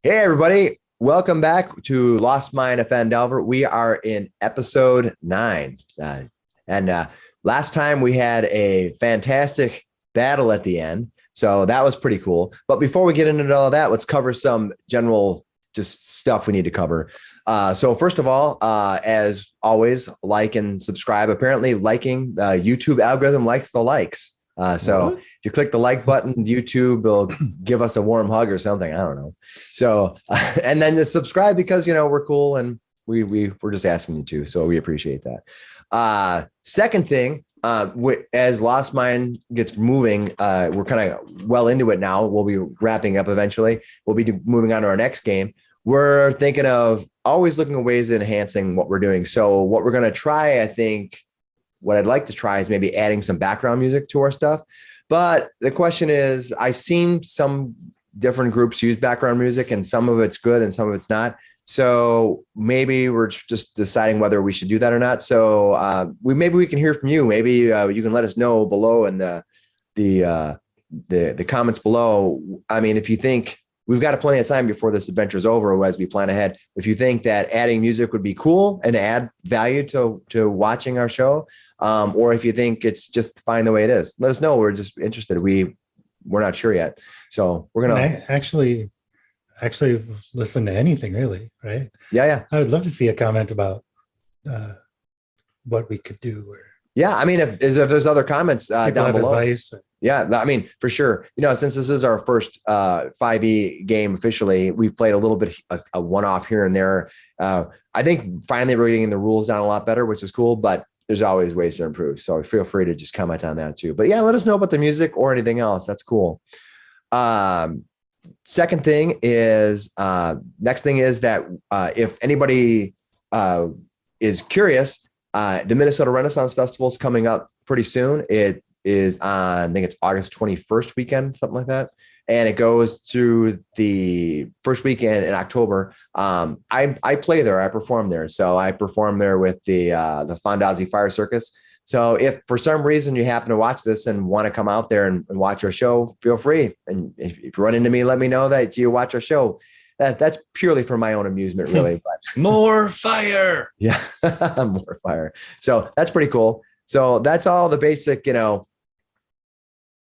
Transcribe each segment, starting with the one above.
Hey, everybody. Welcome back to Lost Mine of Phandelver. We are in episode 9. And last time we had a fantastic battle at the end. So that was pretty cool. But before we get into all that, let's cover some general just stuff we need to cover. So first of all, as always, like and subscribe. Apparently liking the YouTube algorithm likes the likes. So if you click the like button, YouTube will give us a warm hug or something. I don't know. So, and then just subscribe because, we're cool and we're just asking you to. So we appreciate that. Second thing, as Lost Mine gets moving, we're kind of well into it now. We'll be wrapping up eventually. We'll be moving on to our next game. We're thinking of always looking at ways of enhancing what we're doing. So what we're going to try, I think, what I'd like to try is maybe adding some background music to our stuff. But the question is, I've seen some different groups use background music and some of it's good and some of it's not. So maybe we're just deciding whether we should do that or not. So maybe we can hear from you. Maybe you can let us know below in the comments below. I mean, if you think we've got plenty of time before this adventure is over as we plan ahead, if you think that adding music would be cool and add value to watching our show, or if you think it's just fine the way it is, let us know. We're just interested. We're not sure yet. So we're going to actually listen to anything really, right? Yeah. I would love to see a comment about what we could do. Or yeah. I mean, if there's other comments down below. Advice. Yeah. I mean, for sure. Since this is our first 5e game officially, we've played a little bit a one-off here and there. I think finally we're getting the rules down a lot better, which is cool, but there's always ways to improve. So feel free to just comment on that too. But yeah, let us know about the music or anything else. That's cool. Second thing is, next thing is that if anybody is curious, the Minnesota Renaissance Festival is coming up pretty soon. It is on, I think it's August 21st weekend, something like that. And it goes through the first weekend in October. I play there. I perform there. So I perform there with the Fondazi Fire Circus. So if for some reason you happen to watch this and want to come out there and watch our show, feel free. And if you run into me, let me know that you watch our show. That's purely for my own amusement, really. But more fire. Yeah, more fire. So that's pretty cool. So that's all the basic,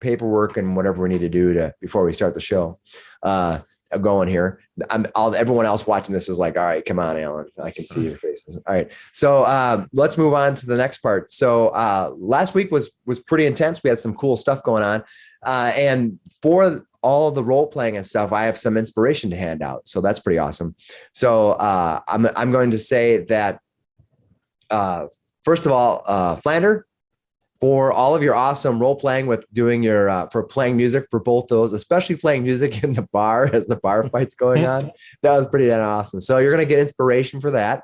paperwork and whatever we need to do before we start the show going here. Everyone else watching this is like, all right, come on, Alan, I can see your faces. All right. So let's move on to the next part. So last week was pretty intense. We had some cool stuff going on. And for all the role playing and stuff, I have some inspiration to hand out. So that's pretty awesome. So I'm going to say that first of all, Flander, for all of your awesome role playing with doing your for playing music for both those, especially playing music in the bar as the bar fight's going on. That was pretty damn awesome. So you're going to get inspiration for that.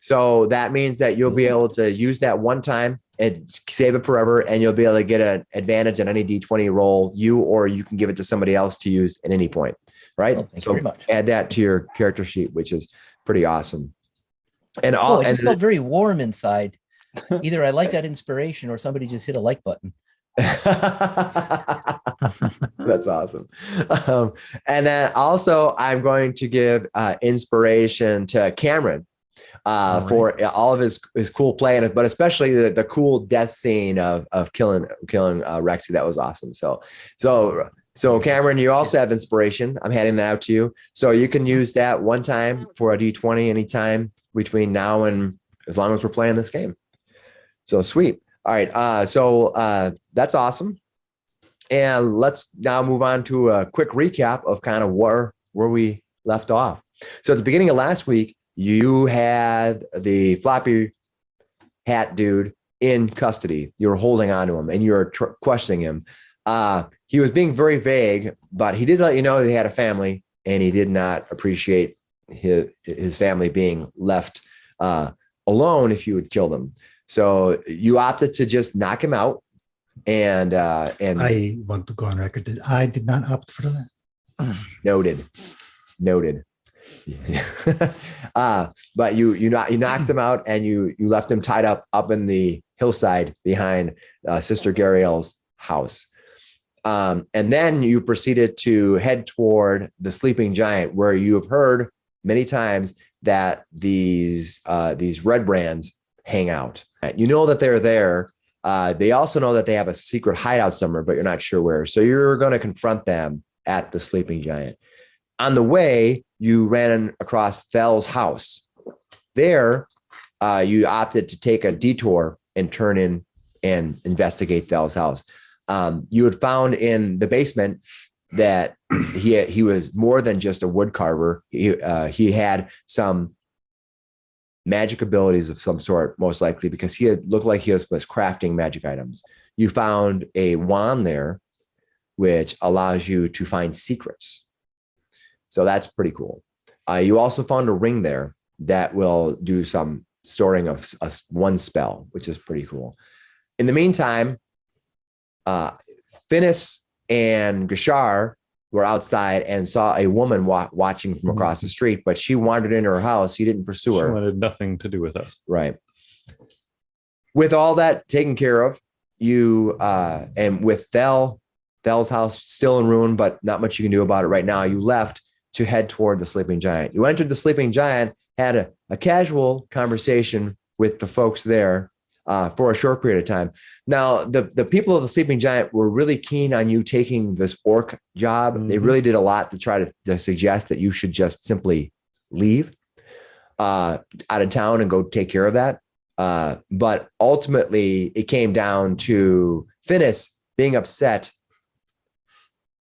So that means that you'll be able to use that one time and save it forever. And you'll be able to get an advantage on any D20 roll, or you can give it to somebody else to use at any point. Right. Thank you very much. Add that to your character sheet, which is pretty awesome. And it just felt very warm inside. Either I like that inspiration or somebody just hit a like button. That's awesome. And then also I'm going to give inspiration to Cameron for all of his cool play, but especially the cool death scene of killing Rexy. That was awesome. So Cameron, you also have inspiration. I'm handing that out to you. So you can use that one time for a D20 anytime between now and as long as we're playing this game. So sweet. All right. So that's awesome. And let's now move on to a quick recap of kind of where we left off. So at the beginning of last week, you had the floppy hat dude in custody. You were holding on to him and you were questioning him. He was being very vague, but he did let you know that he had a family and he did not appreciate his family being left alone if you would kill them. So you opted to just knock him out, and I want to go on record that I did not opt for that. Noted. But you knocked him out, and you left him tied up in the hillside behind Sister Gariel's house. And then you proceeded to head toward the sleeping giant, where you have heard many times that these Redbrands hang out. You know that they're there. They also know that they have a secret hideout somewhere, but you're not sure where. So you're going to confront them at the sleeping giant. On the way, you ran across Thel's house. There, you opted to take a detour and turn in and investigate Thel's house. You had found in the basement that he was more than just a wood carver. He had some magic abilities of some sort, most likely, because he had looked like he was crafting magic items. You found a wand there, which allows you to find secrets. So that's pretty cool. You also found a ring there that will do some storing of one spell, which is pretty cool. In the meantime, Finnis and Gashar were outside and saw a woman watching from across the street, but she wandered into her house. You didn't pursue her. She wanted nothing to do with us. Right. With all that taken care of, you and with Thel's house still in ruin, but not much you can do about it right now, you left to head toward the sleeping giant. You entered the sleeping giant, had a casual conversation with the folks there for a short period of time. Now, the people of the sleeping giant were really keen on you taking this orc job. Mm-hmm. They really did a lot to try to suggest that you should just simply leave out of town and go take care of that. But ultimately, it came down to Finnis being upset.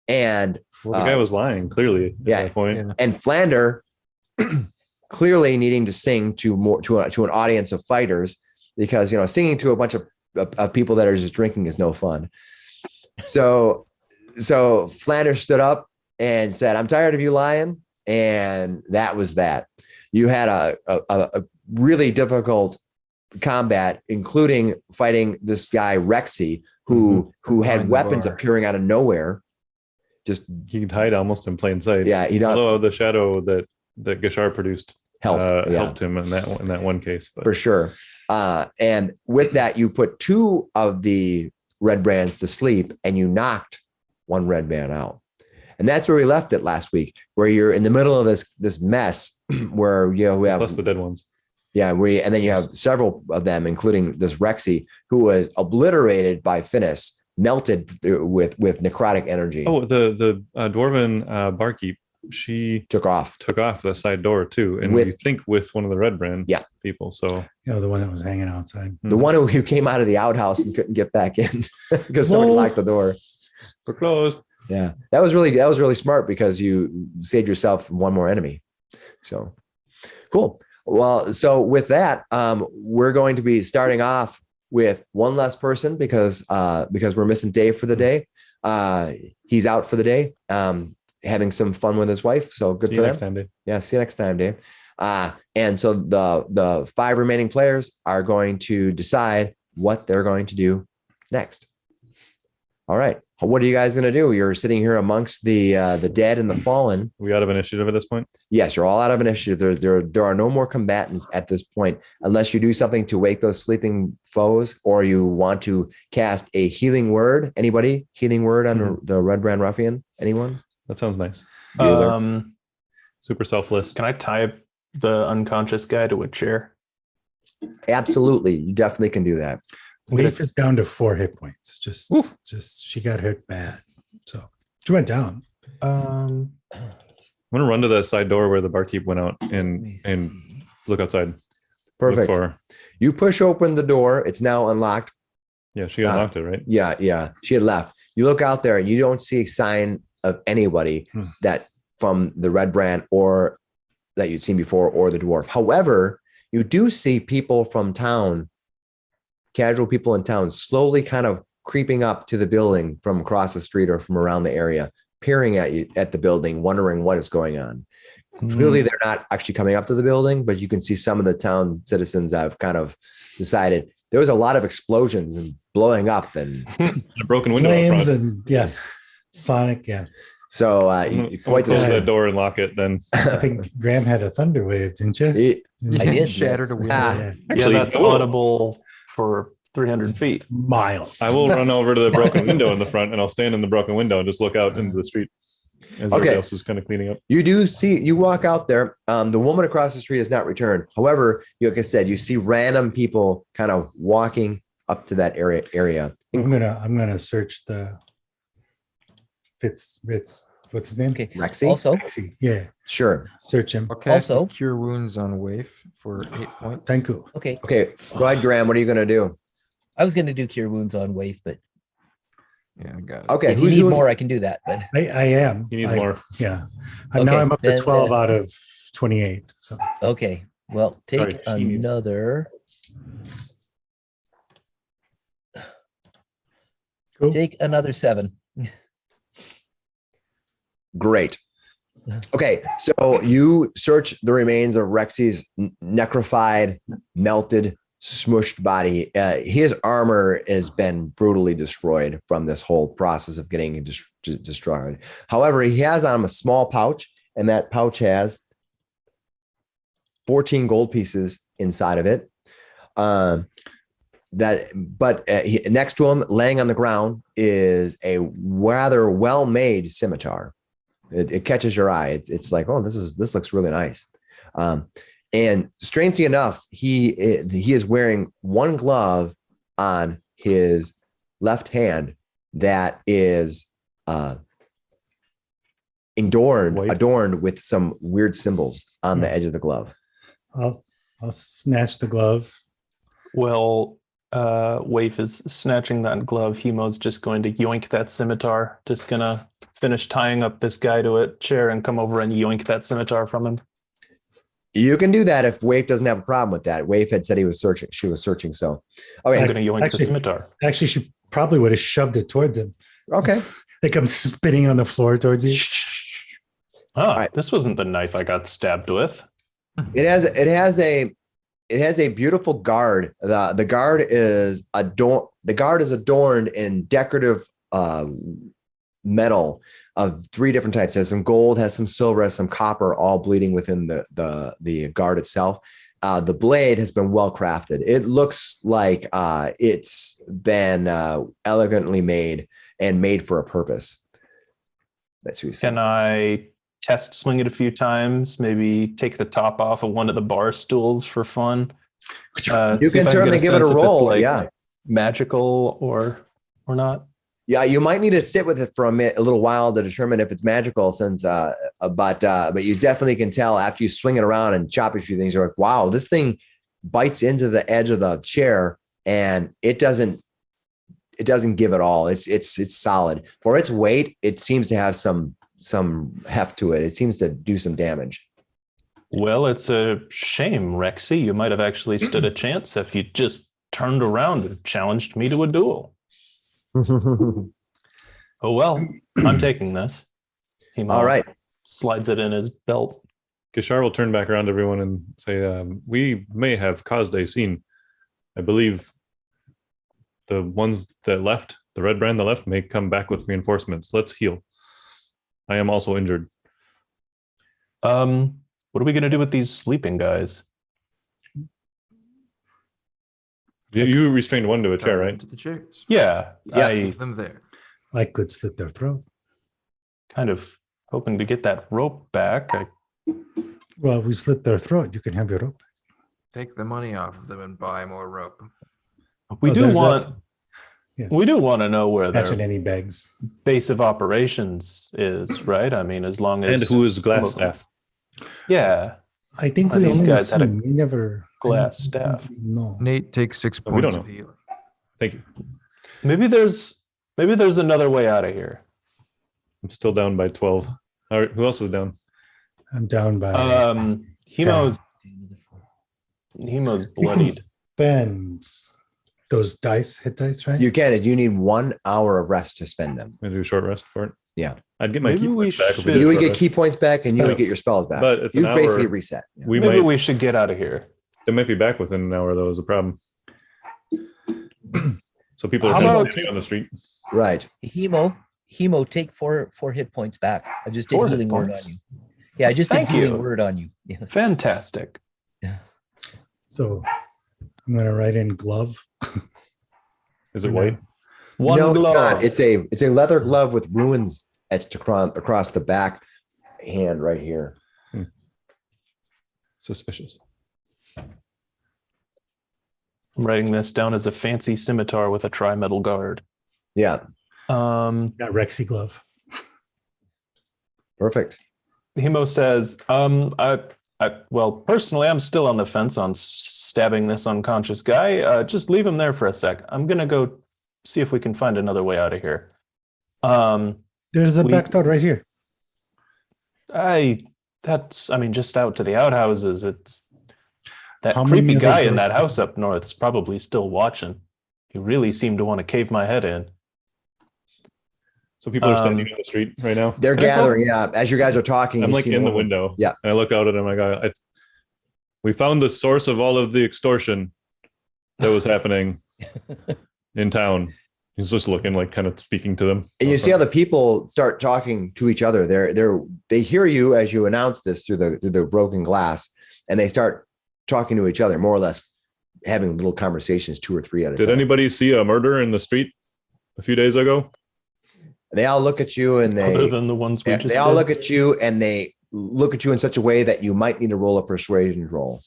And the guy was lying, clearly, at that point. Yeah. And Flander clearly needing to sing to an audience of fighters, because singing to a bunch of people that are just drinking is no fun. So Flander stood up and said, "I'm tired of you lying," and that was that. You had a really difficult combat, including fighting this guy Rexy, who had weapons appearing out of nowhere. Just he could hide almost in plain sight. Yeah, although the shadow that Gashar produced helped him in that one case, but. For sure. And with that, you put 2 of the Redbrands to sleep, and you knocked one Redbrand out. And that's where we left it last week, where you're in the middle of this mess, where we have plus the dead ones. Yeah, and then you have several of them, including this Rexy, who was obliterated by Finnis, melted with necrotic energy. Oh, the dwarven barkeep, she took off the side door too, and you think with one of the Redbrand people. So the one that was hanging outside, the one who came out of the outhouse and couldn't get back in because somebody locked the door. We're closed. Yeah, that was really smart, because you saved yourself one more enemy. So cool. Well, so with that, we're going to be starting off with one less person because we're missing Dave for the day. He's out for the day, having some fun with his wife. So good for them. Next time, Dave. Yeah, see you next time, Dave. And so the 5 remaining players are going to decide what they're going to do next. All right. What are you guys going to do? You're sitting here amongst the dead and the fallen. We out of initiative at this point? Yes, you're all out of initiative. There are no more combatants at this point, unless you do something to wake those sleeping foes, or you want to cast a healing word. Anybody? Healing word on the Redbrand Ruffian? Anyone? That sounds nice. Super selfless. Can I tie the unconscious guy to a chair? Absolutely. You definitely can do that. Waife is down to 4 hit points. Just she got hit bad, so she went down. I'm gonna run to the side door where the barkeep went out and look outside. Perfect. You push open the door. It's now unlocked. Yeah, she unlocked it, right? Yeah. She had left. You look out there and you don't see a sign of anybody that from the Redbrand or that you'd seen before, or the dwarf. However, you do see people from town. Casual people in town slowly kind of creeping up to the building from across the street or from around the area, peering at you at the building, wondering what is going on. Clearly, they're not actually coming up to the building, but you can see some of the town citizens have kind of decided there was a lot of explosions and blowing up and a broken window. Flames and Sonic, yeah. So quite close that door and lock it. Then I think Graham had a thunder wave, didn't you? I did. Shattered a window. Yeah. Actually, that's audible for 300 feet. Miles. I will run over to the broken window in the front, and I'll stand in the broken window and just look out into the street as everybody else is kind of cleaning up. You do see, you walk out there. The woman across the street has not returned. However, like I said, you see random people kind of walking up to that area. I'm gonna search the Fitz. What's his name? Okay. Rexy? Also, Yeah, Sure. search him. I'll cast Also- Cure Wounds on Waife for 8 points. Thank you. okay. Okay. Go ahead, Graham. What are you going to do? I was going to do Cure Wounds on Wave, but Yeah, I got it. Okay. if you need more, I can do that. But I am. He needs I- more. Yeah. Okay, Now I'm up to then, 12 out of 28. So okay. Well, take Sorry, she needs- another. cool. Take another 7. Great. Okay. So you search the remains of Rexy's necrofied, melted, smushed body. His armor has been brutally destroyed from this whole process of getting destroyed. However, he has on him a small pouch, and that pouch has 14 gold pieces inside of it. Next to him, laying on the ground, is a rather well-made scimitar. It catches your eye. It's like, oh, this looks really nice. And strangely enough, he is wearing one glove on his left hand that is adorned with some weird symbols on the edge of the glove. I'll snatch the glove. Well, Waife is snatching that glove. Hemo's just going to yoink that scimitar. Just gonna finish tying up this guy to a chair and come over and yoink that scimitar from him. You can do that if Waife doesn't have a problem with that. Waife had said he was searching. She was searching. So, okay. I'm gonna yoink Actually- the scimitar. Actually, she probably would have shoved it towards him. Okay. They come spitting on the floor towards you. Ah, this wasn't the knife I got stabbed with. It has a beautiful guard. The guard is adorned in decorative metal of 3 different types. It has some gold, has some silver, has some copper, all bleeding within the guard itself. The blade has been well crafted. It looks like it's been elegantly made and made for a purpose. That's what you said. Can I test swing it a few times? Maybe take the top off of one of the bar stools for fun. You See can if I get certainly a give it a sense if it's, roll. like, Yeah. magical or not. Yeah, you might need to sit with it for a little while to determine if it's magical. Since, but you definitely can tell after you swing it around and chop a few things. You're like, wow, this thing bites into the edge of the chair, and it doesn't give it all. It's solid for its weight. It seems to have some heft to it. It seems to do some damage. Well, it's a shame, Rexy. You might have actually stood a chance if you just turned around and challenged me to a duel. Oh well, I'm taking this. Hemo All right. slides it in his belt. Kishar will turn back around to everyone and say, we may have caused a scene. I believe the ones that left, the Redbrand that left, may come back with reinforcements. Let's heal. I am also injured. What are we going to do with these sleeping guys? You restrained one to a chair, right? To the chairs. Yeah, Yeah. I Leave them there. I could slit their throat. kind of hoping to get that rope back. Well, we slit their throat. You can have your rope. Take the money off of them and buy more rope. We Oh, do there's want. that. Yeah. We do want to know where Catching their any bags. base of operations is, right? I mean, as long as And who is glass staff? Yeah, I think Well, we these only guys had a seen. We never glass staff. No. Nate takes 6 Oh, we points don't of know. healing. Thank you. Maybe there's another way out of here. I'm still down by 12. All right, who else is down? I'm down by. Hemo's bloodied. Spend those hit dice, right? You can. You need 1 hour of rest to spend them. I do a short rest for it. Yeah. I'd get my Maybe key we points back. If we should- did You a would short get rest. key points back, and you would Spells. get your spells back. But it's you an basically hour. reset. Yeah. We Maybe might. we should get out of here. They might be back within an hour, though. Is the problem. So people are How kind of about- standing on the street. Right. Hemo, take four hit points back. I just did 4 hit healing word points? on you. Yeah, I just did Thank healing you. word on you. Yeah. Fantastic. So I'm gonna write in glove. Is it white? One no, glove. it's not. It's a leather glove with runes etched across the back hand right here. Suspicious. I'm writing this down as a fancy scimitar with a tri-metal guard. Yeah, Got Rexy glove. perfect. Hemo says, well, personally, I'm still on the fence on stabbing this unconscious guy. Just leave him there for a sec. I'm going to go see if we can find another way out of here. There's a back door right here. Just out to the outhouses. It's that How many creepy other guy in doors? that house up north is probably still watching. He really seemed to want to cave my head in. So people are standing in the street right now. They're Can I gathering. Yeah, as you guys are talking, I'm you like see in the more- window. Yeah. And I look out at him. We found the source of all of the extortion that was happening in town. He's just looking, like, kind of speaking to them. And you see how the people start talking to each other. They hear you as you announce this through the broken glass, and they start talking to each other, more or less having little conversations, 2 or 3 at a Did time. anybody see a murder in the street a few days ago? They all look at you, and Other than the ones we just they all did. look at you, and they look at you in such a way that you might need to roll a persuasion roll.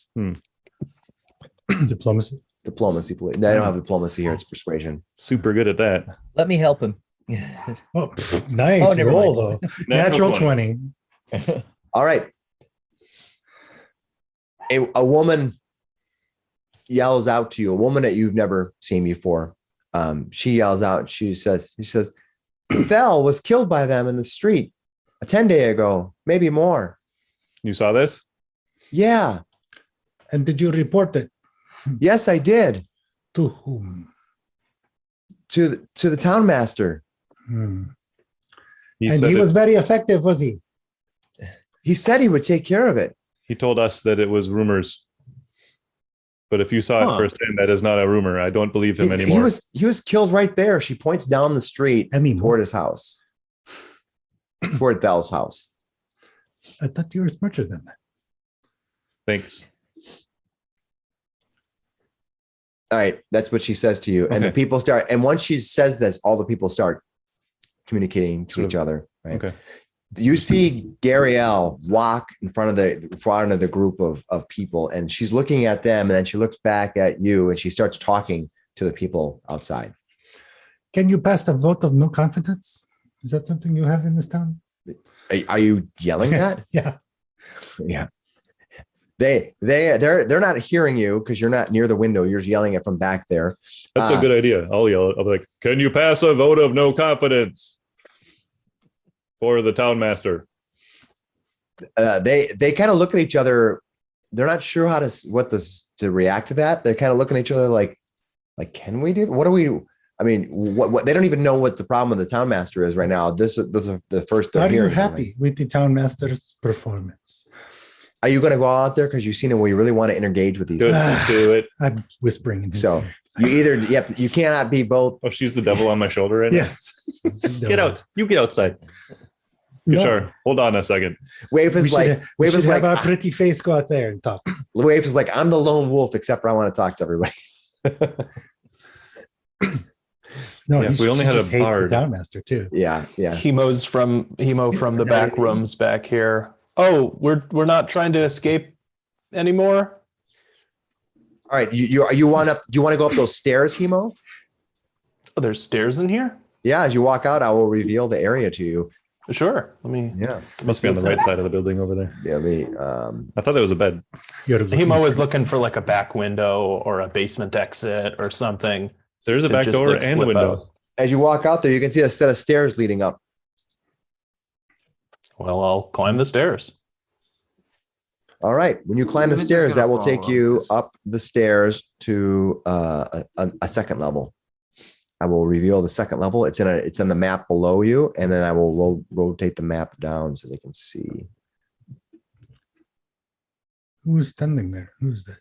Diplomacy. Diplomacy, please. No, I don't have diplomacy here. It's persuasion. Super good at that. Let me help him. Oh, nice Oh, never roll mind. though. Natural 20. All right. A woman yells out to you, a woman that you've never seen before. She yells out. She says, Val was killed by them in the street 10 days ago, maybe more. You saw this? Yeah. And did you report it? Yes, I did. To whom? To the town master. And He he was very effective, was he? He said he would take care of it. He told us that it was rumors. But if you saw it Huh. firsthand, that is not a rumor. I don't believe him anymore. He was killed right there. She points down the street I mean, toward his house, toward Val's house. I thought you were smarter than that. Thanks. All right, that's what she says to you, and the Okay. people start. And once she says this, all the people start communicating to Sort each of- other. Right? Okay. You see Garielle walk in front of the group of people, and she's looking at them, and then she looks back at you, and she starts talking to the people outside. Can you pass a vote of no confidence? Is that something you have in this town? Are you yelling that? Yeah. Yeah. They're not hearing you because you're not near the window. You're yelling it from back there. That's a good idea. I'll yell. I'll be like, can you pass a vote of no confidence for the town master? They kind of look at each other. They're not sure how to react to that. They're kind of looking at each other like, can we do? What do we? I mean, what they don't even know what the problem with the town master is right now. This is the first. they're Are you hearing happy with the town master's performance? Are you going to go out there because you've seen it where you really want to engage with these? Good. Do it. I'm whispering in his So ear. you cannot be both. Oh, she's the devil on my shoulder right now. Yes. Get out. You get outside. No. Sure. Hold on a second. Waife We is should, like, we Waife should is have like, our pretty face go out there and talk. Waife is like, I'm the lone wolf, except for I want to talk to everybody. No, Yeah, he we only had a just hates bard. the town master too. Yeah. Hemo from the back rooms back here. Oh, we're not trying to escape anymore. All right. You want to? Do you want to go up those stairs, Hemo? Oh, there's stairs in here. Yeah. As you walk out, I will reveal the area to you. Sure. Let me. Yeah. Must be on the right side of the building over there. Yeah. I thought there was a bed. You're looking Hemo for- is looking for like a back window or a basement exit or something. There's a to back just, door like, and slip window. out. As you walk out there, you can see a set of stairs leading up. Well, I'll climb the stairs. All right. When you climb the This is stairs, gonna that will take follow you this. up the stairs to a second level. I will reveal the second level. It's in the map below you, and then I will rotate the map down so they can see. Who's standing there? Who's that?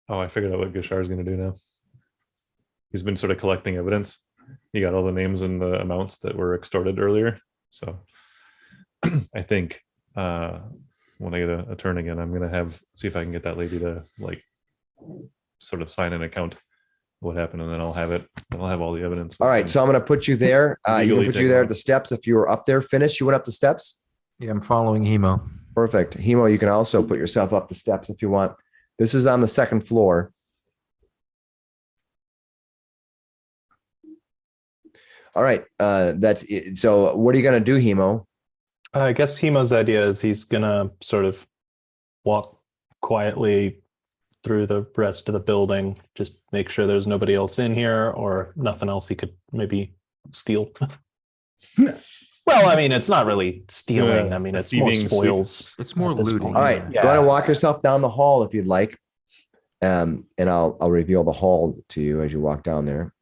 Oh, I figured out what Gashar's going to do now. He's been sort of collecting evidence. He got all the names and the amounts that were extorted earlier. So I think when I get a turn again, I'm gonna see if I can get that lady to like sort of sign an account of what happened, and then I'll have all the evidence. All right, so I'm going to put you there. You Legally can put take you it there off. at the steps if you were up there. Finish. You went up the steps. Yeah, I'm following Hemo. Perfect. Hemo, you can also put yourself up the steps if you want. This is on the second floor. All right. That's it. So what are you going to do, Hemo? I guess Hemo's idea is he's gonna sort of walk quietly through the rest of the building, just make sure there's nobody else in here or nothing else he could maybe steal. Well, I mean, it's not really stealing. Yeah, I mean, it's thieving more sweep. spoils. It's more at this looting. point. All right. Yeah. Go ahead and walk yourself down the hall if you'd like. And I'll reveal the hall to you as you walk down there.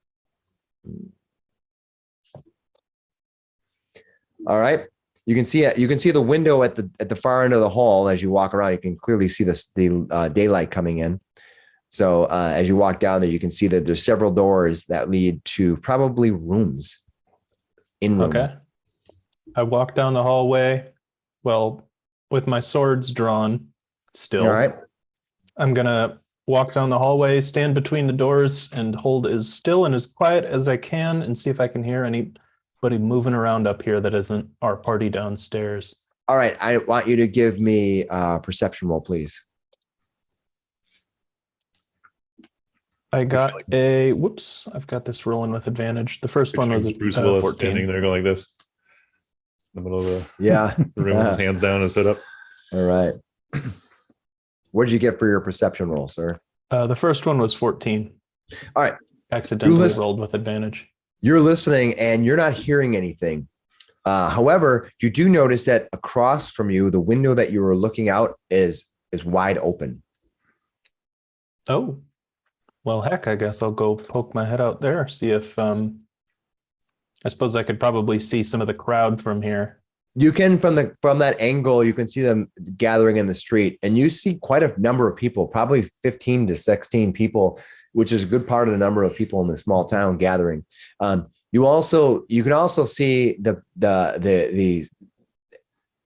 All right. You can see the window at the far end of the hall as you walk around. You can clearly see the daylight coming in. So as you walk down there, you can see that there's several doors that lead to probably rooms. In rooms. Okay. I walk down the hallway, well, with my swords drawn still. All right. I'm gonna walk down the hallway, stand between the doors, and hold as still and as quiet as I can and see if I can hear anybody moving around up here that isn't our party downstairs. All right. I want you to give me a perception roll, please. I got I've got this rolling with advantage. The first one was Bruce Willis 14. standing there going like this in the middle of Yeah. the room with his hands down, his hood up. All right. What did you get for your perception roll, sir? The first one was 14. All right. Accidentally listen- rolled with advantage. You're listening and you're not hearing anything. However, you do notice that across from you, the window that you were looking out is wide open. Oh, well, heck, I guess I'll go poke my head out there, see if I suppose I could probably see some of the crowd from here. You can from that angle, you can see them gathering in the street, and you see quite a number of people, probably 15 to 16 people, which is a good part of the number of people in the small town gathering. You can also see the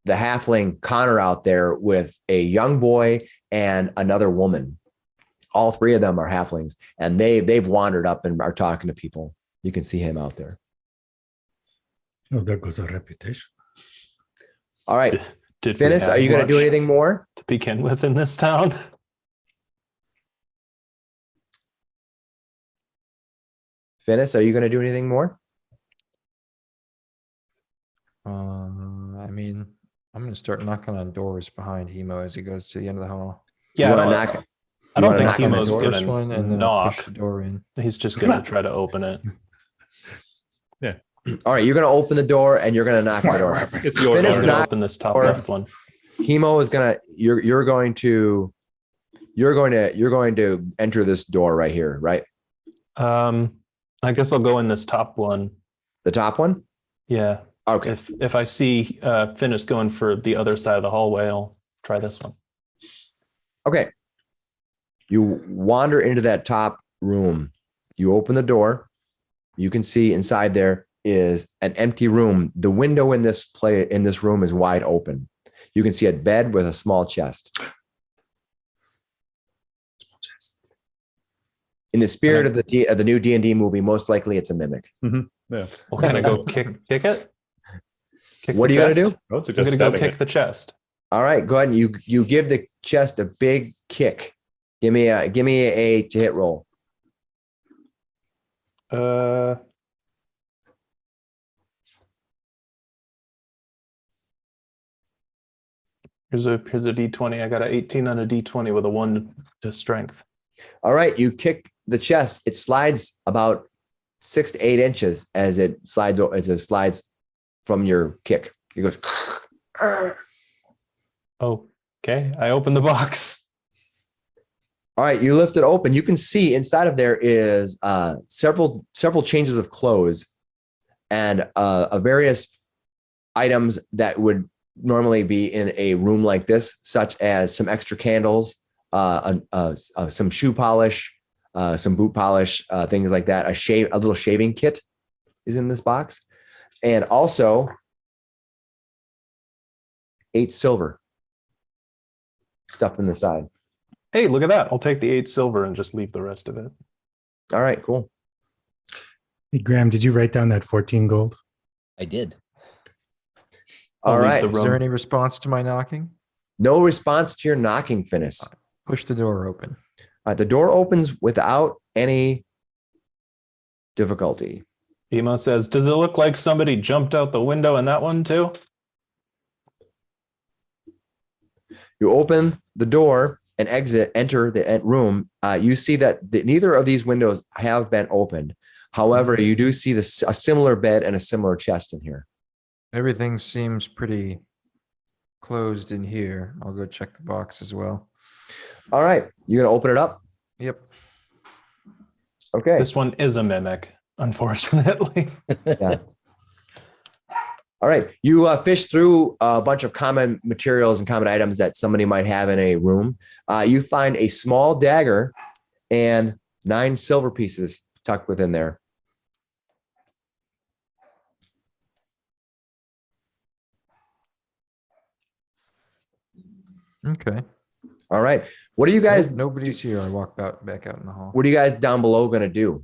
halfling Connor out there with a young boy and another woman. All three of them are halflings, and they've wandered up and are talking to people. You can see him out there. Oh, there goes our reputation. All right, Did we Finis, have are you going to do much anything more? to begin with in this town? Finis, are you going to do anything more? I mean, I'm gonna start knocking on doors behind Hemo as he goes to the end of the hall. Yeah, You I wanna don't, knock- I don't wanna think knock on the Hemo's door? First gonna one, and then I'll push knock. the door in. He's just gonna try to open it. All right, you're going to open the door and you're going to knock on the door. It's your Finis I'm door. gonna knock- open this top or- left one. Hemo is going to you're going to enter this door right here, right? I guess I'll go in this top one. The top one? Yeah. Okay. If I see Finis going for the other side of the hallway, I'll try this one. Okay. You wander into that top room. You open the door. You can see inside there is an empty room. The window in this room is wide open. You can see a bed with a small chest. In the spirit of the new D&D movie, most likely it's a mimic. Yeah. Well, can I go kick it? Kick What the are you going to chest? do? I would I'm suggest gonna go stabbing kick it. the chest. All right, go ahead. And you give the chest a big kick. Give me a to hit roll. Here's a D20. I got an 18 on a D20 with a 1 to strength. All right, you kick the chest. It slides about 6 to 8 inches as it slides from your kick. It goes. Okay, I open the box. All right, you lift it open. You can see inside of there is several changes of clothes and various items that would normally be in a room like this, such as some extra candles, some shoe polish, some boot polish, things like that. A little shaving kit is in this box, and also 8 silver. stuff in the side. Hey, look at that. I'll take the 8 silver and just leave the rest of it. All right, cool. Hey, Graham, did you write down that 14 gold? I did. I'll All leave right. the Is there room. any response to my knocking? No response to your knocking, Finis. Push the door open. The door opens without any difficulty. Emo says, does it look like somebody jumped out the window in that one too? You open the door and enter the room. You see that neither of these windows have been opened. However, you do see a similar bed and a similar chest in here. Everything seems pretty closed in here. I'll go check the box as well. All right, you're gonna open it up. Yep. Okay. This one is a mimic, unfortunately. Yeah. All right. You fish through a bunch of common materials and common items that somebody might have in a room. You find a small dagger and 9 silver pieces tucked within there. Okay. All right. What are you guys? Nobody's here. I walk back out in the hall. What are you guys down below gonna do?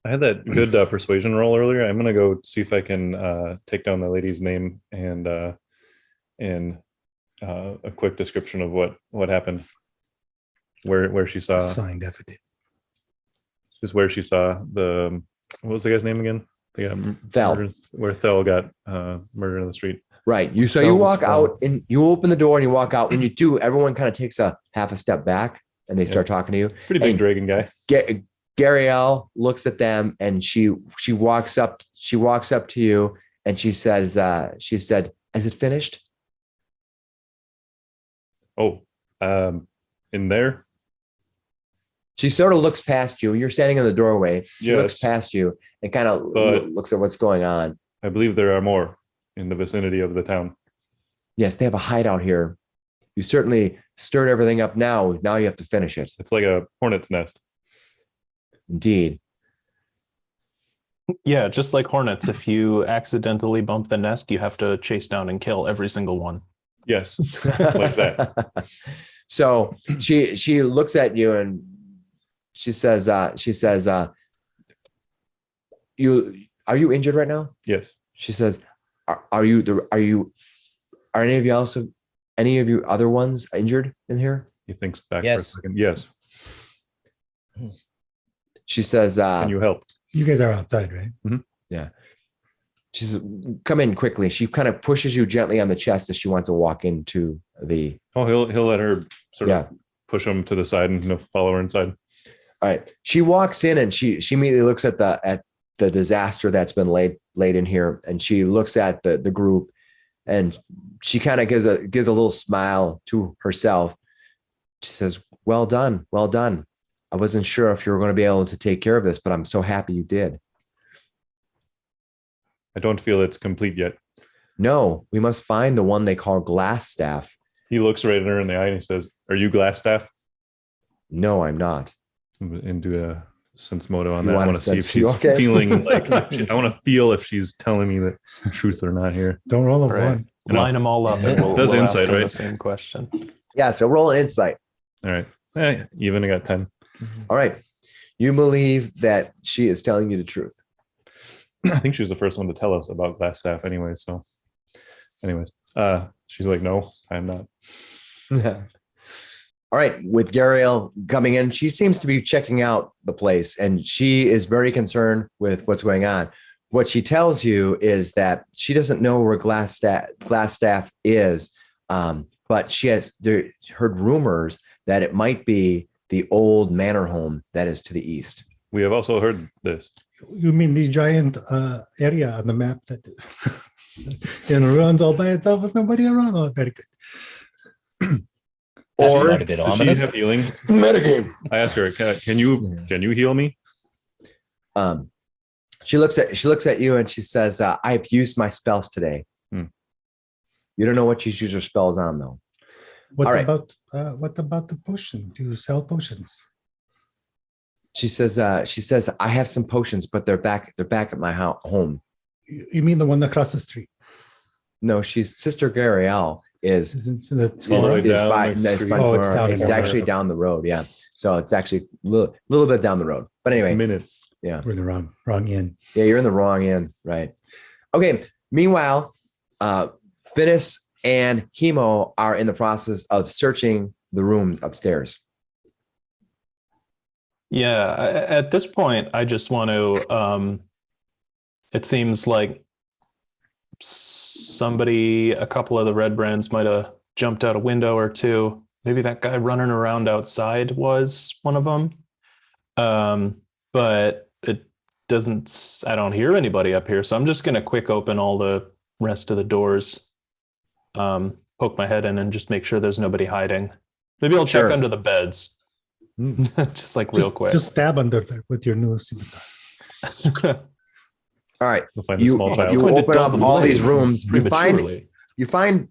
I had that good persuasion roll earlier. I'm gonna go see if I can take down the lady's name and a quick description of what happened, where she saw, Signed affidavit. just where she saw the, what was the guy's name again? Thel. Where Thel got murdered in the street. Right. You That was walk fun. out and you open the door and you walk out. When you do, everyone kind of takes a half a step back and they start talking to you. Pretty big And dragon guy. Garielle looks at them and she walks up to you and she said, "Is it finished?" Oh, in there? She sort of looks past you. You're standing in the doorway. She looks Yes. past you and kind of But- looks at what's going on. I believe there are more in the vicinity of the town. Yes, they have a hideout here. You certainly stirred everything up now. Now you have to finish it. It's like a hornet's nest. Indeed. Yeah, just like hornets, if you accidentally bump the nest, you have to chase down and kill every single one. Yes, like that. So she looks at you and she says, "You are you injured right now?" Yes. She says, "Are any of you other ones injured in here?" He thinks back Yes. for a second. Yes. She says, Can you help? You guys are outside, right? she says, "Come in quickly." She kind of pushes you gently on the chest as she wants to walk into the. Oh, he'll let her sort Yeah. of push him to the side and follow her inside. All right. She walks in and she immediately looks at the disaster that's been laid in here, and she looks at the group, and she kind of gives a little smile to herself. She says, well done. I wasn't sure if you were going to be able to take care of this, but I'm so happy you did. I don't feel it's complete yet. No, we must find the one they call Glass Staff. He looks right at her in the eye and he says, "Are you Glassstaff?" No, I'm not. And do a sense moto on You that. I want want to see if sense- she's okay. feeling like, I want to feel if she's telling me the truth or not here. Don't roll a Right. one. No. Line them all up and we'll, Does we'll ask insight, them right? the same question. Yeah, so roll an insight. All right. Even I got 10. All right. You believe that she is telling you the truth. I think she was the first one to tell us about Glassstaff anyway. So anyways, she's like, no, I'm not. All right. With Gariel coming in, she seems to be checking out the place and she is very concerned with what's going on. What she tells you is that she doesn't know where Glassstaff is, but she has heard rumors that it might be the old manor home that is to the east. We have also heard this. You mean the giant area on the map that runs all by itself with nobody around? Oh, very good. That Or sounded a bit Does she ominous. have healing? metagame. I ask her, can you heal me? She looks at you and she says, "I've used my spells today." You don't know what she's used her spells on though. What All right. about the potion? Do you sell potions? She says, "I have some potions, but they're back at my home." You mean the one across the street? No, she's Sister Gariel Is is it the All the way is down by, the that's street. by Oh, it's down it's the actually road. down the road. Yeah. So it's actually a little bit down the road. But anyway, Minutes. yeah. We're in the wrong end. Yeah, you're in the wrong end, right? Okay. Meanwhile, Finis and Hemo are in the process of searching the rooms upstairs. Yeah, at this point, I just want to. It seems like a couple of the Redbrands might have jumped out a window or two. Maybe that guy running around outside was one of them. But it doesn't. I don't hear anybody up here, so I'm just gonna quick open all the rest of the doors. Poke my head in and just make sure there's nobody hiding. Maybe I'll check Sure. under the beds. Just like real quick. Just stab under there with your new scimitar. All right. We'll find a You, small child. you going to open up double all blade these rooms. prematurely. You find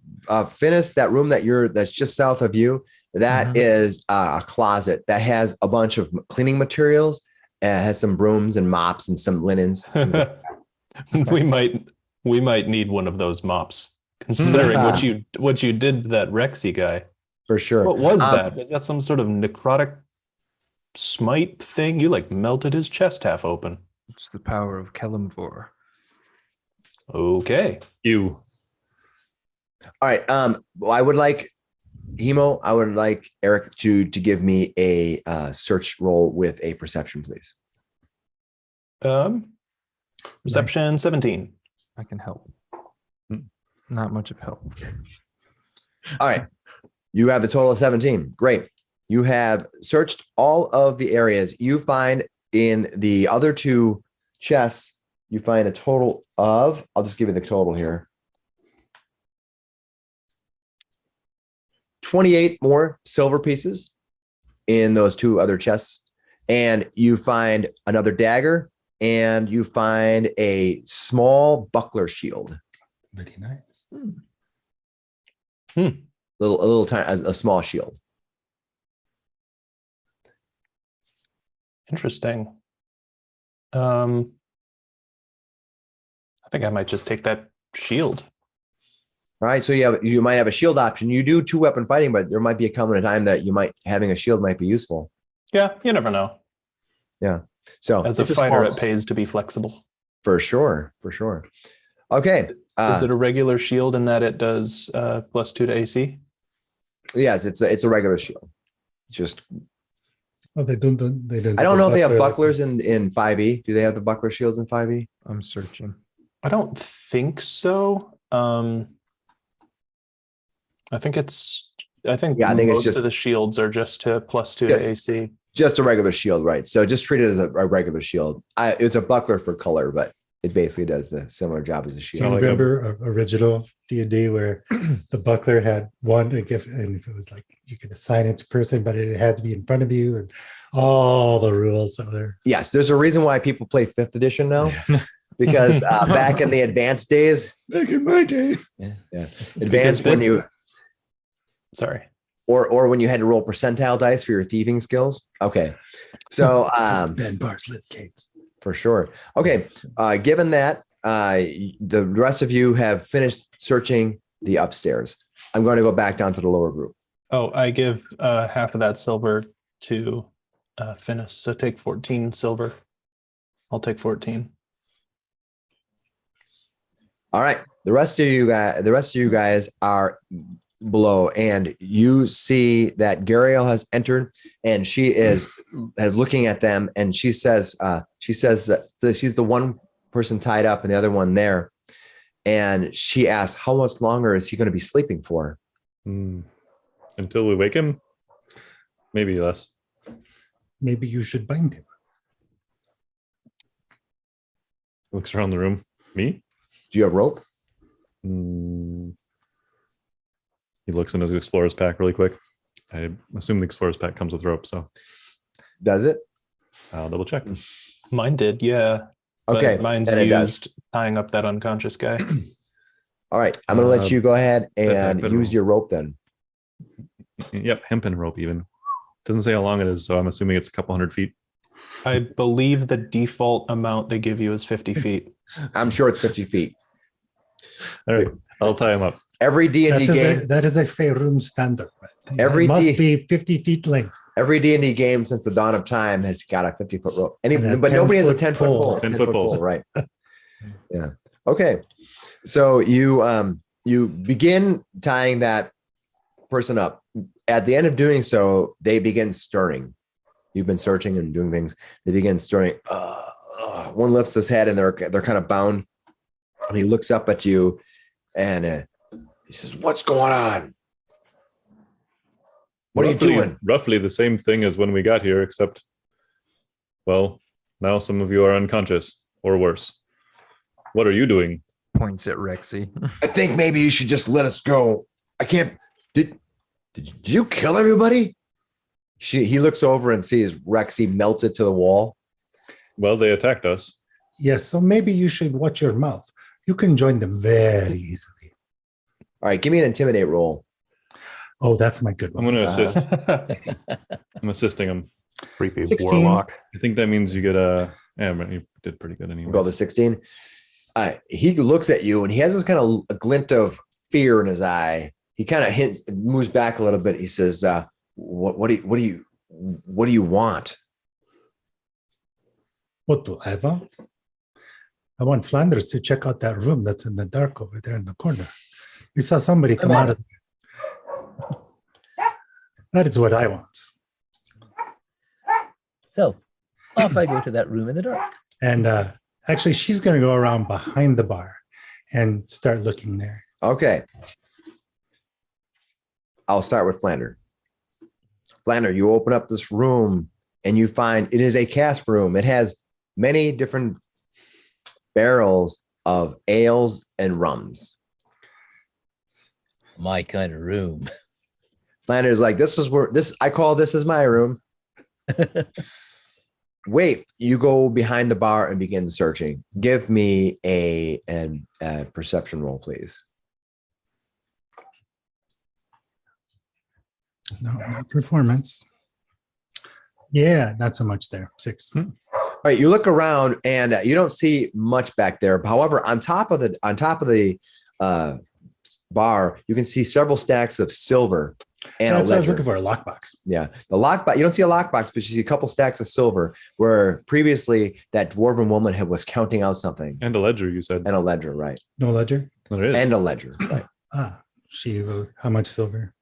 Finis, that room that's just south of you. That Mhm. is a closet that has a bunch of cleaning materials. Has some brooms and mops and some linens. we might need one of those mops, considering what you did to that Rexy guy. For sure. What was that? Was that some sort of necrotic smite thing? You like melted his chest half open. It's the power of Kelimvor. Okay. You. All right. Well, I would like Eric to give me a search roll with a perception, please. Perception 17. I can help. Hmm. Not much of help. All right. You have a total of 17. Great. You have searched all of the areas. You find in the other two chests, you find a total of, I'll just give you the total here. 28 more silver pieces in those two other chests. And you find another dagger and you find a small buckler shield. Very nice. A small shield. Interesting. I think I might just take that shield. All right. So you might have a shield option. You do 2-weapon fighting, but there might be a time that having a shield might be useful. Yeah, you never know. Yeah. So As a it's fighter, small- it pays to be flexible. for sure. Okay. Is it a regular shield in that it does +2 to AC? Yes, it's a regular shield. Just Oh, they don't. I don't know if they have buckler. bucklers in 5e. Do they have the buckler shields in 5e? I'm searching. I don't think so. I think it's it's most just- of the shields are just to +2 Yeah. to AC. Just a regular shield, right? So just treat it as a regular shield. It's a buckler for color, but it basically does the similar job as a Do you shield. like remember original D&D where the buckler had one, and if it was like you could assign it to person, but it had to be in front of you and all the rules that were. Yes, there's a reason why people play 5th edition now. Because back in the advanced days, Back in my day. advanced when you Sorry. or when you had to roll percentile dice for your thieving skills. Okay. So Ben Bars live gates. for sure. Okay. Given that the rest of you have finished searching the upstairs, I'm going to go back down to the lower group. Oh, I give half of that silver to Finis. So take 14 silver. I'll take 14. All right. The rest of you guys are below, and you see that Gariel has entered, and she is looking at them, and she says that she's the one person tied up and the other one there, and she asks, how much longer is he going to be sleeping for? Until we wake him? Maybe less. Maybe you should bind him. Looks around the room. Me? Do you have rope? He looks in his explorer's pack really quick. I assume the explorer's pack comes with rope, so Does it? I'll double check. Mine did, yeah. But Okay. mine's then it does. used tying up that unconscious guy. All right. I'm going to let you go ahead and backpack use rope. your rope then. Yep, hempen rope even. Doesn't say how long it is, so I'm assuming it's a couple hundred feet. I believe the default amount they give you is 50 feet. I'm sure it's 50 feet. All right, I'll tie him up. every D&D game, That is a Faerun standard. Right? Every it must D- be 50 feet length. every D&D game since the dawn of time has got a 50-foot rope. And But a nobody has a 10-foot 10-foot pole. pole. 10-foot poles. Right. Yeah. Okay. So you begin tying that person up. At the end of doing so, they begin stirring. You've been searching and doing things. They begin stirring. One lifts his head and they're kind of bound. And he looks up at you and he says, "What's going on? What are you doing?" Roughly the same thing as when we got here, except, well, now some of you are unconscious or worse. What are you doing? Points at Rexy. I think maybe you should just let us go. I can't. Did you kill everybody? He looks over and sees Rexy melted to the wall. Well, they attacked us. Yes, so maybe you should watch your mouth. You can join them very easily. All right, give me an intimidate roll. Oh, that's my good I'm one. going to assist. I'm assisting him. Creepy 16. warlock. I think that means you get a. Yeah, but you did pretty good anyway. Roll the 16. He looks at you and he has this kind of a glint of fear in his eye. He kind of moves back a little bit. He says, "What do you want?" What do I want? I want Flanders to check out that room that's in the dark over there in the corner. We saw somebody come out of there. That is what I want. So off I go to that room in the dark. And actually, she's going to go around behind the bar and start looking there. Okay. I'll start with Flander. Flander, you open up this room and you find it is a cask room. It has many different barrels of ales and rums. My kind of room. Flander's like, I call this as my room. Wait, you go behind the bar and begin searching. Give me a perception roll, please. No, not performance. Yeah, not so much there. 6. All right, you look around and you don't see much back there. However, on top of the bar, you can see several stacks of silver and That's a what I was ledger. looking for, a lockbox. Yeah, the lockbox. You don't see a lockbox, but you see a couple stacks of silver. Where previously that dwarven woman was counting out something. And a ledger, you said. And a ledger, right? No ledger? There is. And a ledger, right? She wrote how much silver?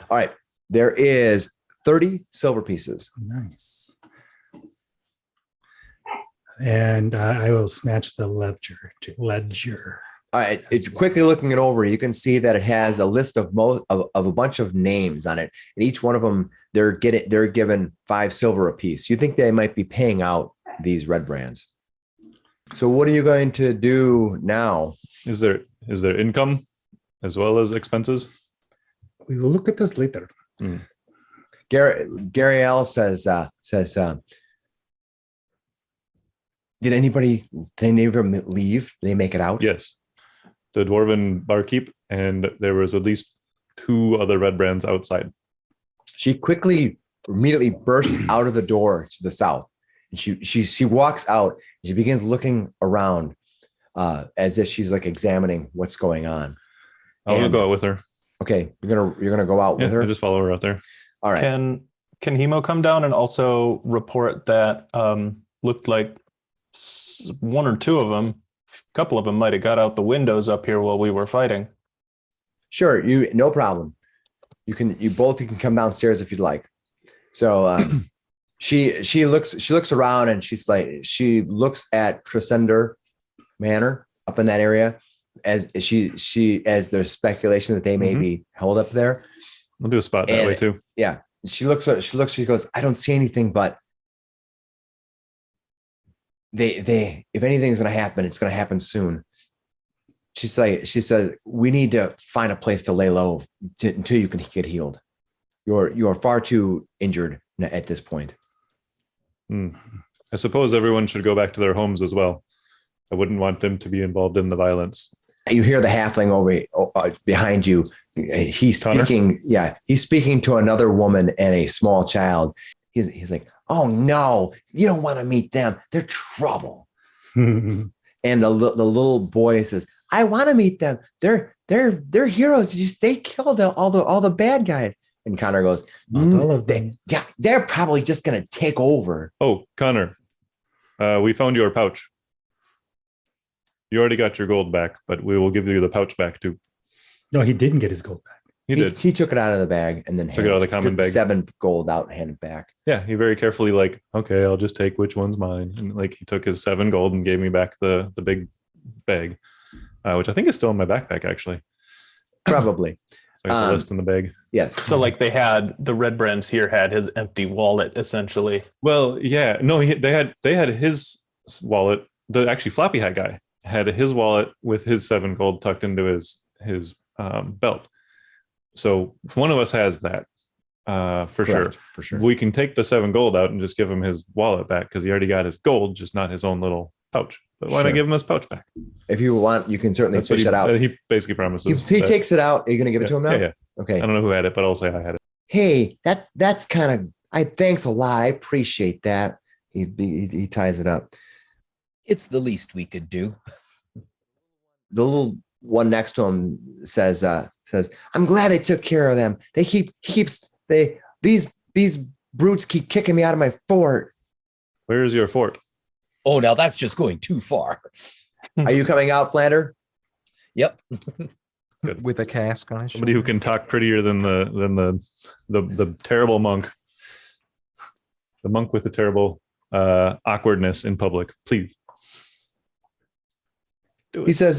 All right, there is 30 silver pieces. Nice. And I will snatch the ledger. All right, it's quickly looking it over. You can see that it has a list of a bunch of names on it, and each one of them they're given 5 silver apiece. You think they might be paying out these Redbrands. So what are you going to do now? Is there income as well as expenses? We will look at this later. Gary L says, did anybody leave? Did they make it out? Yes. The dwarven barkeep, and there was at least 2 other Redbrands outside. She immediately bursts out of the door to the south. And she walks out and she begins looking around as if she's like examining what's going on. I'll go out with her. Okay, you're gonna go out with her. I just follow her out there. All right. Can Hemo come down and also report that looked like 1 or 2 of them, a couple of them might have got out the windows up here while we were fighting. Sure, no problem. You can come downstairs if you'd like. So she looks around and she looks at Tresender Manor up in that area as there's speculation that they may be held up there. We'll do a spot that way too. Yeah. She goes, I don't see anything, but they if anything's going to happen, it's going to happen soon. She says, we need to find a place to lay low until you can get healed. You're far too injured at this point. I suppose everyone should go back to their homes as well. I wouldn't want them to be involved in the violence. You hear the halfling over behind you. He's Connor? speaking. Yeah, he's speaking to another woman and a small child. He's like, "Oh no, you don't want to meet them. They're trouble." And the little boy says, I want to meet them. They're heroes. They killed all the bad guys. And Connor goes, Not all of them. they're probably just gonna take over. Oh, Connor, we found your pouch. You already got your gold back, but we will give you the pouch back too. No, he didn't get his gold back. He did. He took it out of the bag and then Took it out of the common took bag. 7 gold out and handed it back. Yeah, he very carefully like, okay, I'll just take which one's mine. And like he took his 7 gold and gave me back the big bag, which I think is still in my backpack actually. Probably. So I have the list in the bag. Yes. So like the Redbrands here had his empty wallet essentially. Well, yeah, no, they had his wallet. The actually floppy hat guy had his wallet with his 7 gold tucked into his belt. So if one of us has that, for Correct, sure. for sure. We can take the 7 gold out and just give him his wallet back because he already got his gold, just not his own little pouch. But why Sure. not give him his pouch back? If you want, you can certainly That's what fish it out. he basically promises. He that- takes it out. Are you gonna give it to him now? Yeah. Okay. I don't know who had it, but I'll say I had it. Hey, that's kind of. Thanks a lot. I appreciate that. He ties it up. It's the least we could do. The little one next to him says, "I'm glad they took care of them. These brutes keep kicking me out of my fort. Where is your fort? Oh, now that's just going too far. Are you coming out, Flander?" Yep. Good. With a cask on his Somebody who shoulder. can talk prettier than the terrible monk. The monk with the terrible awkwardness in public. Please. Do He it. says,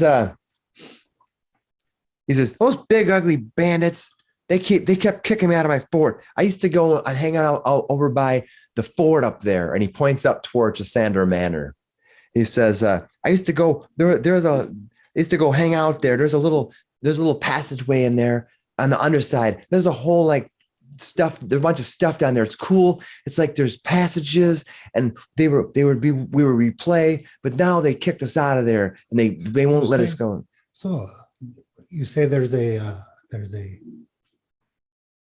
those big ugly bandits, they kept kicking me out of my fort. I used to go and hang out over by the fort up there. And he points up towards Chassander Manor. He says, I used to go hang out there. There's a little passageway in there on the underside. There's a whole like stuff. There's a bunch of stuff down there. It's cool. It's like there's passages, and we were replay, but now they kicked us out of there, and they won't let us go. So you say there's a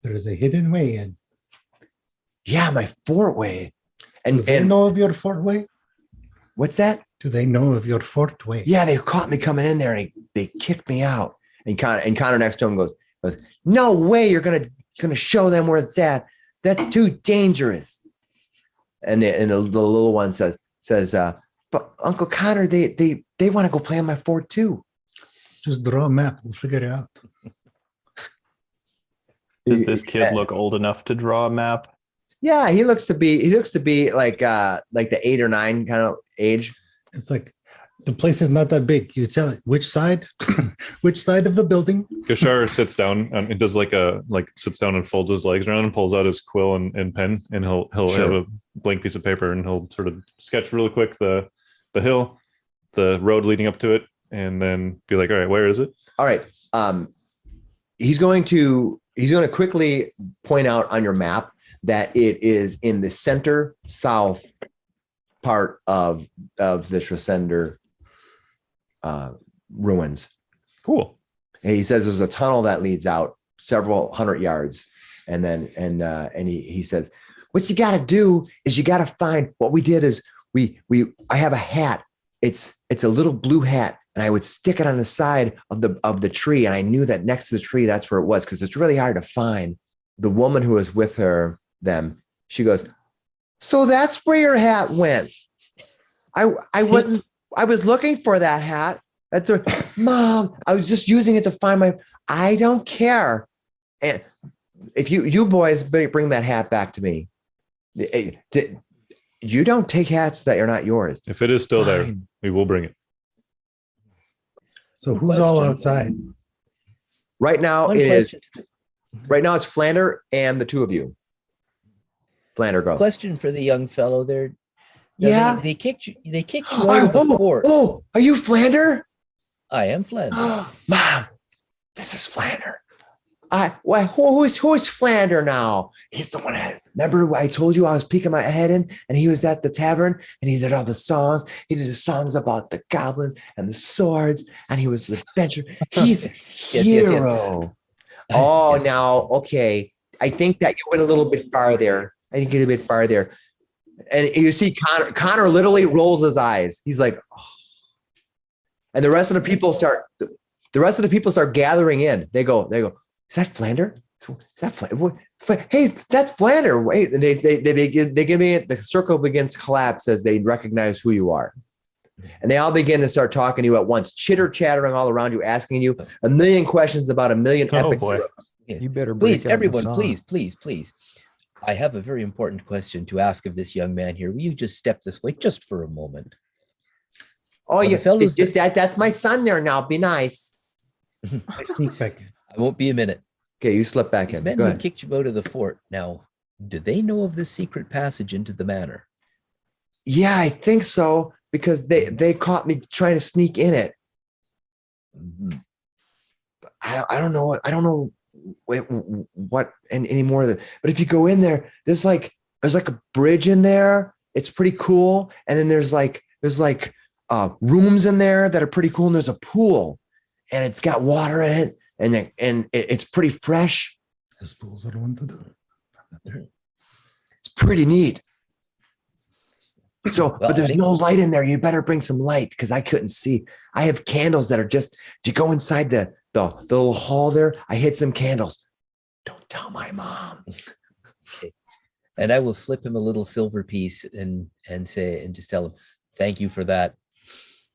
hidden way in. Yeah, my fort way. Do they know of your fort way? What's that? Do they know of your fort way? Yeah, they caught me coming in there, and they kicked me out. And Connor next to him goes, "No way, you're gonna show them where it's at. That's too dangerous." And the little one says, "But Uncle Connor, they want to go play on my fort too." Just draw a map. We'll figure it out. Does this kid look old enough to draw a map? Yeah, he looks to be like the 8 or 9 kind of age. It's like the place is not that big. You tell it which side, which side of the building. Gashar sits down and does sits down and folds his legs around and pulls out his quill and pen, and he'll Sure. have a blank piece of paper and he'll sort of sketch really quick the hill, the road leading up to it, and then be like, all right, where is it? All right. He's going to quickly point out on your map that it is in the center south part of the Tresender ruins. Cool. And he says there's a tunnel that leads out several hundred yards, and then he says, what you got to do is you got to find. What we did is I have a hat. It's a little blue hat, and I would stick it on the side of the tree, and I knew that next to the tree that's where it was, because it's really hard to find. The woman who was with she goes, "So that's where your hat went. I was looking for that hat. That's Mom. I was just using it to find my. I don't care. And if you boys bring that hat back to me, you don't take hats that are not yours. If it is still there, Fine. we will bring it. So who's all Question. outside? Right now One it is. question. Right now it's Flander and the two of you. Flander, go. Question for the young fellow there. Now, Yeah. They kicked you. They kicked you out of the fort. Oh, are you Flander? I am Flanders. Mom, this is Flander. Who's Flander now? He's the one remember I told you I was peeking my head in, and he was at the tavern, and he did all the songs. He did the songs about the goblin and the swords, and he was the adventure. He's a Yes, yes, yes. hero. Oh, Yes. now, okay. I think that you went a little bit farther. And you see Connor literally rolls his eyes. He's like, oh. And the rest of the people start gathering in. They go, is that Flander? Is that Flander? Hey, that's Flander. Wait. And they give me the circle begins to collapse as they recognize who you are. And they all begin to start talking to you at once, chitter chattering all around you, asking you a million questions about a million Oh, epic boy. heroes. You better break Please, out in everyone, song. please. I have a very important question to ask of this young man here. Will you just step this way just for a moment? Oh, the yeah, fellows that's my son there now. Be nice. I sneak back in. I won't be a minute. Okay, you slip back These in. men Go who ahead. kicked you out of the fort. Now, do they know of this secret passage into the manor? Yeah, I think so because they caught me trying to sneak in it. Mhm. I don't know. I don't know what any more of that. But if you go in there, there's like a bridge in there. It's pretty cool. And then there's rooms in there that are pretty cool. And there's a pool, and it's got water in it, and it's pretty fresh. Those pools are the one to do. I'm not there. It's pretty neat. So, Well, but I there's think- no light in there. You better bring some light because I couldn't see. I have candles that are just. If you go inside the little hall there, I hid some candles. Don't tell my mom. And I will slip him a little silver piece and just tell him, thank you for that.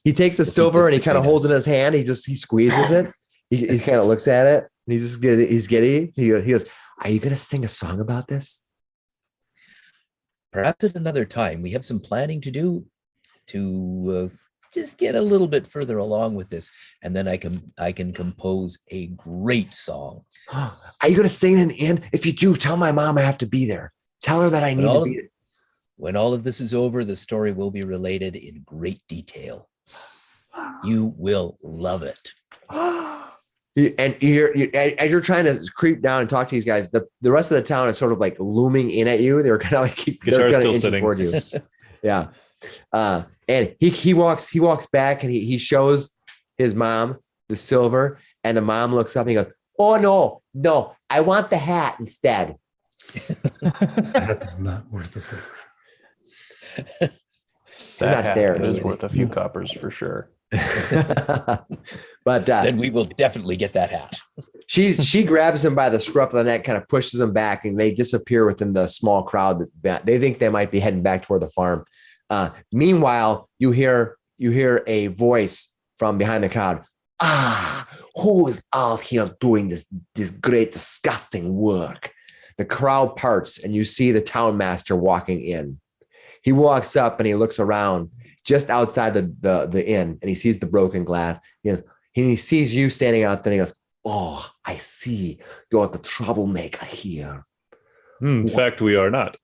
He takes the We'll keep silver this and he kind of between holds it us. in his hand. He squeezes it. He kind of looks at it. And he's giddy. He goes, "Are you gonna sing a song about this?" Perhaps at another time. We have some planning to do to just get a little bit further along with this, and then I can compose a great song. Are you gonna sing in the end? If you do, tell my mom I have to be there. Tell her that I need to be there. When all of this is over, the story will be related in great detail. You will love it. And as you're trying to creep down and talk to these guys, the rest of the town is sort of like looming in at you. They're kind of like they're Guitar's kind of still inching sitting. toward you. Yeah. And he walks back and he shows his mom the silver, and the mom looks up and he goes, "Oh no, I want the hat instead." That is not worth the silver. You're That not hat there, is really. worth a few coppers for sure. But Then we will definitely get that hat. she grabs him by the scruff of the neck, kind of pushes him back, and they disappear within the small crowd that they think they might be heading back toward the farm. Meanwhile, you hear a voice from behind the crowd. Who is out here doing this great, disgusting work? The crowd parts, and you see the town master walking in. He walks up and he looks around just outside the inn, and he sees the broken glass. He sees you standing out there, and he goes, "Oh, I see. You're the troublemaker here. In fact, we are not.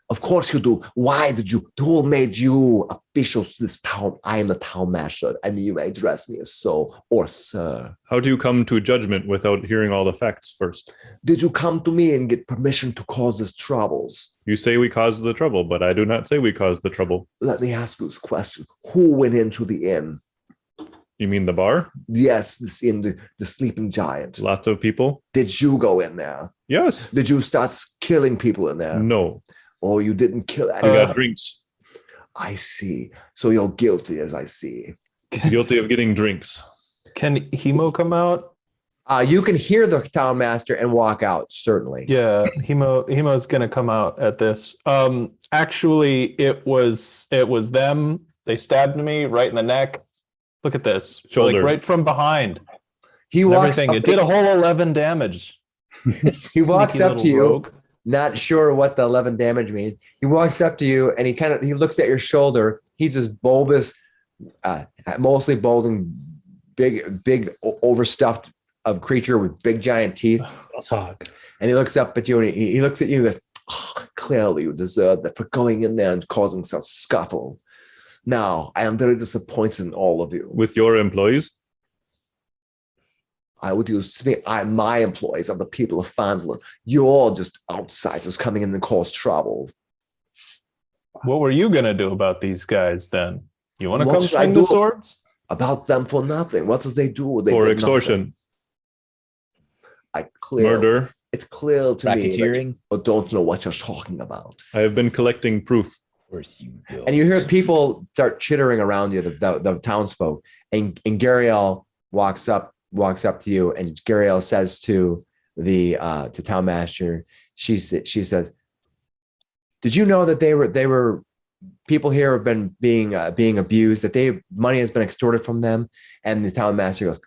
Of course you do. Why did you? Who made you officials to this town? I am the town master, and you may address me as so or sir. How do you come to judgment without hearing all the facts first? Did you come to me and get permission to cause us troubles? You say we caused the trouble, but I do not say we caused the trouble. Let me ask you this question. Who went into the inn? You mean the bar? Yes, this inn, the sleeping giant. Lots of people? Did you go in there? Yes. Did you start killing people in there? No. Or you didn't kill We anyone? got drinks. I see. So you're guilty, as I see. He's guilty of getting drinks. Can Hemo come out? You can hear the town master and walk out, certainly. Yeah, Hemo's gonna come out at this. Actually, it was them. They stabbed me right in the neck. Look at this, Shoulder. like right from behind. He And walks everything. up, It did a whole 11 damage. he walks Sneaky up to little you, rogue. not sure what the 11 damage means. He walks up to you and he looks at your shoulder. He's this bulbous, mostly balding, big overstuffed of creature with big giant teeth. Let's hog. And he looks up at you and he looks at you and goes, clearly you deserve that for going in there and causing such scuffle. Now, I am very disappointed in all of you. With your employees? I would use my employees are the people of Phandalin. You're all just outsiders coming in and cause trouble. What were you gonna do about these guys then? You want to What come should I swing the do? swords? About them for nothing. What does they do? They Or did extortion? nothing. Murder? It's clear to me that Racketeering. you don't know what you're talking about. I have been collecting proof. Of course you do. And you hear people start chittering around you, the townsfolk, and Gariel walks up to you, and Gariel says to the to Townmaster, she says, "Did you know that they were people here have been being abused? That money has been extorted from them?" And the Townmaster goes,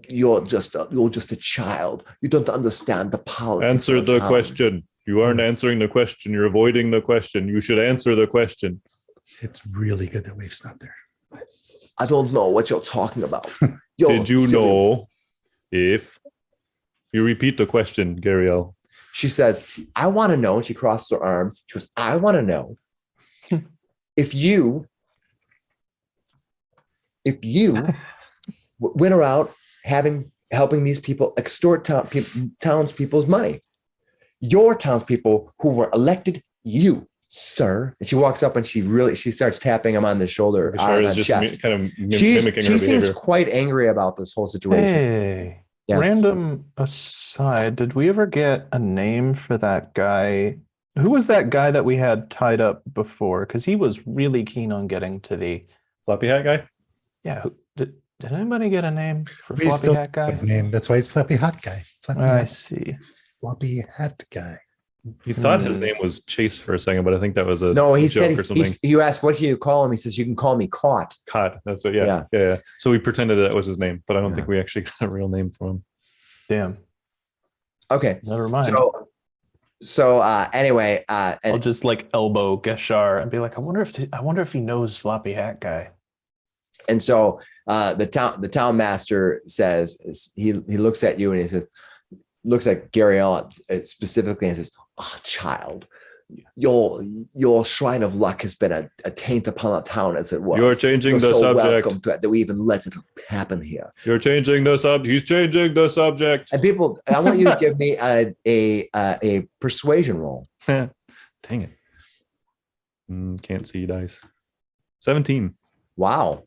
"You're just a child. You don't understand the politics." Answer of the town." question. You aren't answering the question. You're avoiding the question. You should answer the question. It's really good that Waife's not there. I don't know what you're talking about. Did you know if you repeat the question, Gariel? She says, "I want to know." And she crosses her arm. She goes, "I want to know if you went around helping these people extort townspeople's money. Your townspeople who were elected you, sir." And she walks up and she starts tapping him on the shoulder, Bashar on is the just chest. kind of She mimicking her seems behavior. quite angry about this whole situation. Hey, Yeah. random aside, did we ever get a name for that guy? Who was that guy that we had tied up before? Because he was really keen on getting to the. Floppy hat guy? Yeah, did anybody get a name for We Floppy still Hat guy? his name. That's why he's Flappy Hat Guy. I see. Floppy Hat Guy. You thought his name was Chase for a second, but I think that was a No, he joke said or something. you asked what do you call him. He says, "You can call me Caught." Cod. That's what. Yeah. So we pretended that was his name, but I don't think we actually got a real name for him. Damn. Okay. Never mind. So anyway, I'll and just like elbow Geshar and be like, I wonder if he knows Floppy Hat guy. so the town master says, he looks at you and he says, looks at Gariel specifically and says, "Oh, child, your shrine of luck has been a taint upon the town as it was. You're changing You're the so subject. welcome to it that we even let it happen here." You're changing the subject. He's changing the subject. And people, I want you to give me a persuasion roll. Dang it. Can't see dice. 17. Wow.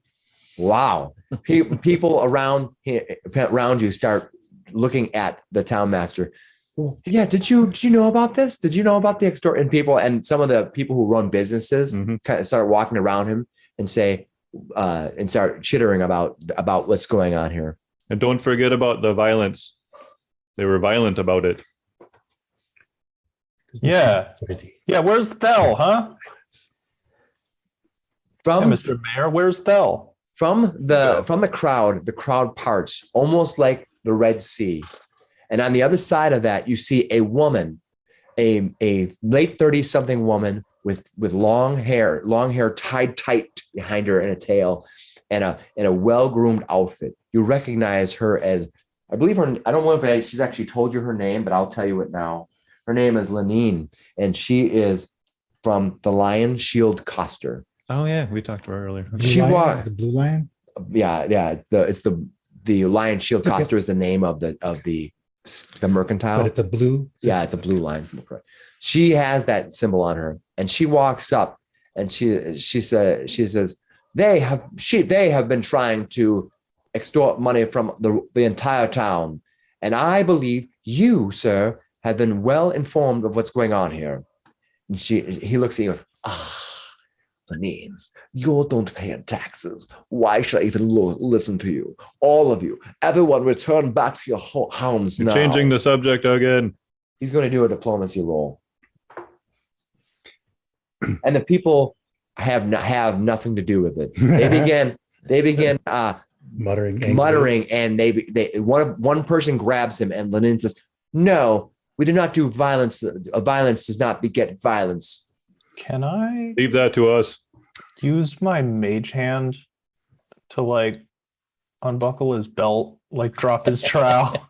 People around you start looking at the town master. "Well, yeah, did you know about this? Did you know about the extort?" And people, and some of the people who run businesses kind of start walking around him and say, and start chittering about what's going on here. And don't forget about the violence. They were violent about it. Yeah. Yeah, where's Thel, huh? From Yeah, Mr. Mayor, where's Thel? from the crowd parts almost like the Red Sea. And on the other side of that, you see a woman, a late 30s something woman with long hair tied tight behind her in a tail, and a well-groomed outfit. You recognize her as, I believe her, I don't know if she's actually told you her name, but I'll tell you it now. Her name is Lenine, and she is from the Lion Shield Coster. Oh yeah, we talked about it earlier. She walks. The Blue Lion. Yeah. It's the Lion Shield Coster is the name of the mercantile. But it's a blue. Yeah, it's a blue line symbol. She has that symbol on her, and she walks up and she says they have been trying to extort money from the entire town, and I believe you, sir, have been well informed of what's going on here. And he looks at you and goes, Lenine, you don't pay taxes. Why should I even listen to you? All of you, everyone, return back to your homes You're now. changing the subject again. He's going to do a diplomacy roll, and the people have nothing to do with it. They begin muttering, and one person grabs him, and Lenine says, "No, we do not do violence. Violence does not beget violence." Can I Leave that to us. use my mage hand to like unbuckle his belt, like drop his trowel,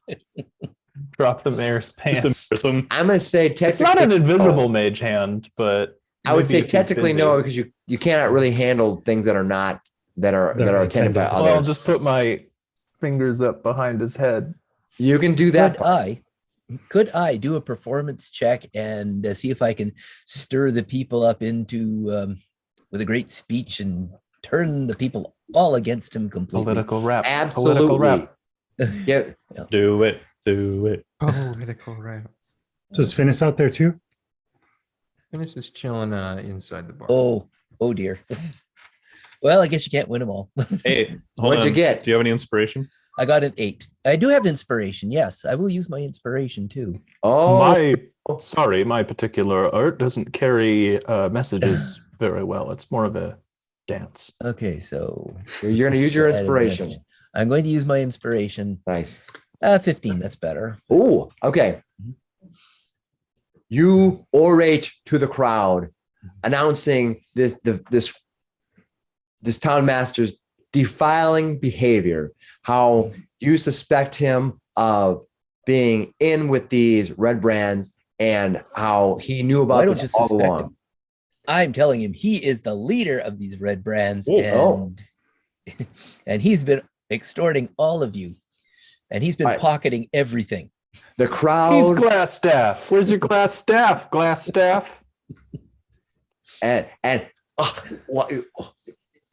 drop the mayor's pants? Some I'm going to say technically It's not an invisible mage hand, but I would maybe say if he's technically busy. no, because you cannot really handle things that are not that are attended by Well, I'll others. just put my fingers up behind his head. You can do that. Could I do a performance check and see if I can stir the people up into with a great speech and turn the people all against him completely? Political rap. Absolutely. Political rap. Yeah. do it. Political rap. Does Finis out there too? Finis is chilling inside the bar. Oh dear. Well, I guess you can't win them all. Hey, hold What'd you on. get? Do you have any inspiration? I got an 8. I do have inspiration. Yes, I will use my inspiration too. Oh, My particular art doesn't carry messages very well. It's more of a dance. Okay, so you're going to use your at inspiration. advantage. I'm going to use my inspiration. Nice. 15. That's better. Oh, okay. You orate to the crowd, announcing this town master's defiling behavior, how you suspect him of being in with these Redbrands and how he knew Why about don't this you all suspect along. him? I'm telling him he is the leader of these Redbrands, Oh. and he's been extorting all of you, and he's been Right. pocketing everything. The He's crowd glass staff. Where's your glass staff? Glass staff. and what,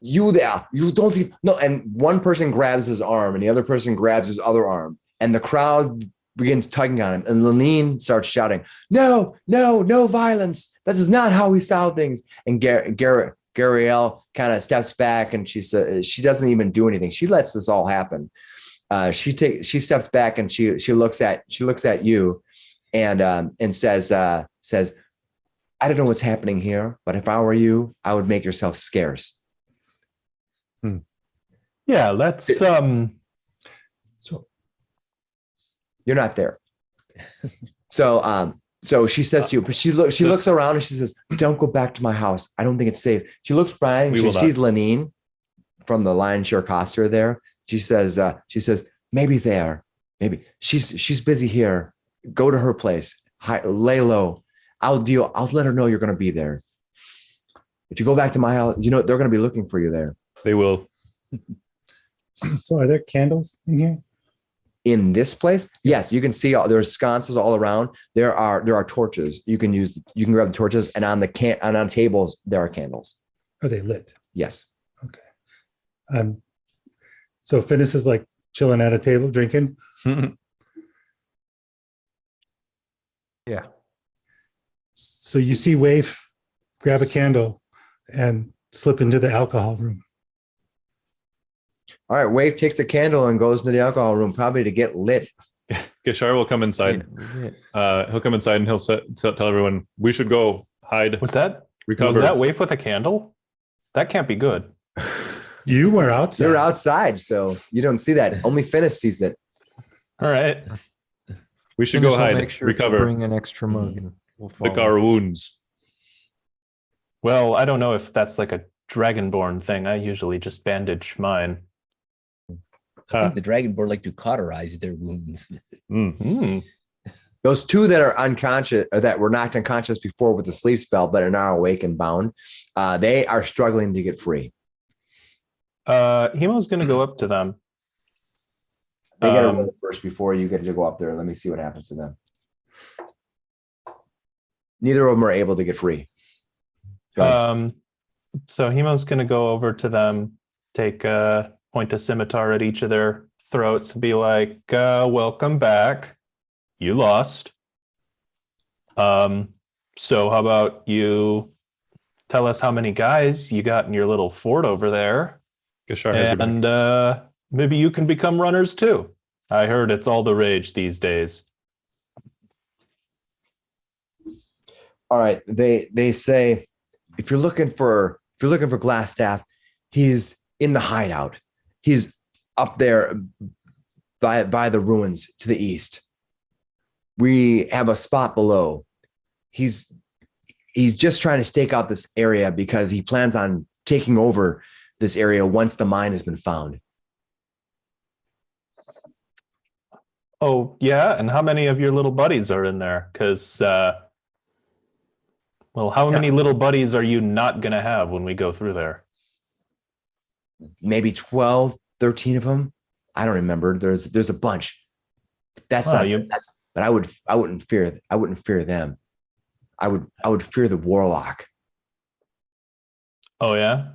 you there, you don't no. And one person grabs his arm and the other person grabs his other arm, and the crowd begins tugging on him. And Lenine starts shouting, "No, no, no violence! That is not how we solve things." And Gariel kind of steps back, and she says she doesn't even do anything. She lets this all happen. She steps back and she looks at you, and says, "I don't know what's happening here, but if I were you, I would make yourself scarce." Yeah, let's So you're not there. So she says to you, but she looks around and she says, "Don't go back to my house. I don't think it's safe." She looks by and We she will not. sees Lenine from the Lion Share Coster there. She says, maybe there, maybe she's busy here. Go to her place. Lay low. I'll let her know you're going to be there. If you go back to my house, they're going to be looking for you there. They will. So are there candles in here? In this place, yes, you can see there's sconces all around. There are torches. You can grab the torches, and on tables there are candles. Are they lit? Yes. So Finis is like chilling at a table drinking. Yeah. So you see Waife grab a candle and slip into the alcohol room. All right. Waife takes a candle and goes into the alcohol room, probably to get lit. Gishar will come inside. He'll come inside and he'll tell everyone, "We should go hide, was that recover." Waife with a candle? That can't be good. You were outside. You're outside, so you don't see that. Only Finis sees it. All right. We should Finis go will hide, make sure recover, to bring an extra mug and we'll lick follow. our wounds. Well, I don't know if that's like a dragonborn thing. I usually just bandage mine. I think the Dragonborn like to cauterize their wounds. Those two that are unconscious, or that were knocked unconscious before with the sleep spell, but are now awake and bound, they are struggling to get free. Hemo's going to go up to them. They got to roll first before you get to go up there. Let me see what happens to them. Neither of them are able to get free. Go ahead. So Hemo's going to go over to them, point a scimitar at each of their throats and be like, "Welcome back. You lost. So how about you tell us how many guys you got in your little fort over there? Gishar has your back. And maybe you can become runners too. I heard it's all the rage these days." All right. They say, if you're looking for Glassstaff, he's in the hideout. He's up there by the ruins to the east. We have a spot below. He's just trying to stake out this area because he plans on taking over this area once the mine has been found. Oh, yeah? And how many of your little buddies are in there? Because, how many little buddies are you not going to have when we go through there? Maybe 12, 13 of them. I don't remember. There's a bunch. But I wouldn't fear them. I would fear the warlock. Oh, yeah?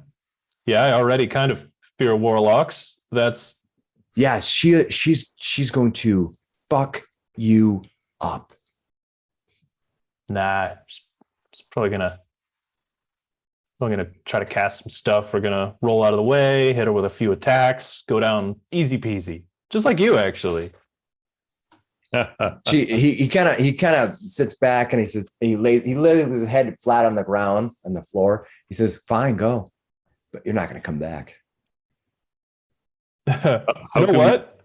Yeah, I already kind of fear warlocks. Yeah, she's going to fuck you up. Nah, It's probably gonna try to cast some stuff. We're gonna roll out of the way, hit her with a few attacks, go down easy peasy, just like you actually. He kind of sits back and he says he lays his head flat on the ground on the floor. He says, "Fine, go, but you're not going to come back." You know what?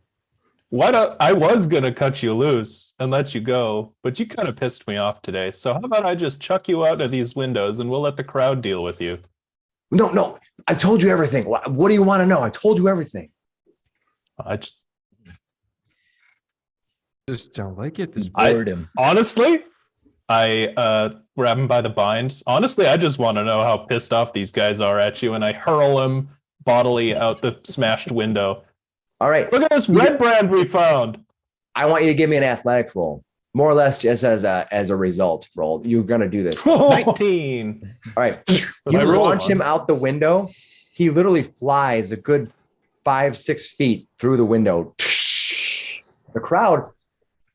I was gonna cut you loose and let you go, but you kind of pissed me off today. So how about I just chuck you out of these windows and we'll let the crowd deal with you? No, I told you everything. What do you want to know? I told you everything. I Just don't like it. This Bored him. honestly, I grab him by the binds. Honestly, I just want to know how pissed off these guys are at you, and I hurl him bodily out the smashed window. All right. Look at this Redbrand we found. I want you to give me an athletics roll, more or less just as a result roll. You're going to do this. 19. All right. You I roll launch him out the window. He literally flies a good 5-6 feet through the window. The crowd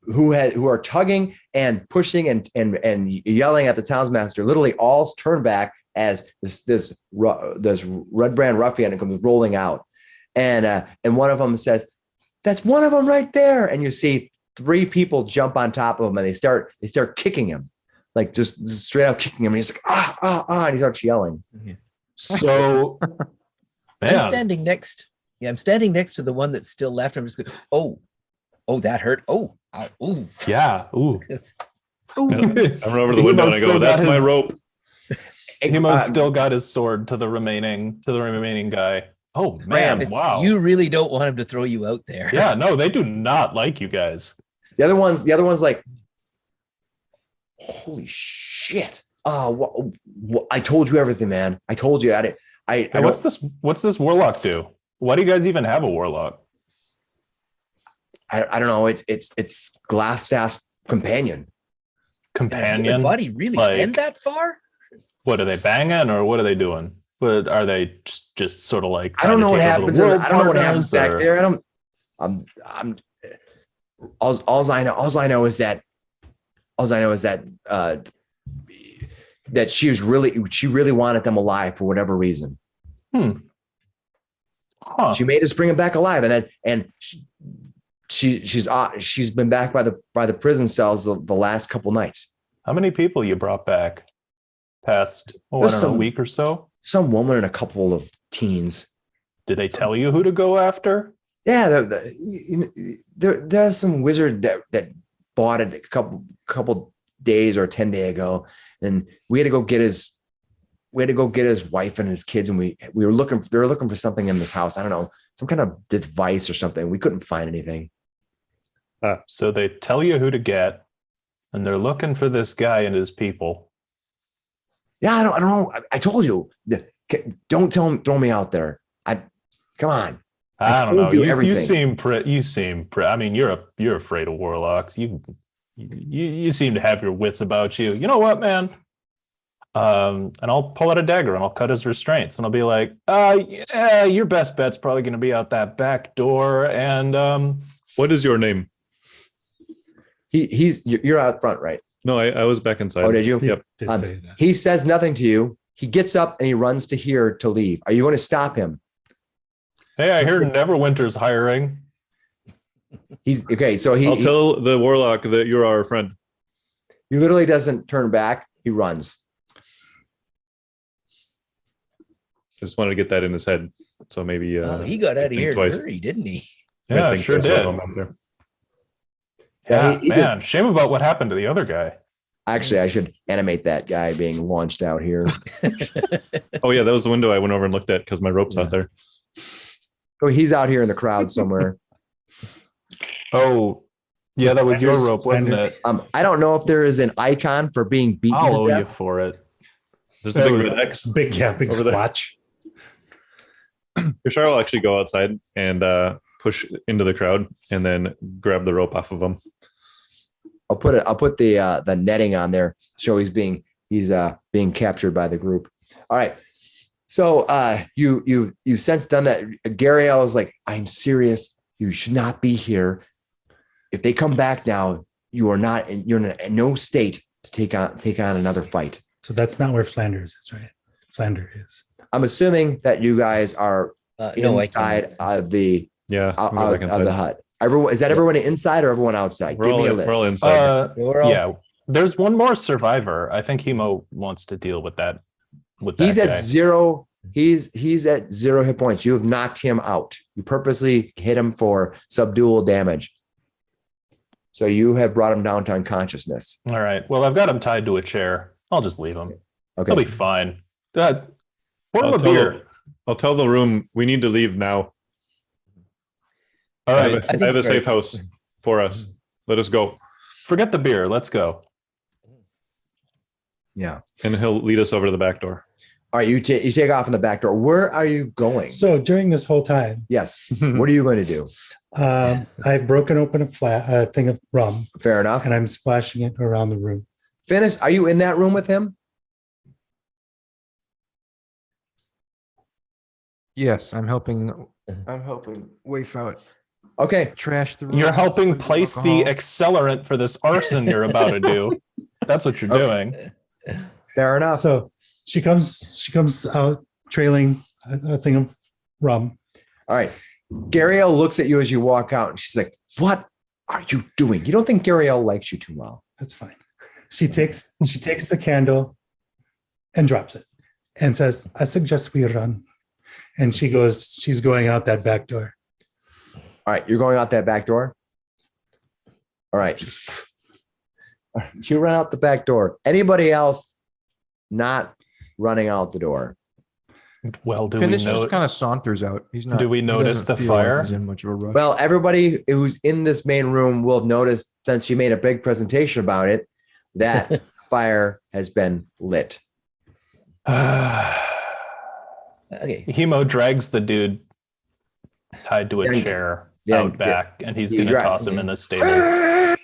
who are tugging and pushing and yelling at the townsmaster literally all turn back as this Redbrand ruffian comes rolling out. And one of them says, "That's one of them right there." And you see 3 people jump on top of him and they start kicking him, like just straight up kicking him. And he's like, and he starts yelling. So I'm standing next. Yeah, I'm standing next to the one that's still left. I'm just going, oh, that hurt. Oh, yeah. Ooh. I run over to the window and I go, "That's my rope." Hemo's still got his sword to the remaining guy. Oh man! Wow. You really don't want him to throw you out there. Yeah, no, they do not like you guys. The other one's like, "Holy shit! I told you everything, man. I told you. Hey, what's this warlock do? Why do you guys even have a warlock? I don't know. It's Glassstaff's companion. Companion? Human body really bend that far? What are they banging, or what are they doing? But are they just sort of like? I don't know what happens. I don't know what happens back there. All I know is that that she really wanted them alive for whatever reason. Huh. She made us bring him back alive, and she's been back by the prison cells the last couple nights. How many people you brought back? Past a week or so? Some woman and a couple of teens. Did they tell you who to go after? Yeah, there's some wizard that bought it a couple days or 10 days ago, and we had to go get his wife and his kids, and they were looking for something in this house. I don't know, some kind of device or something. We couldn't find anything. So they tell you who to get, and they're looking for this guy and his people. Yeah, I don't know. I told you. Don't throw me out there. Come on. I don't know. You seem I mean, you're afraid of warlocks. You seem to have your wits about you. You know what, man? And I'll pull out a dagger and I'll cut his restraints and I'll be like, yeah, your best bet's probably going to be out that back door. And What is your name? You're out front, right? No, I was back inside. Oh, did you? Yep. Did say that. He says nothing to you. He gets up and he runs to here to leave. Are you going to stop him? hey, I hear Neverwinter's hiring. He's okay. So I'll tell the warlock that you're our friend. he literally doesn't turn back. He runs. Just wanted to get that in his head. So maybe he got out of think here in a twice. hurry, didn't he? Yeah, think sure twice did. about him out there. Yeah, he man, shame about what happened to the other guy. Actually, I should animate that guy being launched out here. Oh yeah, that was the window I went over and looked at because my rope's out there. Oh, he's out here in the crowd somewhere. Oh, yeah, that was your rope, wasn't it? I don't know if there is an icon for being beaten I'll to owe you death. for it. There's a big That was- red X. Big Over there. splotch. Yashar will actually go outside and push into the crowd and then grab the rope off of him. I'll put the netting on there. So he's being captured by the group. All right. So you since done that. Gariel is like, I'm serious. You should not be here. If they come back now, you're in no state to take on another fight. So that's not where Flanders is, right? Flanders is. I'm assuming that you guys are No, I inside can't. of the Yeah, out, we go back of the inside. hut. Everyone is that everyone inside or everyone outside? We're Give all me a in, list. we're all inside. We're all- Yeah, there's one more survivor. I think Hemo wants to deal with that. He's guy. at 0. He's at 0 hit points. You have knocked him out. You purposely hit him for subdual damage. So you have brought him down to unconsciousness. All right. Well, I've got him tied to a chair. I'll just leave him. Okay. He'll be fine. Pour him I'll a tell beer. I'll tell the room we need to leave now. All I right. have a, I have a safe house for us. Let us go. Forget the beer. Let's go. Yeah. And he'll lead us over to the back door. All right. You take off in the back door. Where are you going? So during this whole time, Yes. What are you going to do? I've broken open a thing of rum Fair enough. and I'm splashing it around the room. Finis, are you in that room with him? Yes, I'm helping. I'm helping Waife out. Okay. Trash the room. You're helping with place the alcohol. accelerant for this arson you're about to do. That's what you're doing. Fair enough. So she comes out trailing a thing of rum. All right. Gariel looks at you as you walk out and she's like, what are you doing? You don't think Gariel likes you too well. That's fine. She takes the candle and drops it and says, I suggest we run. And she's going out that back door. All right. You're going out that back door. All right. You run out the back door. Anybody else not running out the door? Well, do Finis we know? just kind of saunters out. He's not. Do we he notice doesn't the feel like fire? he's in much of a rush. Well, everybody who's in this main room will have noticed, since you made a big presentation about it, that fire has been lit. Okay. Hemo drags the dude tied to a Yeah, chair yeah, out back, and he's you going to drag- toss him in the stables.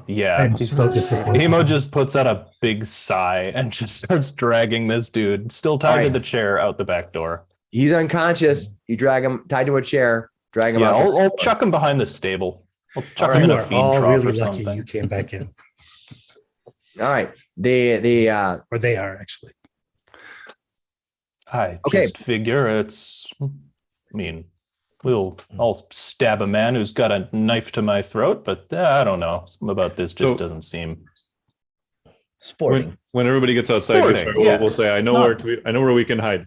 Yeah. I'm so disappointed. Hemo just puts out a big sigh and just starts dragging this dude, still tied to Alright. the chair, out the back door. He's unconscious. You drag him tied to a chair, drag him Yeah, out. I'll chuck him behind the stable. I'll chuck him You in a are feed all trough really or lucky something. you came back in. All right. The Or they are actually. I Okay. just figure I'll stab a man who's got a knife to my throat, but I don't know. Something about this just So- doesn't seem. Sporting. When everybody gets outside, Sporting, we'll yes. say, I know where we can hide.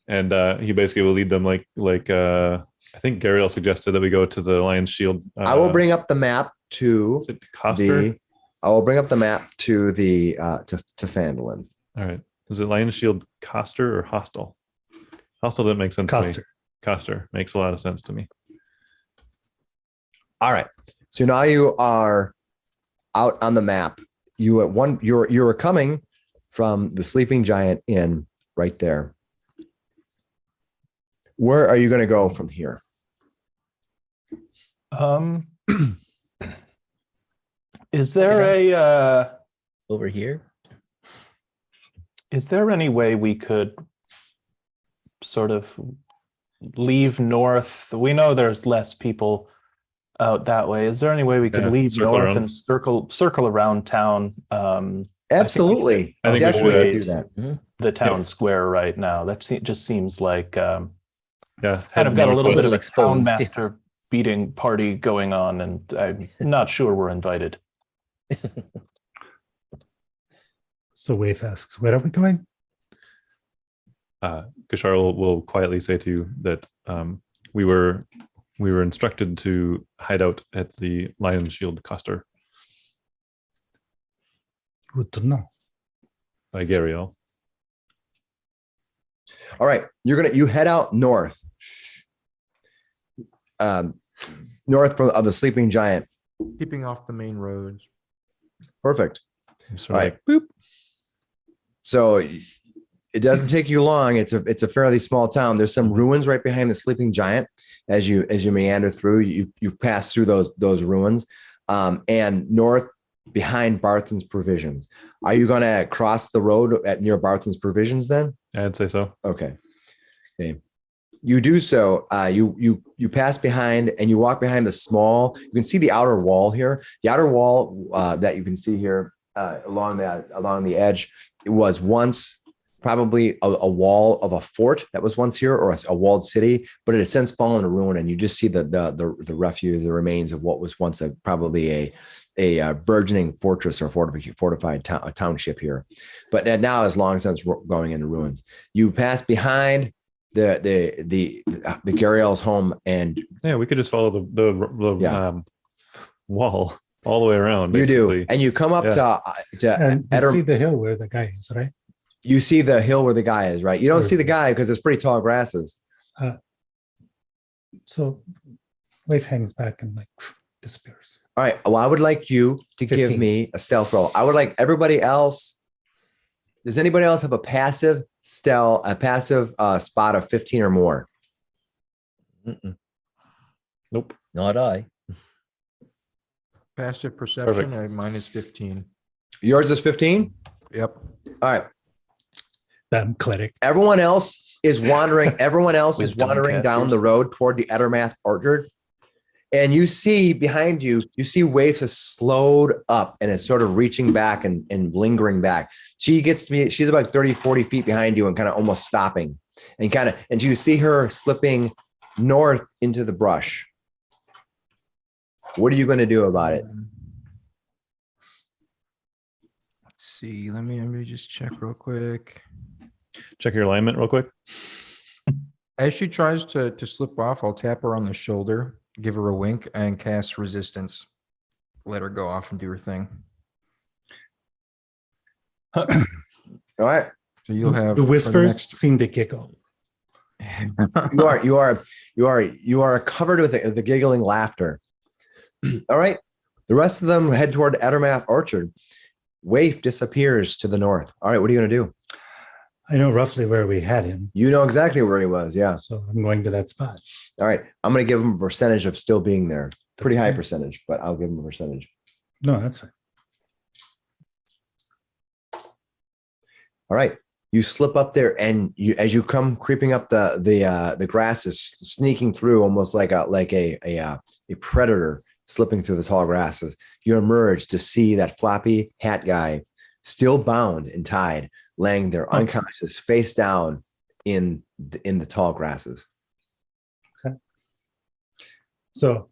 And he basically will lead them like I think Gariel suggested that we go to the Lion's Shield. I will bring up the map to Is it Coster? I will bring up the map to the to Phandalin. All right. Is it Lion's Shield Coster or Hostel? Hostel didn't make sense to me. Coster. Coster makes a lot of sense to me. All right. So now you are out on the map. You were coming from the Sleeping Giant Inn right there. Where are you going to go from here? Is there Over here. is there any way we could sort of leave north? We know there's less people out that way. Is there any way we could Yeah, leave circle north around. and circle around town? Absolutely. I think we Definitely should. do that. The town square right now. That just seems like Yeah. kind of got a little bit of a Exposed. town master beating party going on, and I'm not sure we're invited. So Waife asks, where are we going? Kishar will quietly say to you that we were instructed to hide out at the Lion's Shield Coster Good to know. by Gariel. All right. You head out north. North of the Sleeping Giant. Keeping off the main roads. Perfect. So All right. So it doesn't take you long. It's a fairly small town. There's some ruins right behind the Sleeping Giant. As you meander through, you pass through those ruins, and north behind Barthen's Provisions. Are you going to cross the road near Barthen's Provisions then? I'd say so. Okay. You do so. You pass behind and you walk behind the small. You can see the outer wall here. The outer wall that you can see here along the edge was once probably a wall of a fort that was once here, or a walled city, but it has since fallen to ruin, and you just see the refuge, the remains of what was once probably a burgeoning fortress or fortified township here, but now has long since going into ruins. You pass behind the Gariel's home, and Yeah, we could just follow the Yeah. Wall all the way around. you Basically. do, and you come up to And you Eder- see the hill where the guy is, right? you see the hill where the guy is, right? You don't see the guy because it's pretty tall grasses. So Waife hangs back and like disappears. All right. Well, I would like you to give 15. me a stealth roll. I would like everybody else. Does anybody else have a passive spot of 15 or more? Mm-mm. Nope. Not I. Passive perception, Perfect. minus 15. Yours is 15. Yep. All right. Damn cleric. Everyone else is wandering. Everyone else is Wisdom wandering down casters. the road toward the Ettermath Orchard. And you see behind you, Waife is slowed up and is sort of reaching back and lingering back. She's about 30, 40 feet behind you and kind of almost stopping and you see her slipping north into the brush. What are you going to do about it? Let's see. Let me just check real quick. Check your alignment real quick. As she tries to slip off, I'll tap her on the shoulder, give her a wink, and cast resistance. Let her go off and do her thing. All right. So you'll have The for whispers next- seem to giggle. You are covered with the giggling laughter. All right. The rest of them head toward Ettermath Orchard. Waife disappears to the north. All right. What are you going to do? I know roughly where we had him, You know exactly where he was. Yeah. so I'm going to that spot. All right. I'm going to give him a percentage of still being there. Pretty That's high fine. percentage, but I'll give him a percentage. No, that's fine. All right. You slip up there, and as you come creeping up the grass is sneaking through almost like a predator slipping through the tall grasses. You emerge to see that floppy hat guy still bound and tied, laying there unconscious, face down in the tall grasses. So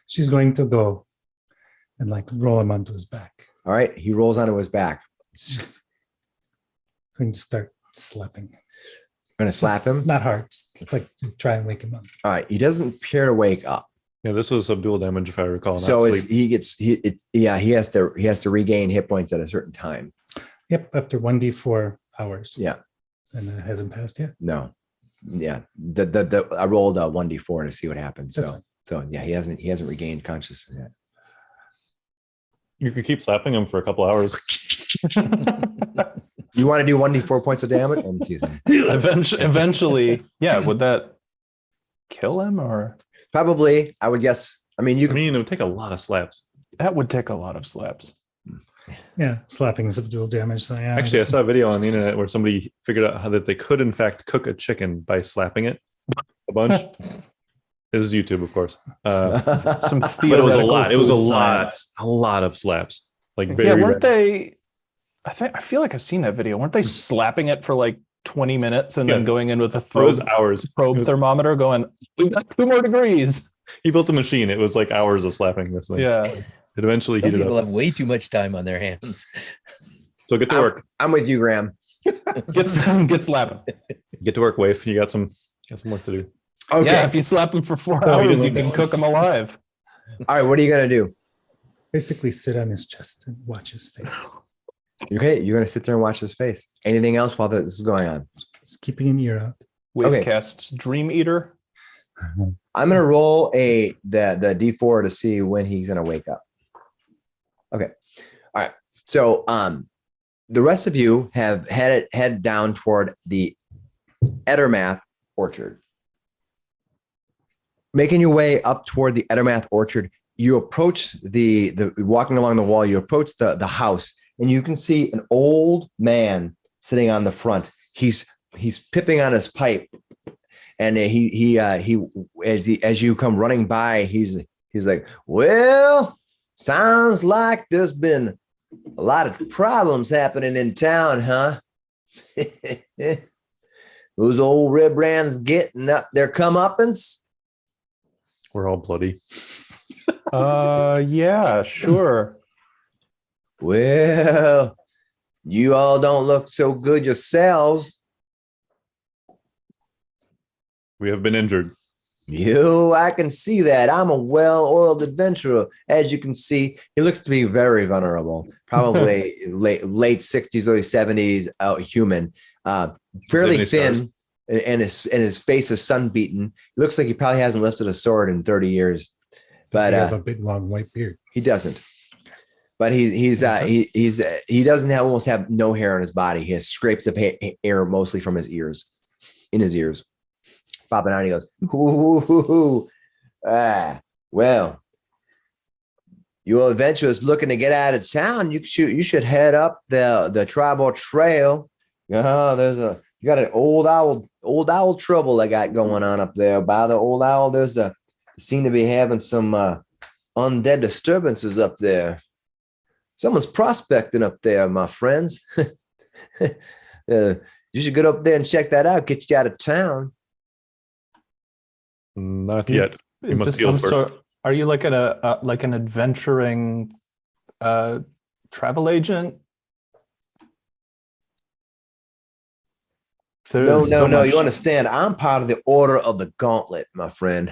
she's going to go and like roll him onto his back. All right. He rolls onto his back. Going to start slapping him. Going to slap him. Not hard, just like to try and wake him up. All right. He doesn't appear to wake up. Yeah, this was subdual damage if I recall. not So sleep. he has to regain hit points at a certain time. Yep, after 1d4 hours. Yeah. And it hasn't passed yet. No. Yeah. I rolled a 1d4 to see what happened. That's So fine. so yeah, he hasn't regained consciousness yet. You could keep slapping him for a couple hours. You want to do 1d4 points of damage? I'm teasing. Eventually, yeah. Would that kill him, or Probably, I would guess. I mean, you I can mean, it would take a lot of slaps. that would take a lot of slaps? Yeah, slapping is dual damage. So yeah, Actually, I saw a video on the internet where somebody figured out how that they could, in fact, cook a chicken by slapping it a bunch. This is YouTube, of course. Some But it was a theoretical lot. It was a food lot. science. A lot of slaps. Like Yeah, very. weren't rad- they? I feel like I've seen that video. Weren't they slapping it for like 20 minutes and then Yeah. going in with a For those probe, hours. probe It was- thermometer, going, "We've got 2 more degrees." He built a machine. It was like hours of slapping this thing. Yeah. It eventually Some heated people up. have way too much time on their hands. So get to work. I'm with you, Graham. Get slapping. Get to work, Waife. You got some work to do. Okay. Yeah, if you slap him for 4 Oh, hours, yeah. you can cook him alive. All right. What are you gonna do? basically sit on his chest and watch his face. Okay, you're gonna sit there and watch his face. Anything else while this is going on? Just keeping an ear out. Wave Okay. casts Dream Eater. I'm gonna roll the D4 to see when he's gonna wake up. Okay. All right. So the rest of you have head down toward the Ettermath Orchard. Making your way up toward the Ettermath Orchard, you approach the walking along the wall, you approach the house, and you can see an old man sitting on the front. He's pipping on his pipe, and he as you come running by, he's like, well, sounds like there's been A lot of problems happening in town, huh? Those old Redbrands getting up their comeuppance? We're all bloody. Yeah, sure. Well, you all don't look so good yourselves. We have been injured. I can see that. I'm a well-oiled adventurer. As you can see, he looks to be very vulnerable. Probably late 60s, early 70s, human. Fairly thin, and his face is sun-beaten. He looks like he probably hasn't lifted a sword in 30 years. But you have a big long white beard. he doesn't. But he doesn't almost have no hair on his body. He has scrapes of hair mostly from his ears, in his ears. Popping out, he goes, ooh, well, you adventurers looking to get out of town, you should head up the Triboar Trail. You got an old owl trouble I got going on up there. By the old owl, seem to be having some undead disturbances up there. Someone's prospecting up there, my friends. You should get up there and check that out. Get you out of town. Not yet. Is this some sort? Are you like an adventuring travel agent? No. You understand? I'm part of the Order of the Gauntlet, my friend.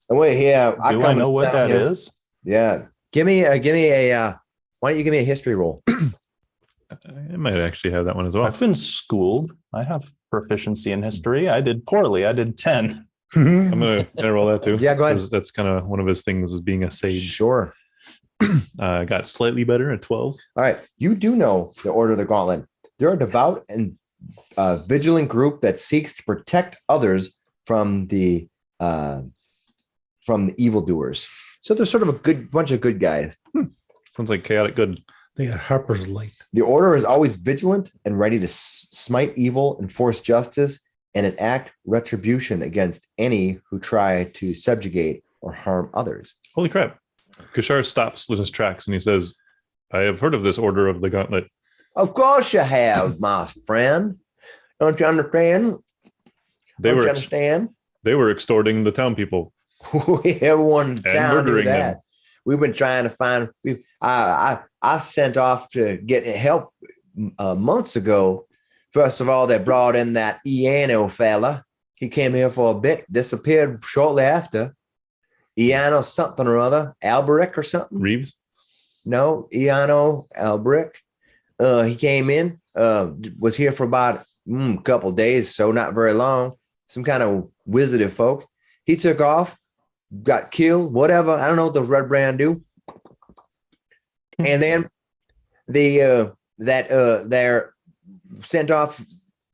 Wait here. Do I know what that is? Yeah. Give me a. Why don't you give me a history roll? I might actually have that one as well. I've been schooled. I have proficiency in history. I did poorly. I did 10. I'm gonna roll that too. Yeah, go ahead. That's kind of one of his things is being a sage. Sure. Got slightly better at 12. All right. You do know the Order of the Gauntlet. They're a devout and vigilant group that seeks to protect others from the evildoers. So they're sort of a good bunch of good guys. Sounds like chaotic good. They got Harper's Light. The Order is always vigilant and ready to smite evil, enforce justice, and enact retribution against any who try to subjugate or harm others. Holy crap. Kishar stops with his tracks and he says, I have heard of this Order of the Gauntlet. Of course you have, my friend. Don't you understand? They were extorting the town people. Everyone in town knew murdering that. them. We've been trying to find. I sent off to get help months ago. First of all, they brought in that Iano fella. He came here for a bit, disappeared shortly after. Iano something or other, Alberic or something. Reeves? No, Iano Alberic. He came in, was here for about a couple of days, so not very long. Some kind of wizarded folk. He took off, got killed, whatever. I don't know what the Redbrand do. And then their sent off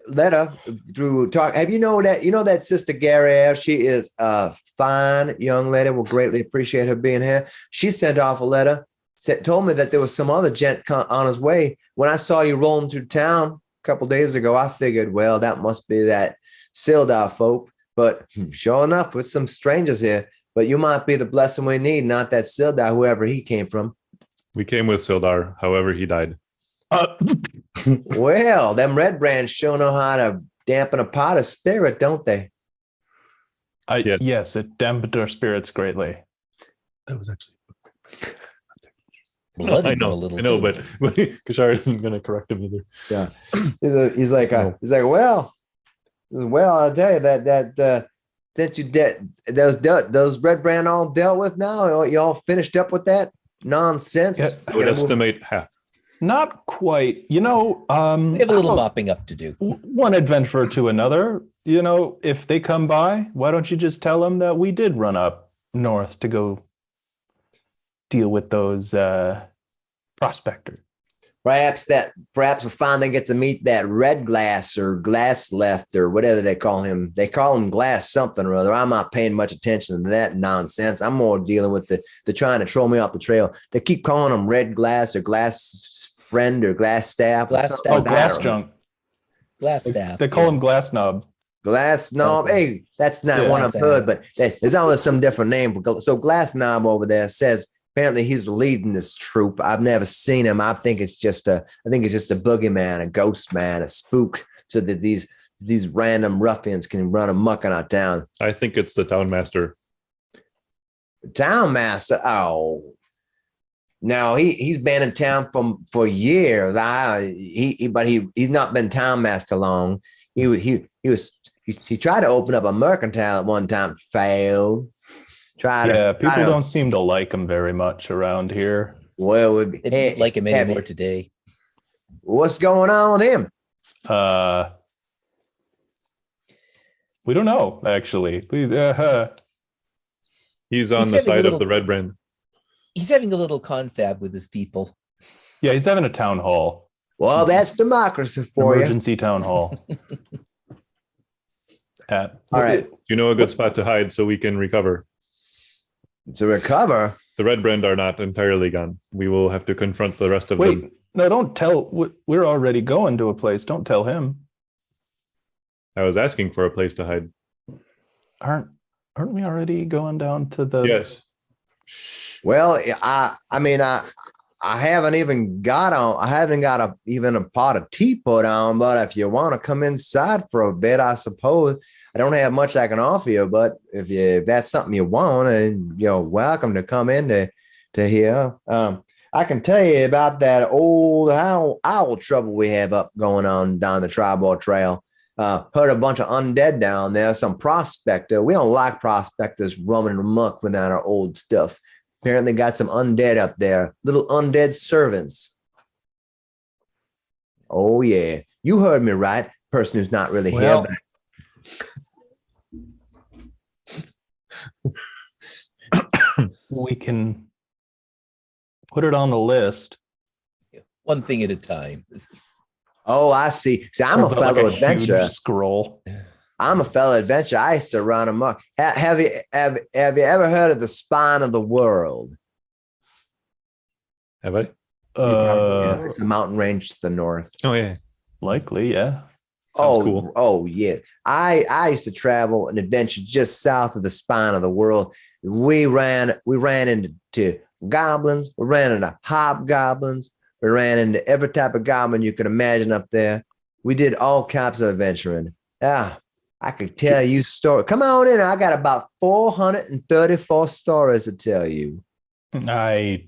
letter through talk. Have you know that Sister Gary? She is a fine young lady. Will greatly appreciate her being here. She sent off a letter. Told me that there was some other gent on his way. When I saw you rolling through town a couple days ago, I figured, well, that must be that Sildar folk. But sure enough, with some strangers here. But you might be the blessing we need, not that Sildar, whoever he came from. We came with Sildar, however he died. Well, them Redbrands sure know how to dampen a pot of spirit, don't they? Yes, it dampened our spirits greatly. That was actually. I know, but Kishar isn't going to correct him either. Yeah, he's like, well, I'll tell you that you those Redbrand all dealt with now. You all finished up with that nonsense. Yeah, I would estimate half. Not quite. We have a little mopping up to do. One adventurer to another. If they come by, why don't you just tell them that we did run up north to go deal with those prospectors? Perhaps we'll finally get to meet that Red Glass or Glass Left or whatever they call him. They call him Glass something or other. I'm not paying much attention to that nonsense. I'm more dealing with the trying to troll me off the trail. They keep calling him Red Glass or Glass Friend or Glass Staff. Glass Junk. Glass Staff. They call him Glass Knob. Glass Knob. Hey, that's not one I've heard, but there's always some different name. So Glass Knob over there says apparently he's leading this troop. I've never seen him. I think it's just a boogeyman, a ghost man, a spook, so that these random ruffians can run amok in our town. I think it's the town master. Town master. Oh, no, he's been in town for years. He's not been town master long. He tried to open up a mercantile at one time, failed. People don't seem to like him very much around here. Well, They didn't like him anymore today. What's going on with him? We don't know, actually. He's on the side of the Redbrand. He's having a little confab with his people. Yeah, he's having a town hall. Well, that's democracy for you. Emergency town hall. All right. You know a good spot to hide so we can recover. To recover? The Redbrand are not entirely gone. We will have to confront the rest of them. Wait, no, don't tell. We're already going to a place. Don't tell him. I was asking for a place to hide. Aren't we already going down to the? Yes. Well, I haven't even got even a pot of tea put on, but if you want to come inside for a bit, I suppose. I don't have much I can offer you, but if that's something you want, and you're welcome to come in to here. I can tell you about that old owl trouble we have going on down the Triboar Trail. Heard a bunch of undead down there, some prospector. We don't like prospectors roaming amok without our old stuff. Apparently got some undead up there, little undead servants. Oh, yeah. You heard me right, person who's not really here. We can put it on the list. One thing at a time. Oh, I see. See, I'm a Is that fellow like a adventurer. huge scroll. I'm a fellow adventurer. I used to run amok. Have you ever heard of the spine of the world? Have I? Yeah, it's a mountain range to the north. Oh, yeah. Likely, yeah. Sounds cool. Oh, yeah. I used to travel an adventure just south of the spine of the world. We ran into goblins. We ran into hobgoblins. We ran into every type of goblin you could imagine up there. We did all kinds of adventuring. Yeah, I could tell you stories. Come on in. I got about 434 stories to tell you. I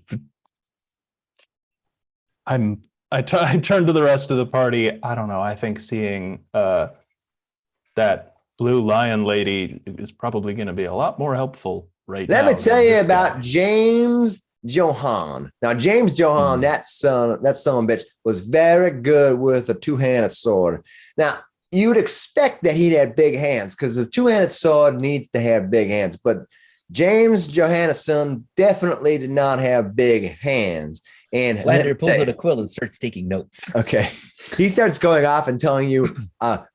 turn to the rest of the party. I don't know. I think seeing that blue lion lady is probably going to be a lot more helpful right now. Let me tell you about James Johan. Now, James Johan, that son of a bitch, was very good with a two-handed sword. Now, you'd expect that he'd have big hands because a two-handed sword needs to have big hands. But James Johannesson definitely did not have big hands. And Flander pulls out a quill and starts taking notes. Okay. He starts going off and telling you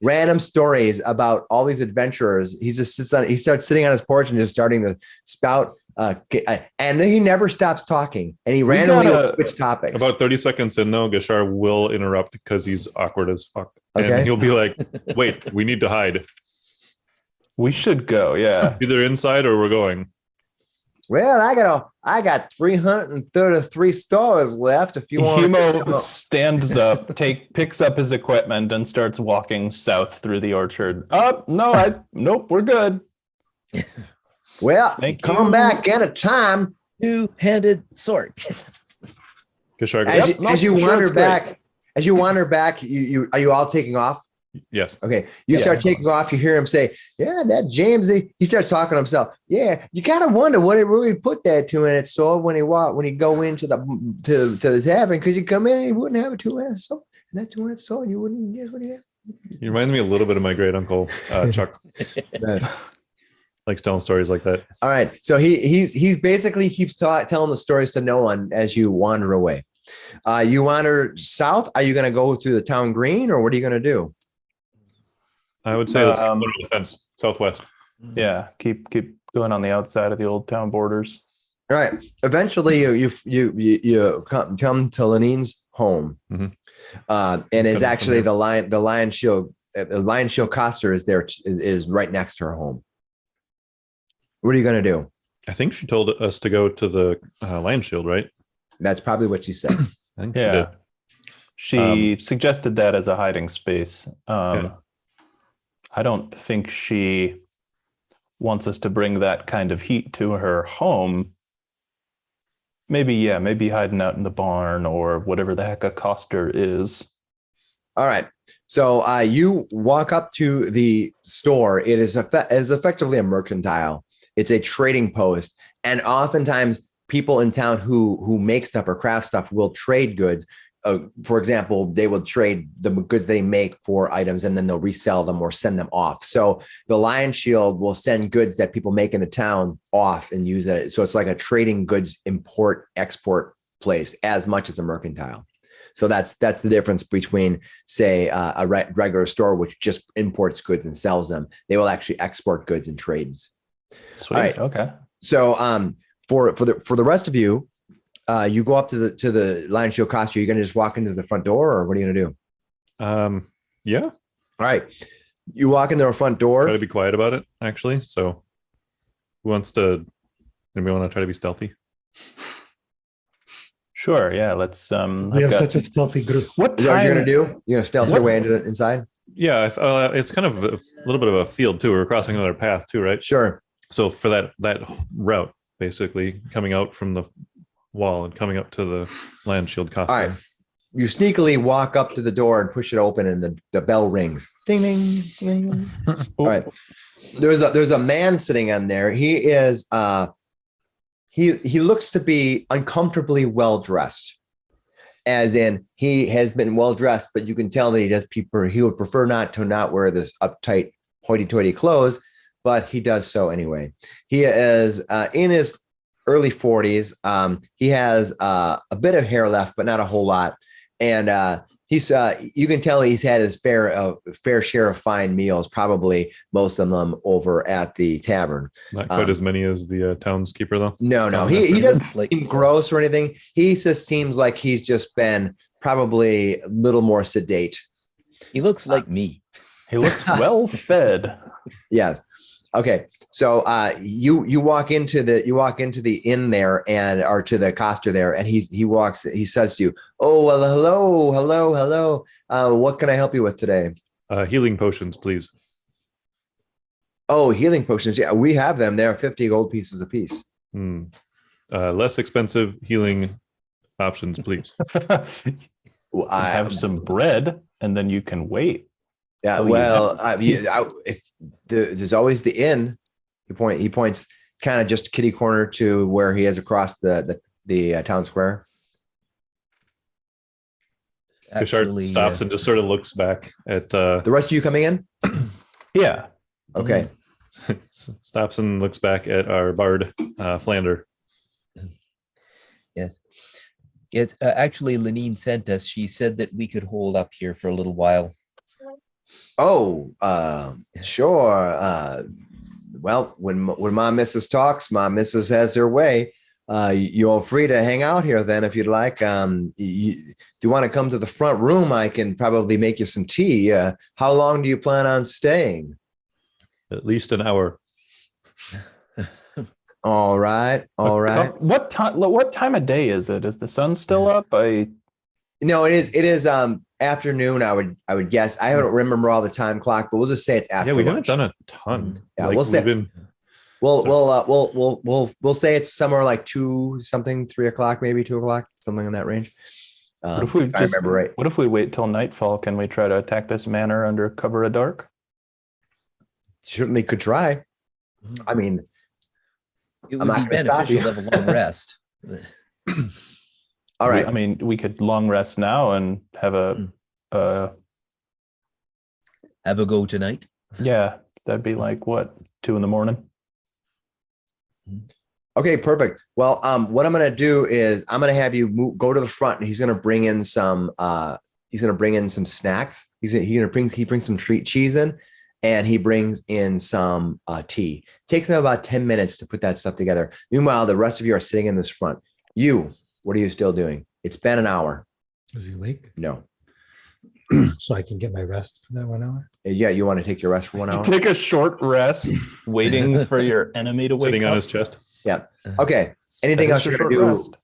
random stories about all these adventurers. He starts sitting on his porch and just starting to spout. And he never stops talking. And he randomly will switch topics. About 30 seconds in, though, Gashar will interrupt because he's awkward as fuck. Okay. And he'll be like, wait, we need to hide. We should go, yeah. Either inside or we're going. Well, I got 333 stores left. If you want, Hemo stands up, picks up his equipment, and starts walking south through the orchard. Nope, we're good. Well, Thank come you. back anytime. Two-handed sword. Gashar goes, As you wander back, you are you all taking off? yes. Okay, you start taking off. You hear him say, "Yeah, that James." He starts talking to himself. Yeah, you gotta wonder what it really put that two-handed sword when he go into the tavern, because you come in and he wouldn't have a two-handed sword. And that two-handed sword, you wouldn't even guess what he had. You remind me a little bit of my great uncle, Chuck. Likes telling stories like that. All right, so he's basically keeps telling the stories to no one as you wander away. You wander south. Are you going to go through the town green, or what are you going to do? I would say let's go to the fence, southwest. Yeah, keep going on the outside of the old town borders. All right. Eventually, you come to Lanine's home, and it's actually the lion shield. The lion shield coster is right next to her home. What are you going to do? I think she told us to go to the Lion Shield, right? That's probably what she said. I think she did. Yeah. She suggested that as a hiding space. Yeah. I don't think she wants us to bring that kind of heat to her home. Maybe hiding out in the barn or whatever the heck a coster is. All right. So you walk up to the store. It is effectively a mercantile. It's a trading post. And oftentimes people in town who make stuff or craft stuff will trade goods. For example, they will trade the goods they make for items and then they'll resell them or send them off. So the Lion Shield will send goods that people make in the town off and use it. So it's like a trading goods import export place as much as a mercantile. So that's the difference between, say, a regular store, which just imports goods and sells them. They will actually export goods and trades. Sweet. All right. Okay. So for the rest of you, you go up to the Lion Shield costume. You're going to just walk into the front door, or what are you going to do? Yeah. All right. You walk into the front door. Try to be quiet about it, actually. So who wants to, anybody want to try to be stealthy? Sure. Yeah. Let's. We have such a stealthy group. What Is that what you're time? going to do? You're going to stealth your way into the inside? Yeah, it's kind of a little bit of a field too. We're crossing another path too, right? Sure. So for that route, basically coming out from the wall and coming up to the Lion Shield costume. All right. You sneakily walk up to the door and push it open, and the bell rings. Ding, ding, ding. All right. There's a man sitting on there. He is he looks to be uncomfortably well dressed. As in, he has been well dressed, but you can tell that he would prefer not wear this uptight, hoity-toity clothes, but he does so anyway. He is in his early 40s. He has a bit of hair left, but not a whole lot. And he's you can tell he's had his fair share of fine meals, probably most of them over at the tavern. Not quite as many as the townskeeper, though. No, he doesn't seem gross or anything. He just seems like he's just been probably a little more sedate. He looks like me. He looks well fed. Yes. Okay. So you walk into the inn there or to the coster there, and he says to you, "Oh, well, hello. What can I help you with today?" Healing potions, please. Oh, healing potions. Yeah, we have them. They're 50 gold pieces a piece. Less expensive healing options, please. I have some bread, and then you can wait. Yeah. There's always the inn. He points kind of just kitty corner to where he is across the town square. Bishart stops and just sort of looks back at the rest of you coming in. Yeah. Okay. Stops and looks back at our bard, Flander. Yes. Actually, Lenine sent us. She said that we could hold up here for a little while. Oh, sure. Well, when my missus talks, my missus has her way. You're free to hang out here then if you'd like. If you want to come to the front room, I can probably make you some tea. How long do you plan on staying? At least an hour. All right. What time of day is it? Is the sun still up? No, it is afternoon. I would guess. I don't remember all the time clock, but we'll just say it's after. Yeah, we lunch. haven't done a ton. Yeah, we'll say we'll say it's somewhere like 3 o'clock, maybe 2 o'clock, something in that range. What if we I remember right. What if we wait till nightfall? Can we try to attack this manor under cover of dark? Certainly could try. I mean, It would be beneficial to have a long rest. All right. I mean, we could long rest now and have have a go tonight. Yeah, that'd be like what, 2 a.m. Okay, perfect. Well, what I'm going to do is I'm going to have you go to the front, and he's going to bring in some. He's going to bring in some snacks. He brings some treat cheese in, and he brings in some tea. Takes him about 10 minutes to put that stuff together. Meanwhile, the rest of you are sitting in this front. What are you still doing? It's been an hour. Is he awake? No. So I can get my rest for that 1 hour? Yeah, you want to take your rest for 1 hour? Take a short rest, waiting for your enemy to wake Sitting up. on his chest. Yeah. Okay. Anything That else is you're your gonna short do rest.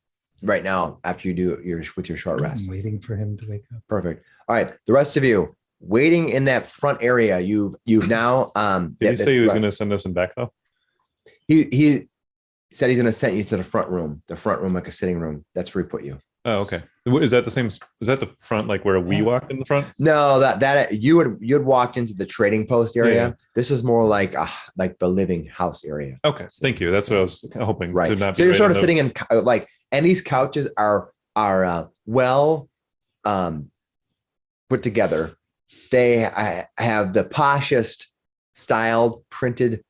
right now after you do your short rest? I'm waiting for him to wake up. Perfect. All right. The rest of you waiting in that front area. You've now Did he say he was going to send us in back though? he said he's going to send you to the front room like a sitting room. That's where he put you. Oh, okay. Is that the same? Is that the front, like where we walked in the front? No, that you'd walked into the trading post area. Yeah. This is more like the living house area. Okay, thank you. That's what I was hoping. Right. To not So be you're right sort in of the- sitting in like, and these couches are well put together. They have the poshest styled printed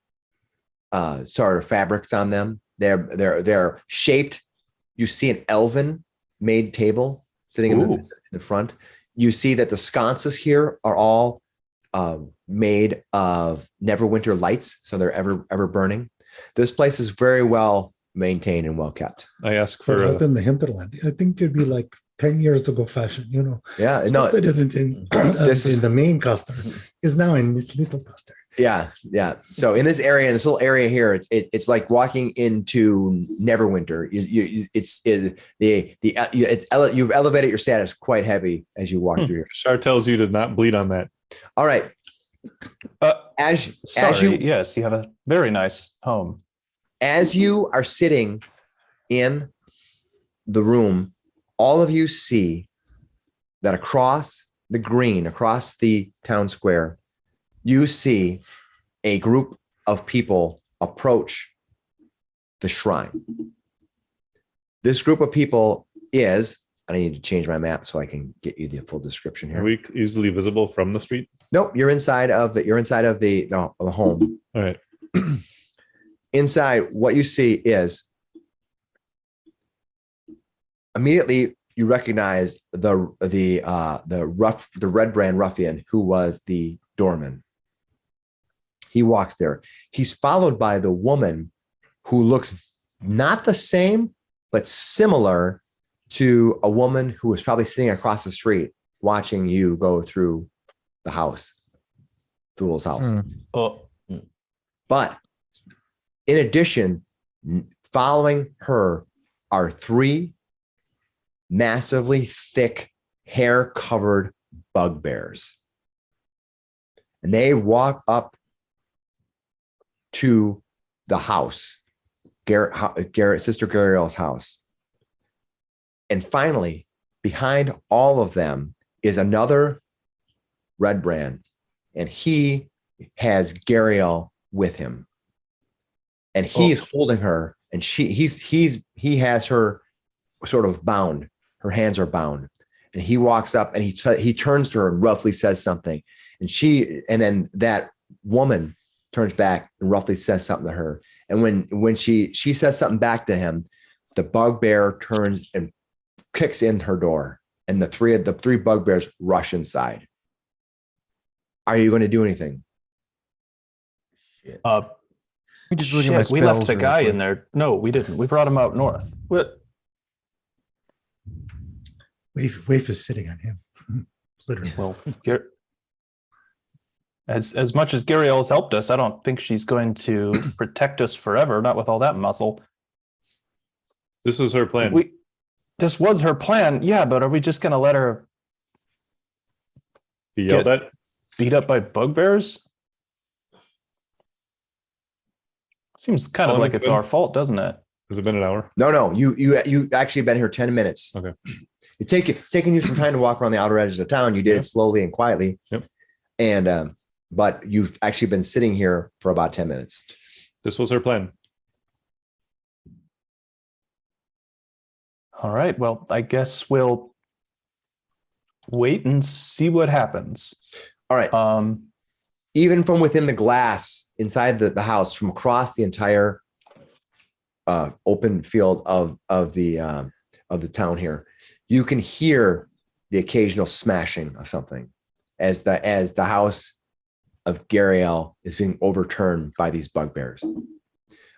sort of fabrics on them. They're shaped. You see an elven made table sitting in the front. You see that the sconces here are all made of Neverwinter lights, so they're ever burning. This place is very well maintained and well kept. I asked For for out in the hinterland, I think it'd be like 10 years ago fashion, you know. Yeah, no, Stuff that isn't in, This is- in the main cluster is now in this little cluster. yeah. So in this area, in this little area here, it's like walking into Neverwinter. You've elevated your status quite heavy as you walk through here. Shar tells you to not bleed on that. All right. As Sorry, you yes, you have a very nice home. as you are sitting in the room, all of you see that across the green, across the town square, you see a group of people approach the shrine. This group of people is, I need to change my map so I can get you the full description Are here. we easily visible from the street? Nope, you're inside of the home. All right. Inside, what you see is immediately you recognize the Redbrand ruffian who was the doorman. He walks there. He's followed by the woman who looks not the same, but similar to a woman who was probably sitting across the street watching you go through the house, Fool's house. Oh, But in addition, following her are three massively thick, hair-covered bugbears. And they walk up to the house, Sister Gariel's house. And finally, behind all of them is another Redbrand, and he has Gariel with him. And he is holding her, and he has her sort of bound. Her hands are bound, and he walks up and he turns to her and roughly says something, and then that woman turns back and roughly says something to her. And when she says something back to him, the bugbear turns and kicks in her door, and the three bugbears rush inside. Are you going to do anything? We just look at my shit, we left spells the real guy quick. in there. No, we didn't. We brought him out north. What? Waife is sitting on him. Literally. Well, as much as Gariel has helped us, I don't think she's going to protect us forever. Not with all that muscle. This was her plan. This was her plan, yeah. But are we just going to let her Be yelled at. beat up by bugbears? Seems kind of How long like has it it's been? our fault, doesn't it? Has it been an hour? No. You actually been here 10 minutes. Okay. It's taking you some time to walk around the outer edges of town. You did it slowly and quietly. Yep. And but you've actually been sitting here for about 10 minutes. This was her plan. All right. Well, I guess we'll wait and see what happens. All right. Even from within the glass inside the house, from across the entire open field of the town here, you can hear the occasional smashing of something as the house of Gariel is being overturned by these bugbears.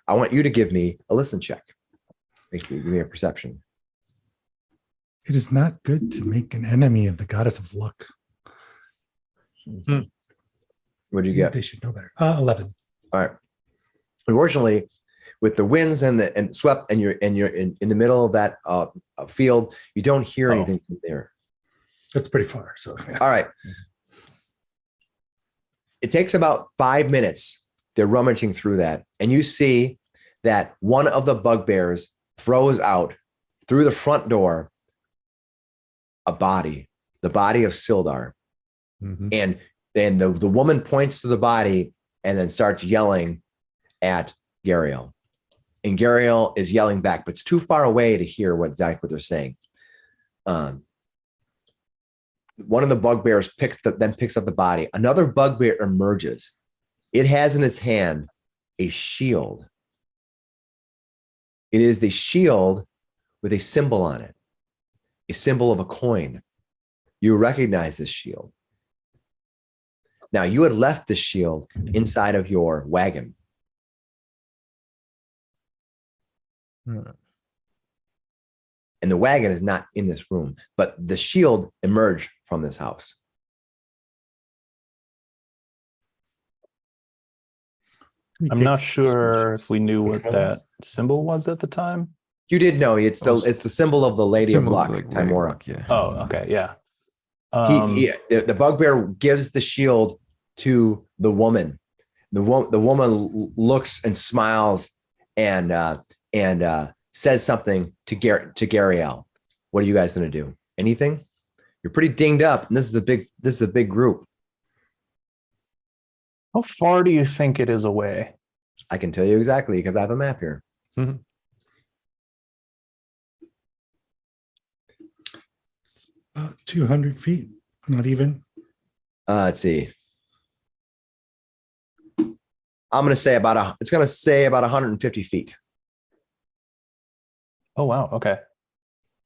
I want you to give me a listen check. Thank you. Give me a perception. It is not good to make an enemy of the goddess of luck. What did you get? They should know better. 11. All right. Unfortunately, with the winds and swept, and you're in the middle of that field. You don't hear anything from there. That's pretty far. So All right. It takes about 5 minutes. They're rummaging through that, and you see that one of the bugbears throws out through the front door a body, the body of Sildar. Mhm. And then the woman points to the body and then starts yelling at Gariel. And Gariel is yelling back, but it's too far away to hear exactly what they're saying. One of the bugbears picks up the body. Another bugbear emerges. It has in its hand a shield. It is the shield with a symbol on it, a symbol of a coin. You recognize this shield. Now, you had left the shield inside of your wagon. And the wagon is not in this room, but the shield emerged from this house. I'm not sure if we knew what that symbol was at the time. You did know it's the symbol of the Lady of Symbol Luck, like Lady Timora. Luck, yeah. Oh, okay, yeah. The bugbear gives the shield to the woman. The woman looks and smiles and says something to Gariel. What are you guys going to do? Anything? You're pretty dinged up, and this is a big group. How far do you think it is away? I can tell you exactly because I have a map here. Mhm. about 200 feet, not even. Let's see. I'm going to say it's going to say about 150 feet Oh wow, okay.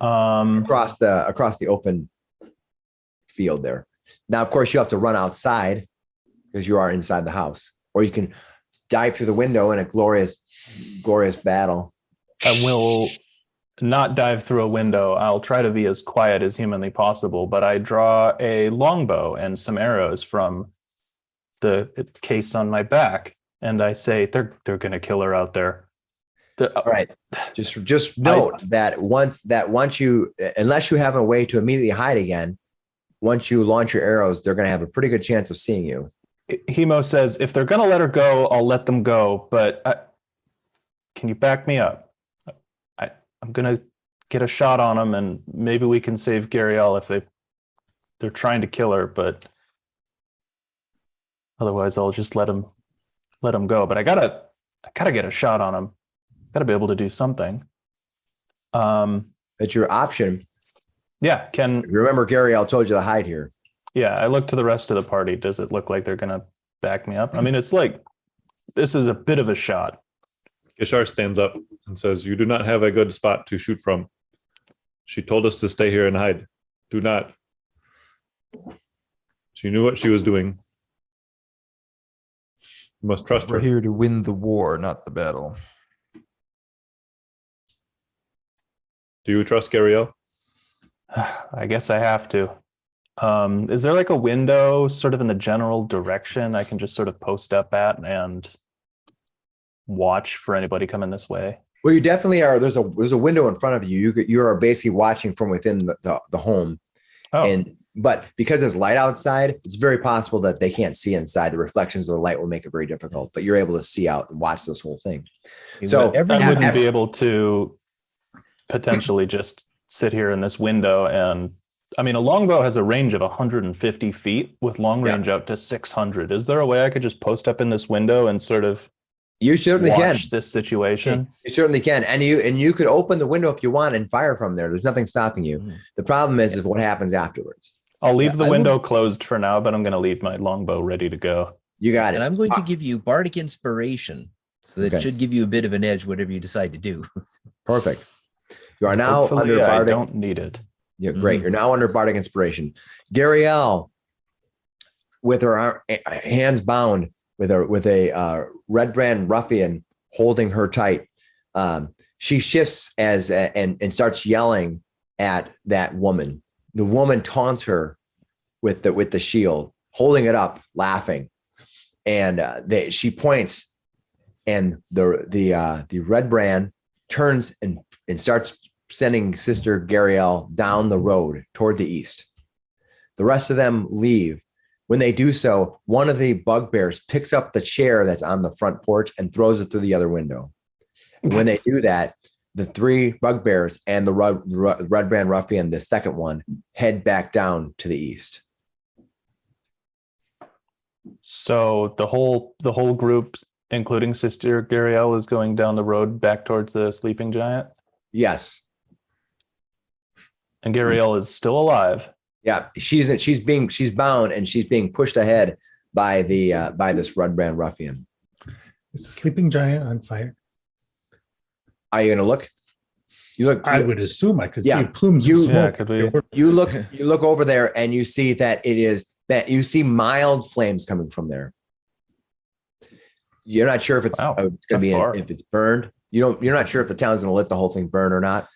across the open field there. Now, of course, you have to run outside because you are inside the house, or you can dive through the window in a glorious battle. I will not dive through a window. I'll try to be as quiet as humanly possible, but I draw a longbow and some arrows from the case on my back, and I say, they're going to kill her out there. All right. Just note that once you, unless you have a way to immediately hide again, once you launch your arrows, they're going to have a pretty good chance of seeing you. Hemo says, if they're going to let her go, I'll let them go. But can you back me up? I'm going to get a shot on them, and maybe we can save Gariel if they're trying to kill her. But otherwise, I'll just let them go. But I gotta get a shot on them. Gotta be able to do something. That's your option. Yeah. If you remember, Gariel told you to hide here. Yeah, I look to the rest of the party. Does it look like they're gonna back me up? I mean, it's like this is a bit of a shot. Ishar stands up and says, "You do not have a good spot to shoot from. She told us to stay here and hide. Do not." She knew what she was doing. You must trust We're her. here to win the war, not the battle. Do you trust Gariel? I guess I have to. Is there like a window sort of in the general direction I can just sort of post up at and watch for anybody coming this way? Well, you definitely are. There's a window in front of you. You are basically watching from within the home. Oh, But because it's light outside, it's very possible that they can't see inside. The reflections of the light will make it very difficult, but you're able to see out and watch this whole thing. So Whatever I you wouldn't have- be able to potentially just sit here in this window. And I mean, a longbow has a range of 150 feet with long range out to 600. Is there a way I could just post up in this window and sort of you certainly can. watch this situation? You certainly can. And you could open the window if you want and fire from there. There's nothing stopping you. Mhm. The problem is what happens afterwards. I'll leave Yeah, the I window closed for now, but I'm going to leave my longbow ready to go. You got it. And I'm going to give you bardic inspiration, so that Okay. should give you a bit of an edge, whatever you decide to do. Perfect. You are now Hopefully, under I bardic. don't need it. Yeah, great. You're now under bardic inspiration. Gariel, with her hands bound, with a Redbrand ruffian holding her tight, she shifts and starts yelling at that woman. The woman taunts her with the shield, holding it up, laughing, and she points and the Redbrand turns and starts sending Sister Gariel down the road toward the east. The rest of them leave. When they do so, one of the bugbears picks up the chair that's on the front porch and throws it through the other window. And when they do that, the three bugbears and the Redbrand ruffian, the second one, head back down to the east. So the whole group, including Sister Gariel, is going down the road back towards the sleeping giant. Yes. And Gariel is still alive. Yeah, she's bound and she's being pushed ahead by this Redbrand ruffian. Is the sleeping giant on fire? Are you gonna look? You look. I would assume I could Yeah, see plumes you- of smoke. Yeah, could we- You look over there and you see that you see mild flames coming from there. You're not sure if it's Wow, it's gonna that's be far. if it's burned. You're not sure if the town's gonna let the whole thing burn or not.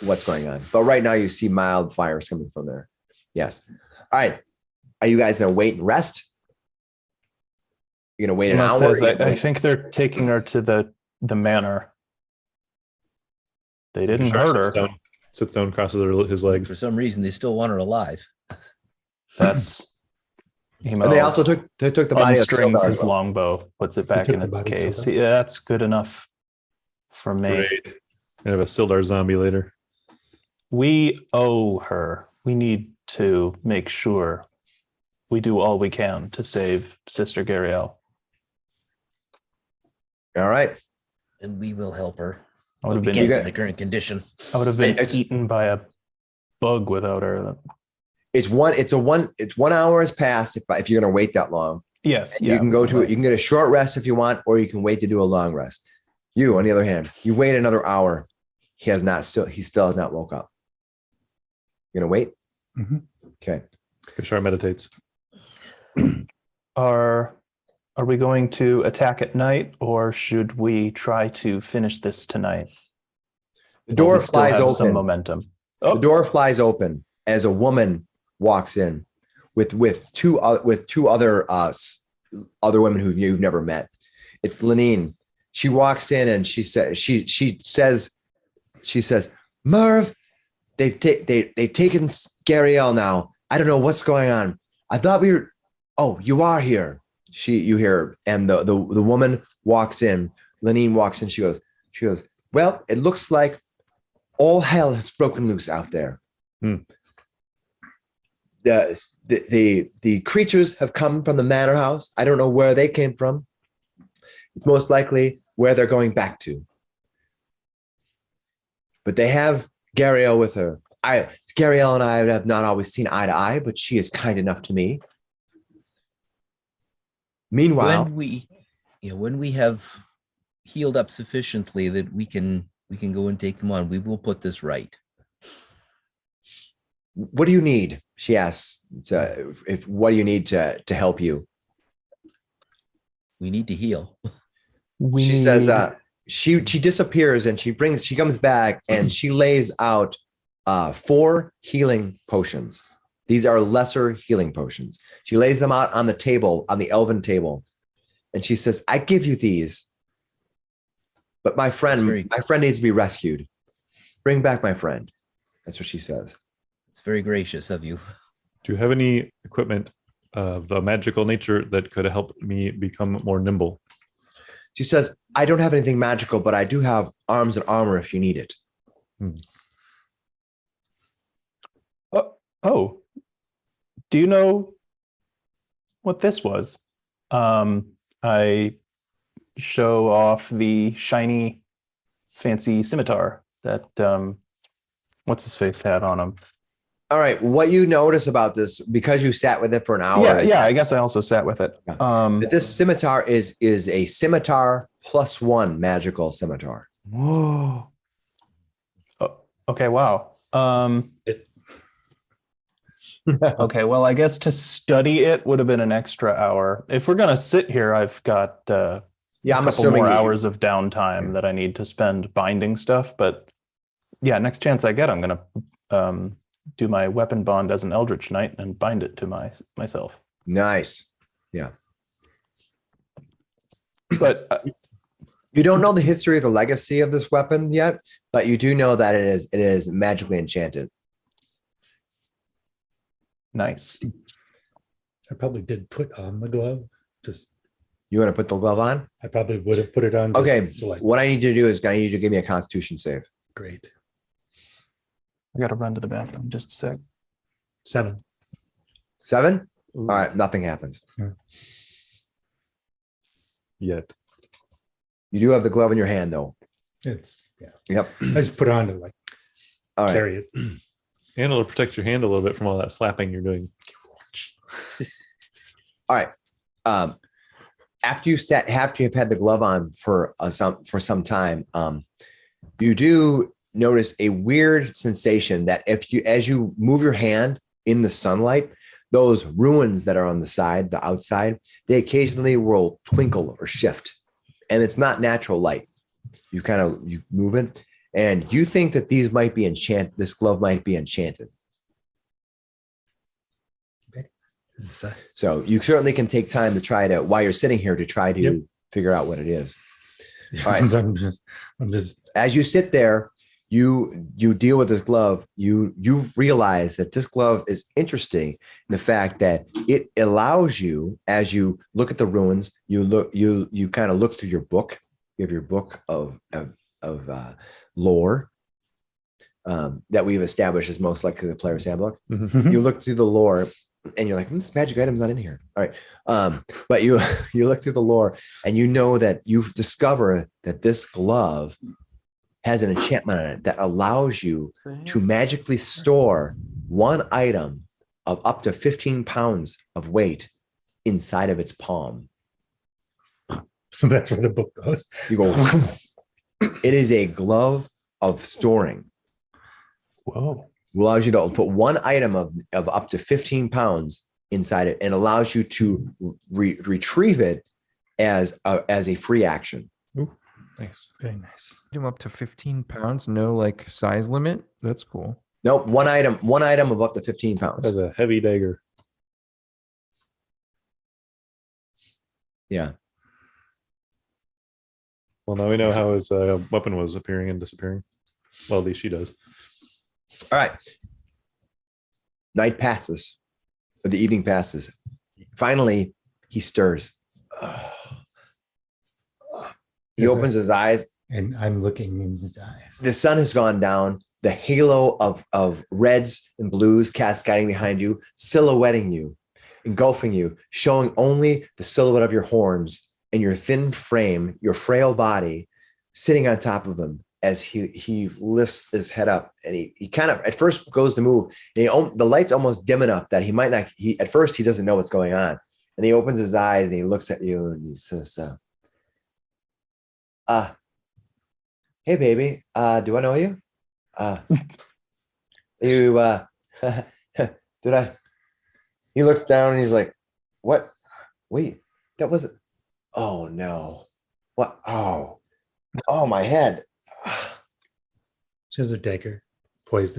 What's going on? But right now you see mild fires coming from there. Yes. All right. Are you guys gonna wait and rest? You're gonna wait an Unless hour? says, I think they're taking her to the manor. They didn't hurt her. Sits down, crosses his legs. For some reason, they still want her alive. That's And they also took the body of unstrings Sildar as his well. longbow, puts it back took in the its body of case. Sildar. Yeah, that's good enough for me. Great. And have a Sildar zombie later. We owe her. We need to make sure we do all we can to save Sister Gariel. All right. And we will help her. I would But have we been can't in the current condition. It's- eaten by a bug without her. It's 1 hour has passed if you're gonna wait that long. Yes, You can go to it. You can get a short rest if you want, or you can wait to do a long rest. You, on the other hand, you wait another hour. He still has not woke up. You're gonna wait? Mhm. Okay. Kashar meditates. Are we going to attack at night, or should we try to finish this tonight? The door We still flies have some open. momentum. The Oh, door flies open as a woman walks in with two other women who you've never met. It's Lenine. She walks in and she says, Merv, they've taken Gariel now. I don't know what's going on. I thought we were. Oh, you are here. You hear, and the woman walks in. Lenine walks in. She goes. Well, it looks like all hell has broken loose out there. The creatures have come from the manor house. I don't know where they came from. It's most likely where they're going back to. But they have Gariel with her. Gariel and I have not always seen eye to eye, but she is kind enough to me. Meanwhile, when we have healed up sufficiently that we can go and take them on, we will put this right. what do you need? She asks. What do you need to help you? We need to heal. She says she disappears and she comes back and she lays out 4 healing potions. These are lesser healing potions. She lays them out on the table, on the elven table, and she says, I give you these, but my friend needs to be rescued. Bring back my friend. That's what she says. It's very gracious of you. Do you have any equipment of a magical nature that could help me become more nimble? She says, I don't have anything magical, but I do have arms and armor if you need it. Oh, do you know what this was? I show off the shiny, fancy scimitar that what's his face had on him. All right. What you notice about this, because you sat with it for an hour. Yeah. I guess I also sat with it. That this scimitar is a scimitar +1 magical scimitar. Whoa. Oh, okay. Wow. Okay. Well, I guess to study it would have been an extra hour. If we're gonna sit here, I've got I'm a couple assuming more that hours of downtime that I need to spend binding stuff. But yeah, next chance I get, I'm gonna do my weapon bond as an Eldritch Knight and bind it to myself. Nice. Yeah. But You don't know the history of the legacy of this weapon yet, but you do know that it is magically enchanted. Nice. I probably did put on the glove. Just You want to put the glove on? I probably would have put it on. just Okay. to, like, What I need you to do is I need you to give me a Constitution save. great. I got to run to the bathroom just a sec. 7. 7? All right. Nothing happens. Yet. You do have the glove in your hand, though. It's Yep. I just put it on to like All right. carry it. And it'll protect your hand a little bit from all that slapping you're doing. All right. After you have had the glove on for some time, you do notice a weird sensation that as you move your hand in the sunlight, those ruins that are on the outside, they occasionally will twinkle or shift, and it's not natural light. You move it, and you think that these might be enchanted. This glove might be enchanted. So you certainly can take time to try to, while you're sitting here, to try to figure out what it is. All right. Since I'm just As you sit there, you deal with this glove. You realize that this glove is interesting in the fact that it allows you, as you look at the ruins, you kind of look through your book. You have your book of lore that we've established as most likely the player's handbook. Mhm. You look through the lore and you're like, this magic item's not in here. All right. But you look through the lore and you know that you've discovered that this glove has an enchantment on it that allows you to magically store one item of up to 15 pounds of weight inside of its palm. so that's where the book goes. You go, it is a glove of storing. Whoa. Allows you to put one item of up to 15 pounds inside it and allows you to retrieve it as a free action. Nice. Very nice. Do up to 15 pounds. No like size limit. That's cool. Nope, one item of up to 15 pounds. That's a heavy dagger. Yeah. Well, now we know how his weapon was appearing and disappearing. Well, at least she does. All right. Night passes. Or the evening passes. Finally, he stirs. He opens his eyes. And I'm looking in his eyes. The sun has gone down. The halo of reds and blues cascading behind you, silhouetting you, engulfing you, showing only the silhouette of your horns and your thin frame, your frail body sitting on top of him as he lifts his head up. And he kind of at first goes to move. And the light's almost dim enough that he might not, at first he doesn't know what's going on. And he opens his eyes and he looks at you and he says, hey baby, do I know you? Did I? He looks down and he's like, what? Wait, that wasn't, oh no. What? Oh, my head. She has a dagger poised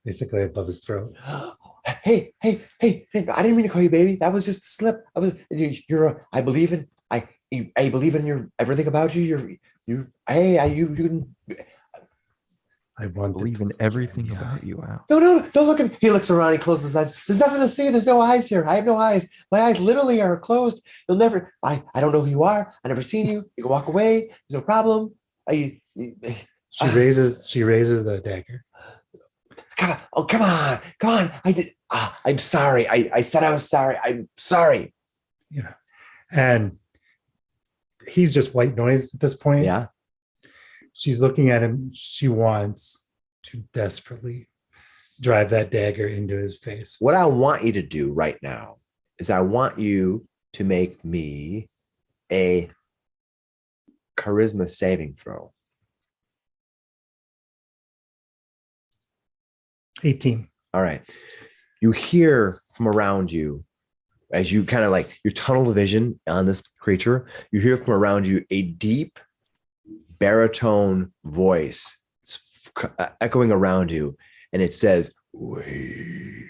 basically above his throat. Hey, I didn't mean to call you baby. That was just a slip. I believe in your everything about you. You I want Believe in everything about you. Wow. No, don't look at me. He looks around, he closes his eyes. There's nothing to see. There's no eyes here. I have no eyes. My eyes literally are closed. You'll never, I don't know who you are. I've never seen you. You can walk away. There's no problem. She raises the dagger. Come on. I'm sorry. I said I was sorry. I'm sorry. Yeah. And he's just white noise at this point. Yeah. She's looking at him. She wants to desperately drive that dagger into his face. What I want you to do right now is I want you to make me a charisma saving throw. 18. All right. You hear from around you as you kind of like your tunnel vision on this creature. You hear from around you a deep baritone voice echoing around you. And it says, wait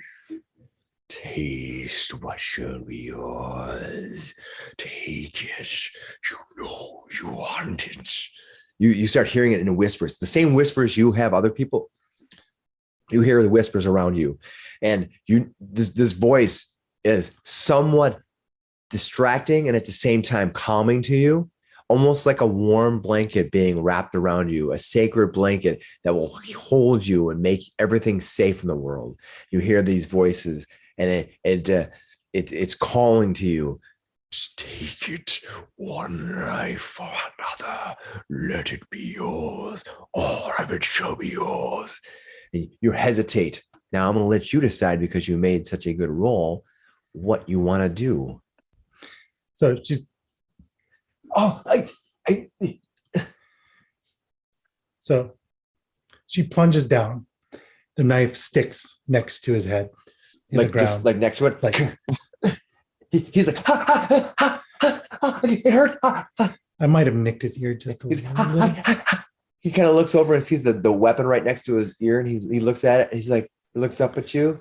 Taste what shall be yours. Take it. You know you want it. You start hearing it in whispers, the same whispers you have other people. You hear the whispers around you, and this voice is somewhat distracting and at the same time calming to you, almost like a warm blanket being wrapped around you, a sacred blanket that will hold you and make everything safe in the world. You hear these voices, and it's calling to you. Just take it, one life for another. Let it be yours. All of it shall be yours. And you hesitate. Now I'm going to let you decide, because you made such a good roll, what you want to do. So she's so she plunges down. The knife sticks next to his head in the ground. Just like next to it. Like He's like, it hurts. I might have nicked his ear just a little bit. He kind of looks over and sees the weapon right next to his ear, and he looks at it. And he's like, he looks up at you.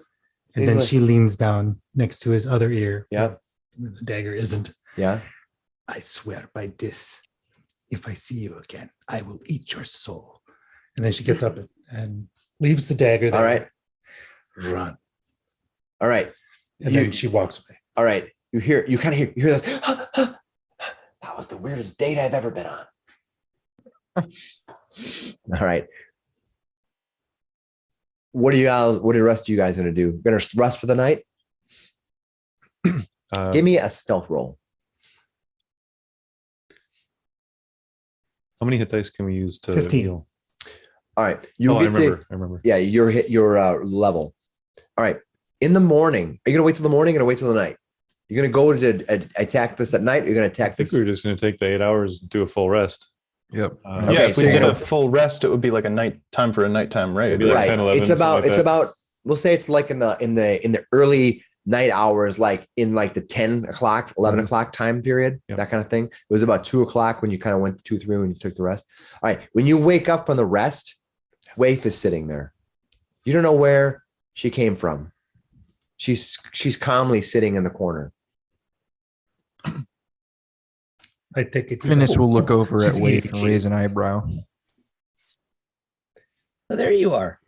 And then like, she leans down next to his other ear. Yeah. The dagger isn't. Yeah. I swear by this, if I see you again, I will eat your soul. And then she gets up and leaves the dagger there. All right. Run. All right. And then she walks away. All right. You hear this. That was the weirdest date I've ever been on. All right. What are the rest of you guys going to do? Going to rest for the night? Give me a stealth roll. How many hit dice can we use to 15. heal? All right. I remember. Yeah, your level. All right. In the morning, are you going to wait till the morning or going to wait till the night? You're going to go to attack this at night, or you're going to I attack think this? we're just going to take the 8 hours and do a full rest. Yep. Okay, Yeah, if so we you're did a gonna- full rest, it would be like a night time for a nighttime raid. Maybe like Right. 10, 11, It's something like that. about, we'll say it's like in the early night hours, like in like the 10 o'clock, 11 o'clock time period, Yep. that kind of thing. It was about 2 o'clock when you kind of went 2, 3 when you took the rest. All right. When you wake up from the rest, Waife is sitting there. You don't know where she came from. She's calmly sitting in the corner. I take it. Finis will look over at She's Waife eating and raise an eyebrow. Oh, there you are.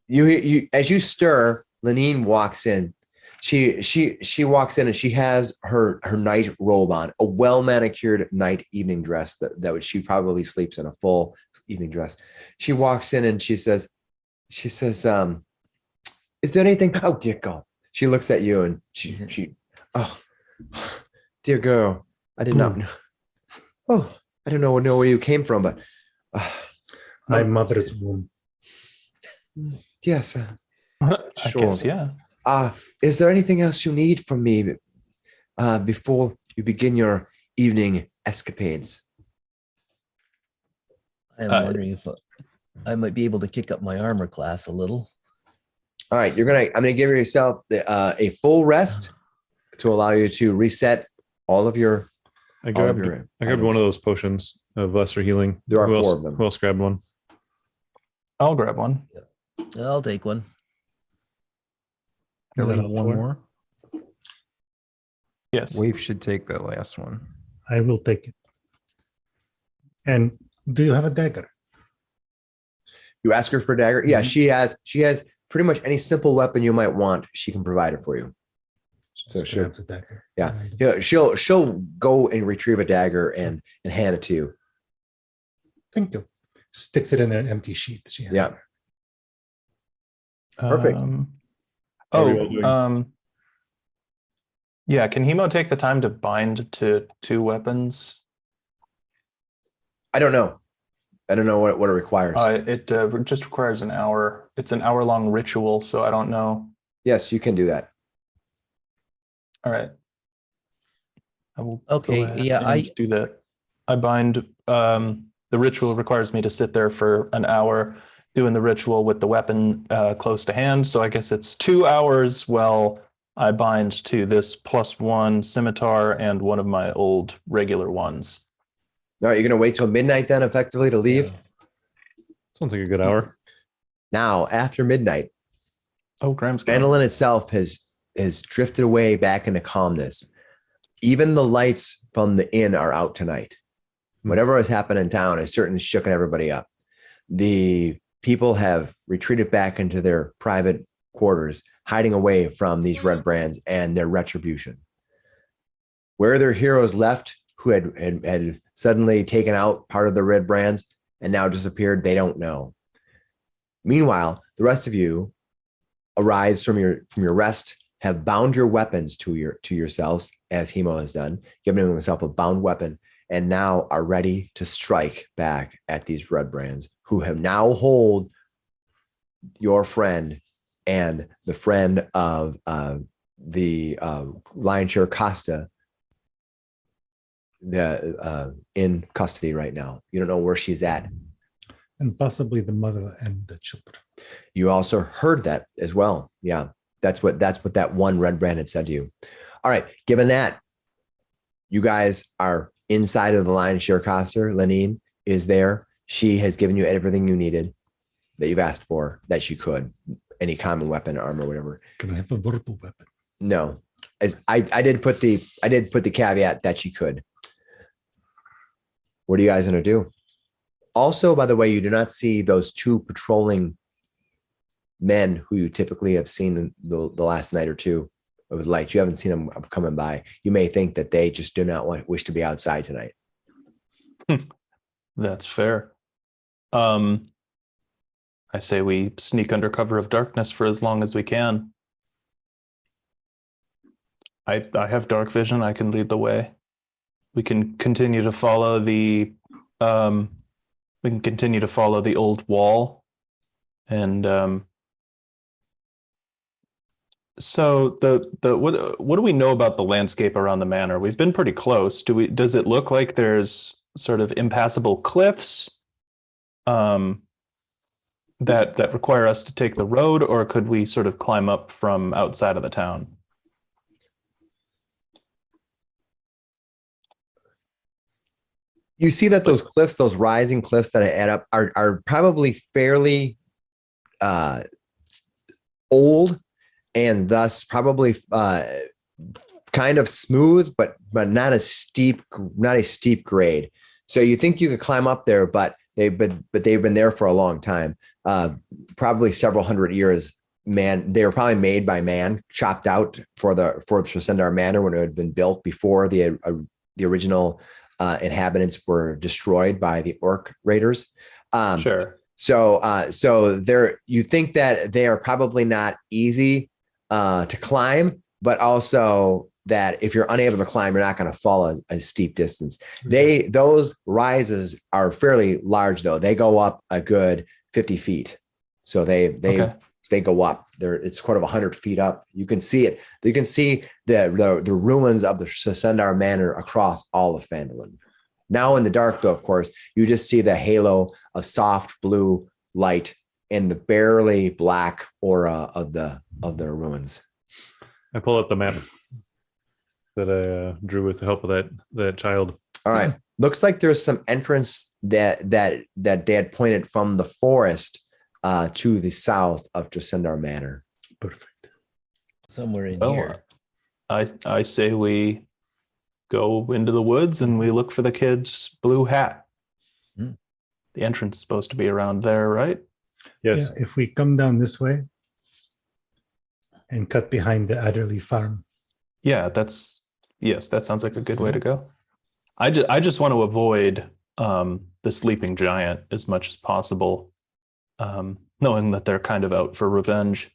You as you stir, Lenine walks in. She walks in, and she has her night robe on, a well manicured night evening dress that she probably sleeps in, a full evening dress. She walks in and she says, is there anything? Oh, dear God. She looks at you and she oh, dear girl, I did not know. Oh, I don't know where you came from, but My mother's womb. yes. I Sure. guess, yeah. Is there anything else you need from me before you begin your evening escapades? I'm wondering if I might be able to kick up my armor class a little. All right, I'm gonna give yourself a full rest to allow you to reset all of your. I grabbed one items. of those potions of lesser healing. There are Who 4 else, of them. Who else grabbed one? I'll grab one. I'll take one. Is that Only all one 4? more. Yes. Waife should take that last one. I will take it. And do you have a dagger? You ask her for a dagger. Yeah, she has pretty much any simple weapon you might want. She can provide it for you. So She sure. grabs a dagger. Yeah. Right. Yeah, she'll go and retrieve a dagger and hand it to you. Thank you. Sticks it in an empty sheath. She has. Yeah. Perfect. How are we all doing? Yeah, can Hemo take the time to bind to 2 weapons? I don't know what it requires. It just requires an hour. It's an hour-long ritual, so I don't know. Yes, you can do that. All right. I will. go Okay, ahead yeah, and do that. I bind. The ritual requires me to sit there for an hour doing the ritual with the weapon close to hand. So I guess it's 2 hours while I bind to this +1 scimitar and one of my old regular ones. All right, you're gonna wait till midnight then, effectively, to leave. Sounds like a good hour. Now, after midnight, Oh, Graham's gone. Phandalin itself has has drifted away back into calmness. Even the lights from the inn are out tonight. Whatever has happened in town has certainly shooken everybody up. The people have retreated back into their private quarters, hiding away from these Redbrands and their retribution. Where their heroes left, who had suddenly taken out part of the Redbrands and now disappeared, they don't know. Meanwhile, the rest of you arise from your rest, have bound your weapons to yourselves, as Hemo has done, giving himself a bound weapon, and now are ready to strike back at these Redbrands, who have now hold your friend and the friend of the Lion Share Costa in custody right now. You don't know where she's at. And possibly the mother and the children. You also heard that as well. Yeah, that's what that one Redbrand had said to you. All right, given that, you guys are inside of the Lion Share Costa. Lenine is there. She has given you everything you needed that you've asked for, that she could. Any common weapon, armor, whatever. Can I have a verbal weapon? No, as I did put the caveat that she could. What are you guys going to do? Also, by the way, you do not see those two patrolling men who you typically have seen the last night or two with lights. You haven't seen them coming by. You may think that they just do not wish to be outside tonight. That's fair. I say we sneak under cover of darkness for as long as we can. I have dark vision. I can lead the way. We can continue to follow the old wall, and so what do we know about the landscape around the manor? We've been pretty close. Does it look like there's sort of impassable cliffs that require us to take the road, or could we sort of climb up from outside of the town? You see that those cliffs, those rising cliffs that add up, are probably fairly old, and thus probably kind of smooth, but not a steep grade. So you think you could climb up there, but they've been there for a long time, probably several hundred years. Man, they were probably made by man, chopped out for Tresendar Manor when it had been built before the original inhabitants were destroyed by the orc raiders. Sure. So you think that they are probably not easy to climb, but also that if you're unable to climb, you're not going to fall a steep distance. Those rises are fairly large, though. They go up a good 50 feet. So they go up. It's sort of 100 feet up. You can see it. You can see the ruins of the Tresendar Manor across all of Phandalin. Now in the dark, though, of course, you just see the halo of soft blue light and the barely black aura of the ruins. I pull up the map that I drew with the help of that child. All right. Looks like there's some entrance that Dad pointed from the forest to the south of Tresendar Manor. Perfect. Somewhere in Well, here. I say we go into the woods and we look for the kid's blue hat. Hmm. The entrance is supposed to be around there, right? Yes. Yeah, if we come down this way and cut behind the Adderley farm. Yeah, that sounds like a good way to go. I just want to avoid the sleeping giant as much as possible, knowing that they're kind of out for revenge.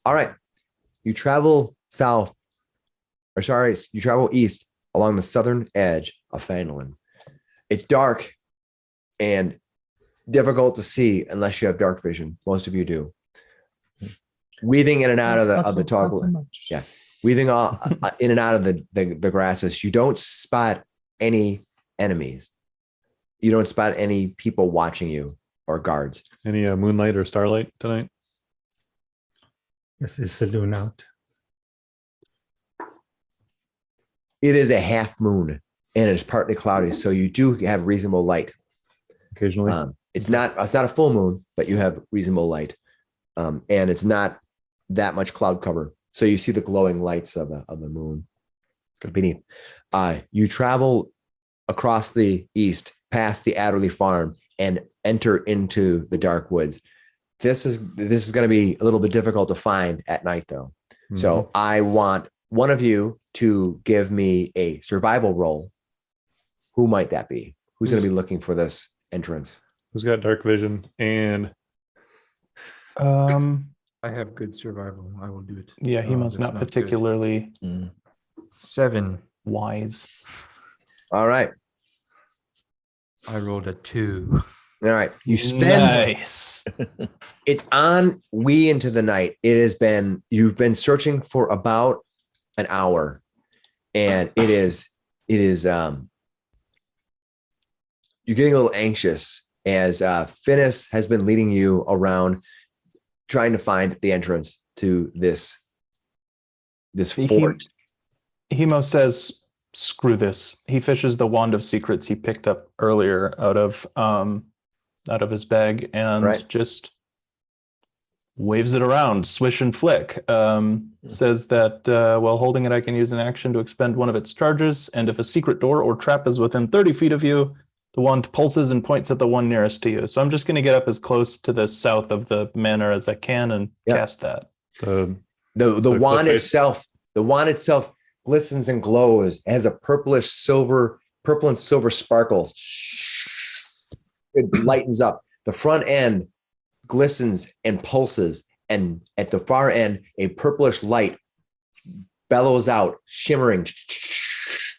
All right. You travel you travel east along the southern edge of Phandalin. It's dark and difficult to see unless you have dark vision. Most of you do. Weaving in and out of the toggle. Yeah. Weaving in and out of the grasses. You don't spot any enemies. You don't spot any people watching you or guards. Any moonlight or starlight tonight? Yes, is saloon out? It is a half moon and it's partly cloudy, so you do have reasonable light. Occasionally. It's not a full moon, but you have reasonable light, and it's not that much cloud cover. So you see the glowing lights of the moon beneath. You travel across the east, past the Adderley farm, and enter into the dark woods. This is going to be a little bit difficult to find at night, though. So I want one of you to give me a survival roll. Who might that be? Who's going to be looking for this entrance? Who's got dark vision? And I have good survival. I will do it. yeah, he Oh, must that's not good. particularly 7. wise. All right. I rolled a 2. All right. You spend Nice. it's on wee into the night. You've been searching for about an hour, and it is you're getting a little anxious as Finnis has been leading you around trying to find the entrance to this fort. Hemo says, "Screw this." He fishes the wand of secrets he picked up earlier out of his bag and just waves it around, swish and flick. Says that while holding it, I can use an action to expend one of its charges, and if a secret door or trap is within 30 feet of you, the wand pulses and points at the one nearest to you. So I'm just going to get up as close to the south of the manor as I can and cast that. The wand itself, glistens and glows. It has a purple and silver sparkles. It lightens up. The front end glistens and pulses, and at the far end, a purplish light bellows out, shimmering.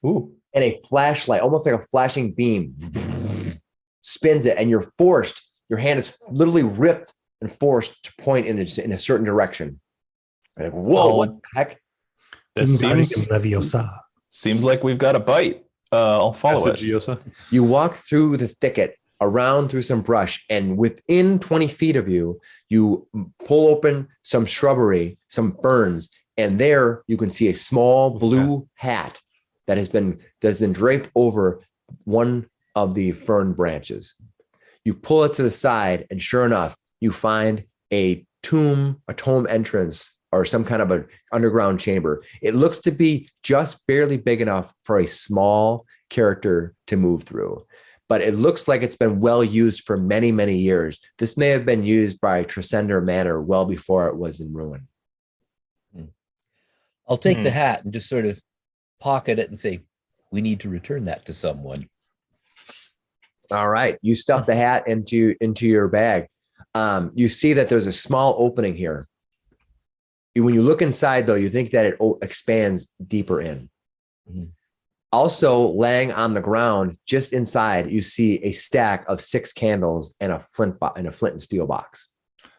Ooh. And a flashlight, almost like a flashing beam, spins it, and your hand is literally ripped and forced to point in a certain direction. Like, whoa, what the heck? That seems like we've got a bite. I'll follow it. Giosa. You walk through the thicket, around through some brush, and within 20 feet of you, you pull open some shrubbery, some ferns, and there you can see a small blue hat that's been draped over one of the fern branches. You pull it to the side, and sure enough, you find a tomb entrance, or some kind of an underground chamber. It looks to be just barely big enough for a small character to move through, but it looks like it's been well used for many, many years. This may have been used by Tresender Manor well before it was in ruin. I'll take the hat and just sort of pocket it and say, we need to return that to someone. All right. You stuff the hat into your bag. You see that there's a small opening here. When you look inside, though, you think that it expands deeper in. Also, laying on the ground, just inside, you see a stack of 6 candles and a flint and steel box.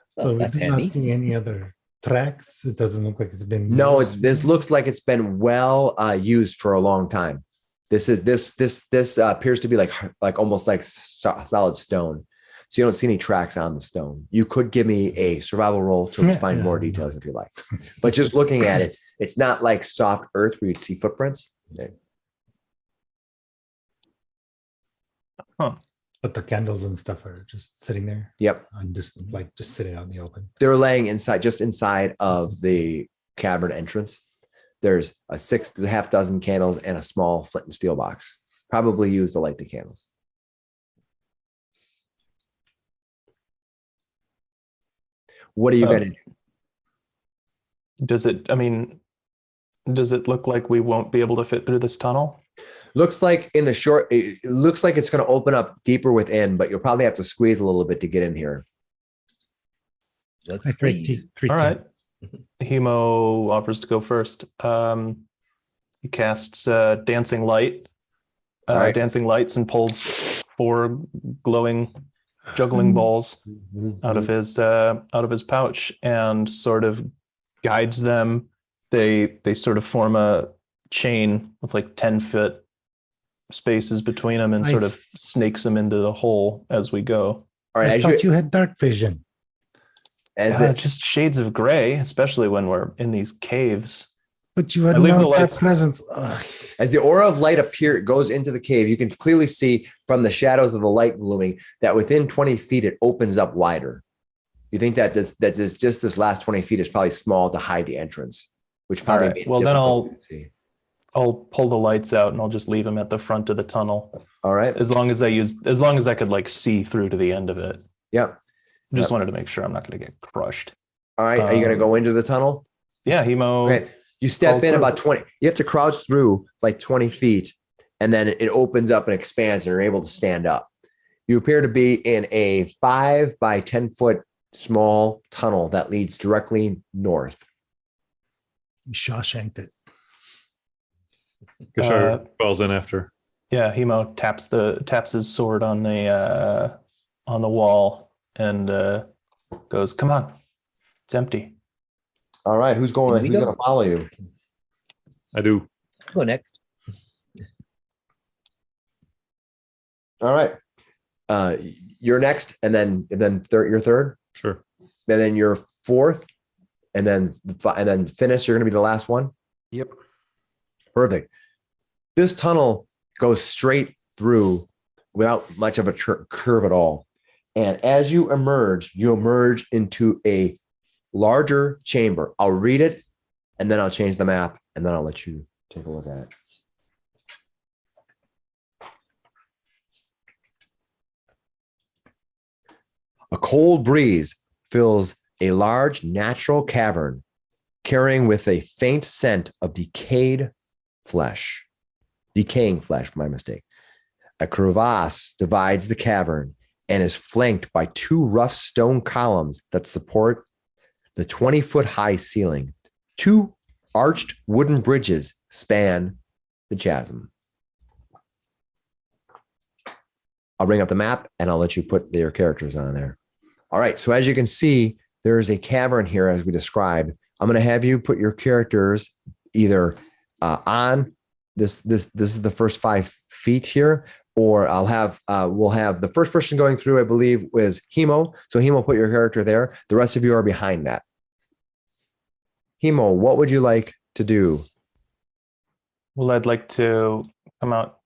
So we that's did handy. not see any other tracks. It doesn't look like it's been. No, used. this looks like it's been well used for a long time. This appears to be like almost like solid stone. So you don't see any tracks on the stone. You could give me a survival roll to find more details if you like. But just looking at it, it's not like soft earth where you'd see footprints. Okay. But the candles and stuff are just sitting there. Yep. And just sitting out in the open. They're laying just inside of the cavern entrance. There's a half dozen candles and a small flint and steel box, probably used to light the candles. What are you going to do? Does it look like we won't be able to fit through this tunnel? Looks like it looks like it's going to open up deeper within, but you'll probably have to squeeze a little bit to get in here. Let's squeeze. Three All right. candles. Hemo offers to go first. He casts dancing light, right. dancing lights, and pulls 4 glowing juggling balls out of his pouch and sort of guides them. They sort of form a chain with like 10-foot spaces between them and sort of snakes them into the hole as we go. All right. I thought you had dark vision. Just shades of gray, especially when we're in these caves. But you had I leave the no lights- presence. As the aura of light goes into the cave, you can clearly see from the shadows of the light glooming that within 20 feet, it opens up wider. You think that this last 20 feet is probably small to hide the entrance, which All probably right. made it Well, then difficult to see. I'll pull the lights out and I'll just leave them at the front of the tunnel All right. as long as I could like see through to the end of it. Yep. Just Yep. wanted to make sure I'm not going to get crushed. All right. Are you going to go into the tunnel? Yeah, Hemo. Okay. You step Crawls in through. about 20. You have to crouch through like 20 feet, and then it opens up and expands, and you're able to stand up. You appear to be in a 5 by 10 foot small tunnel that leads directly north. Shawshanked it. Kishar falls in after. Yeah, Hemo taps his sword on the wall and goes, "Come on, it's empty." All right. Who's going Can we go? to follow you? I do. I'll go next. All right. You're next, and then you're third, Sure. and then you're fourth, and then finish. You're going to be the last one. Yep. Perfect. This tunnel goes straight through without much of a curve at all. And as you emerge into a larger chamber. I'll read it, and then I'll change the map, and then I'll let you take a look at it. A cold breeze fills a large natural cavern, carrying with a faint scent of decaying flesh, my mistake. A crevasse divides the cavern and is flanked by two rough stone columns that support the 20-foot high ceiling. Two arched wooden bridges span the chasm. I'll bring up the map and I'll let you put your characters on there. All right. So as you can see, there is a cavern here as we described. I'm going to have you put your characters either on this. This is the first 5 feet here, or we'll have the first person going through, I believe, was Hemo. So Hemo, put your character there. The rest of you are behind that. Hemo, what would you like to do? Well, I'd like to come out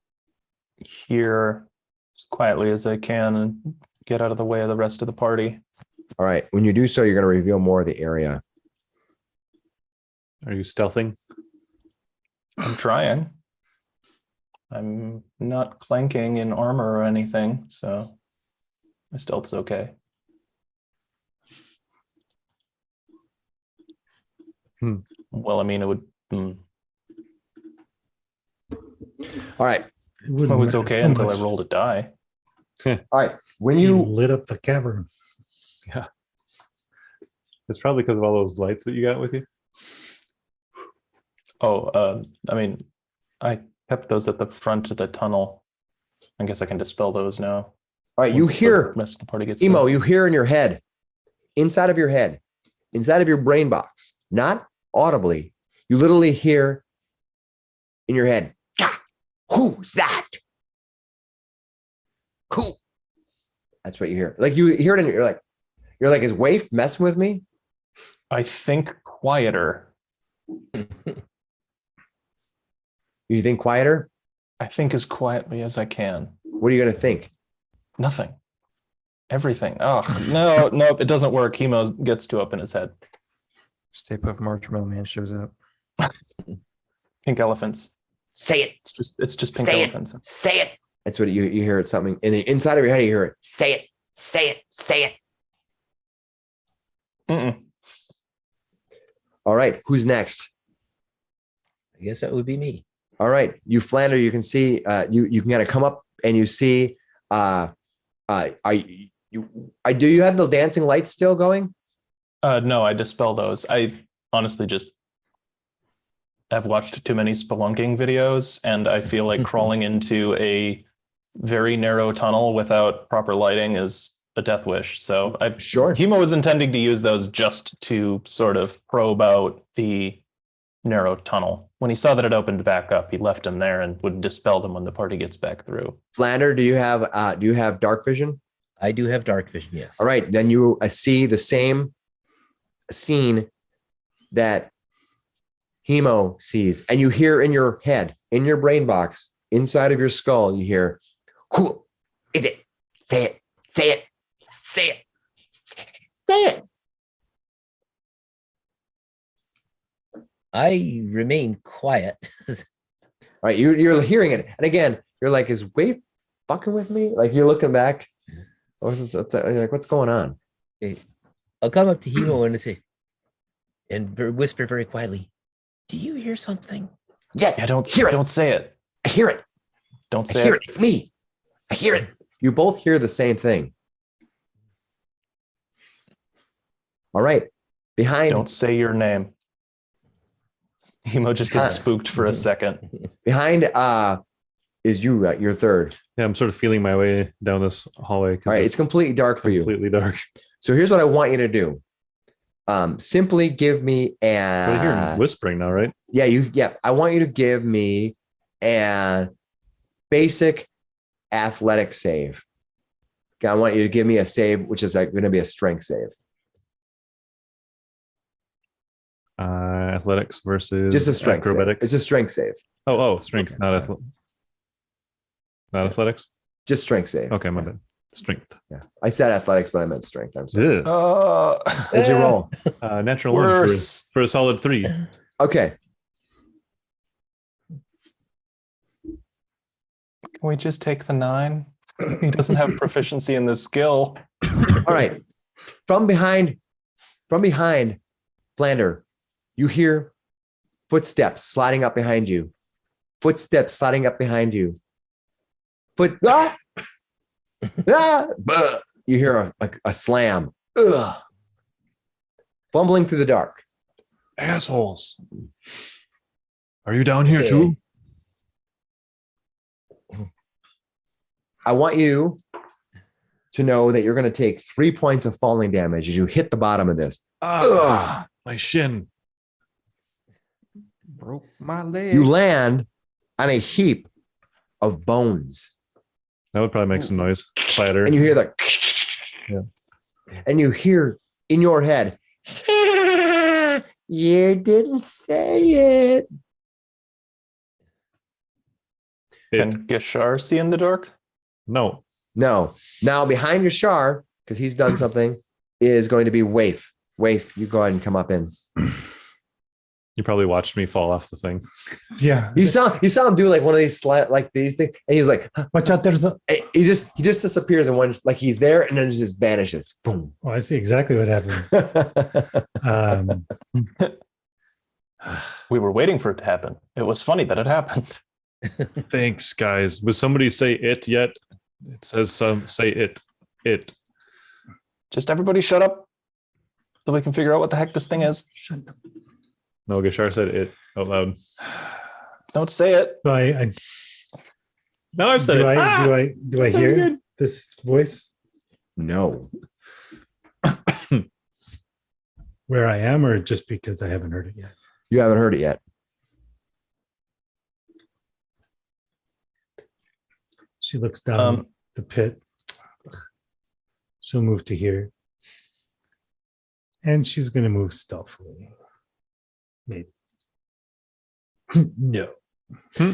here as quietly as I can and get out of the way of the rest of the party. All right. When you do so, you're going to reveal more of the area. Are you stealthing? I'm trying. I'm not clanking in armor or anything, so my stealth's okay. Well, I mean, it would. All right. It was okay until I rolled a die. All right. When You you lit up the cavern. Yeah. It's probably because of all those lights that you got with you. Oh, I mean, I kept those at the front of the tunnel. I guess I can dispel those now. all right, you once the hear rest of the party gets Emo, there. you hear in your head, inside of your brain box, not audibly, you literally hear in your head, "Ah, who's that? Who?" That's what you hear. Like you hear it and you're like, is Waife messing with me? I think quieter. You think quieter? I think as quietly as I can. What are you going to think? Nothing. Everything. Oh, no, nope, it doesn't work. Hemo gets too up in his head. Stay Puft Marshmallow Man shows up. Pink elephants. Say it. It's just pink Say it. elephants. Say it. That's what you hear it something in the inside of your head. You hear it. Say it. Say it. Say it. Mm-mm. All right. Who's next? I guess that would be me. All right. You Flander, you can see you can kind of come up and you see do you have the dancing lights still going? No, I dispel those. I honestly just have watched too many spelunking videos, and I feel like crawling into a very narrow tunnel without proper lighting is a death wish. So Sure. Hemo was intending to use those just to sort of probe out the narrow tunnel. When he saw that it opened back up, he left them there and would dispel them when the party gets back through. Flander, do you have dark vision? I do have dark vision, yes. All right. Then you see the same scene that Hemo sees, and you hear in your head, in your brain box, inside of your skull, you hear, "Who is it? Say it. Say it. Say it. Say it." I remain quiet. All right, you're hearing it, and again, you're like, "Is Waife fucking with me?" Like you're looking back, like, "What's going on?" Okay, I'll come up to Hemo and say, and whisper very quietly, "Do you hear something?" Yeah, don't hear it. Don't say it. I hear it. Don't I say hear it. it. It's me. I hear it. You both hear the same thing. All right, behind. Don't say your name. Hemo just gets spooked for a second. Behind is you, you're third. Yeah, I'm sort of feeling my way down this hallway. All right, it's completely dark for you. completely dark. So here's what I want you to do. Simply give me We're hearing whispering now, right? yeah. I want you to give me a basic athletic save. Okay, I want you to give me a save, which is going to be a strength save. Athletics versus Just a strength acrobatics. save. It's a strength save. Strength, not athletics. Just strength save. Okay, my bad. Strength. Yeah, I said athletics, but I meant strength. I'm sorry. Yeah. What'd you roll? Natural one Worse. for a solid 3. Okay. Can we just take the 9? He doesn't have proficiency in this skill. All right. From behind, Flander, you hear footsteps sliding up behind you. Footsteps sliding up behind you. Ah! Bah! You hear a slam. Ugh. Fumbling through the dark. Assholes. Are you down here Okay. too? I want you to know that you're going to take 3 points of falling damage as you hit the bottom of this. Ugh. My shin. Broke my leg. You land on a heap of bones. That would probably make some noise. Clatter. And you hear the and you hear in your head, you didn't say it. Can Gashar see in the dark? No. No. Now behind your Shar, because he's done something, is going to be Waife. Waife, you go ahead and come up in. You probably watched me fall off the thing. Yeah. You saw him do like one of these these things, and he's like, Watch out. There's a. he just disappears in one, like he's there and then just vanishes. Boom. Oh, I see exactly what happened. We were waiting for it to happen. It was funny that it happened. Thanks, guys. Was somebody say it yet? It says say it. It. Just everybody shut up so we can figure out what the heck this thing is. No, Gashar said it out loud. Don't say it. So I No, I've said do it. I so hear good. this voice No. where I am, or just because I haven't heard it yet? You haven't heard it yet. She looks down the pit. She'll move to here. And she's going to move stealthily. Maybe. No. Hmm.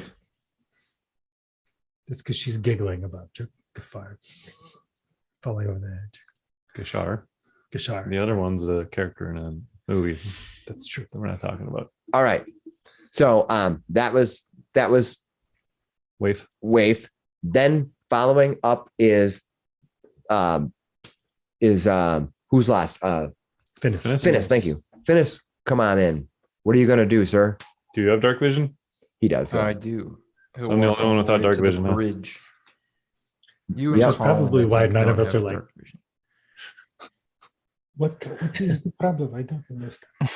That's because she's giggling about Gafar falling over the edge. Gashar. Gashar. The other one's a character in a movie That's true. that we're not talking about. All right. So that was Waife. Waife. Then following up is who's last? Finis. Finis, thank you. Finis, come on in. What are you gonna do, sir? Do you have dark vision? He does. I Yes. do. So I'm the only one without dark vision, huh? Bridge. You Which and is Paul, probably I why think, none of don't us have are like- dark vision. What is the problem? I don't understand.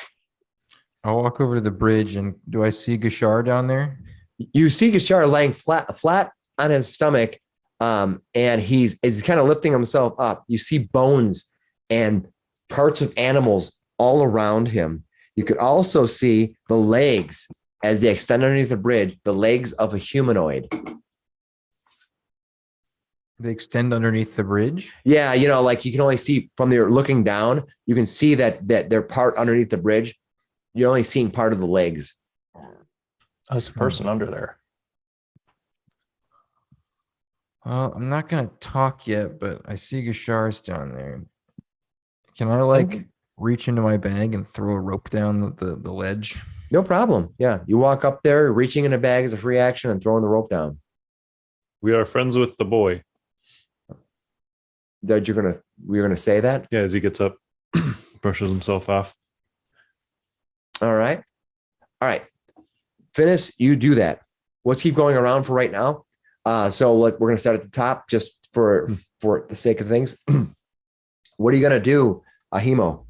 I'll walk over to the bridge and do I see Gashar down there? You see Gashar laying flat on his stomach, and he's kind of lifting himself up. You see bones and parts of animals all around him. You could also see the legs as they extend underneath the bridge, the legs of a humanoid. They extend underneath the bridge. Yeah, like you can only see from there looking down, you can see that they're part underneath the bridge. You're only seeing part of the legs. There's a person under there. Well, I'm not gonna talk yet, but I see Gashar's down there. Can I like reach into my bag and throw a rope down the ledge? No problem. Yeah, you walk up there, reaching in a bag as a free action and throwing the rope down. We are friends with the boy. That we're gonna say that. Yeah, as he gets up, brushes himself off. All right. Finis, you do that. Let's keep going around for right now. So we're gonna start at the top just for the sake of things. What are you gonna do, Ahimo?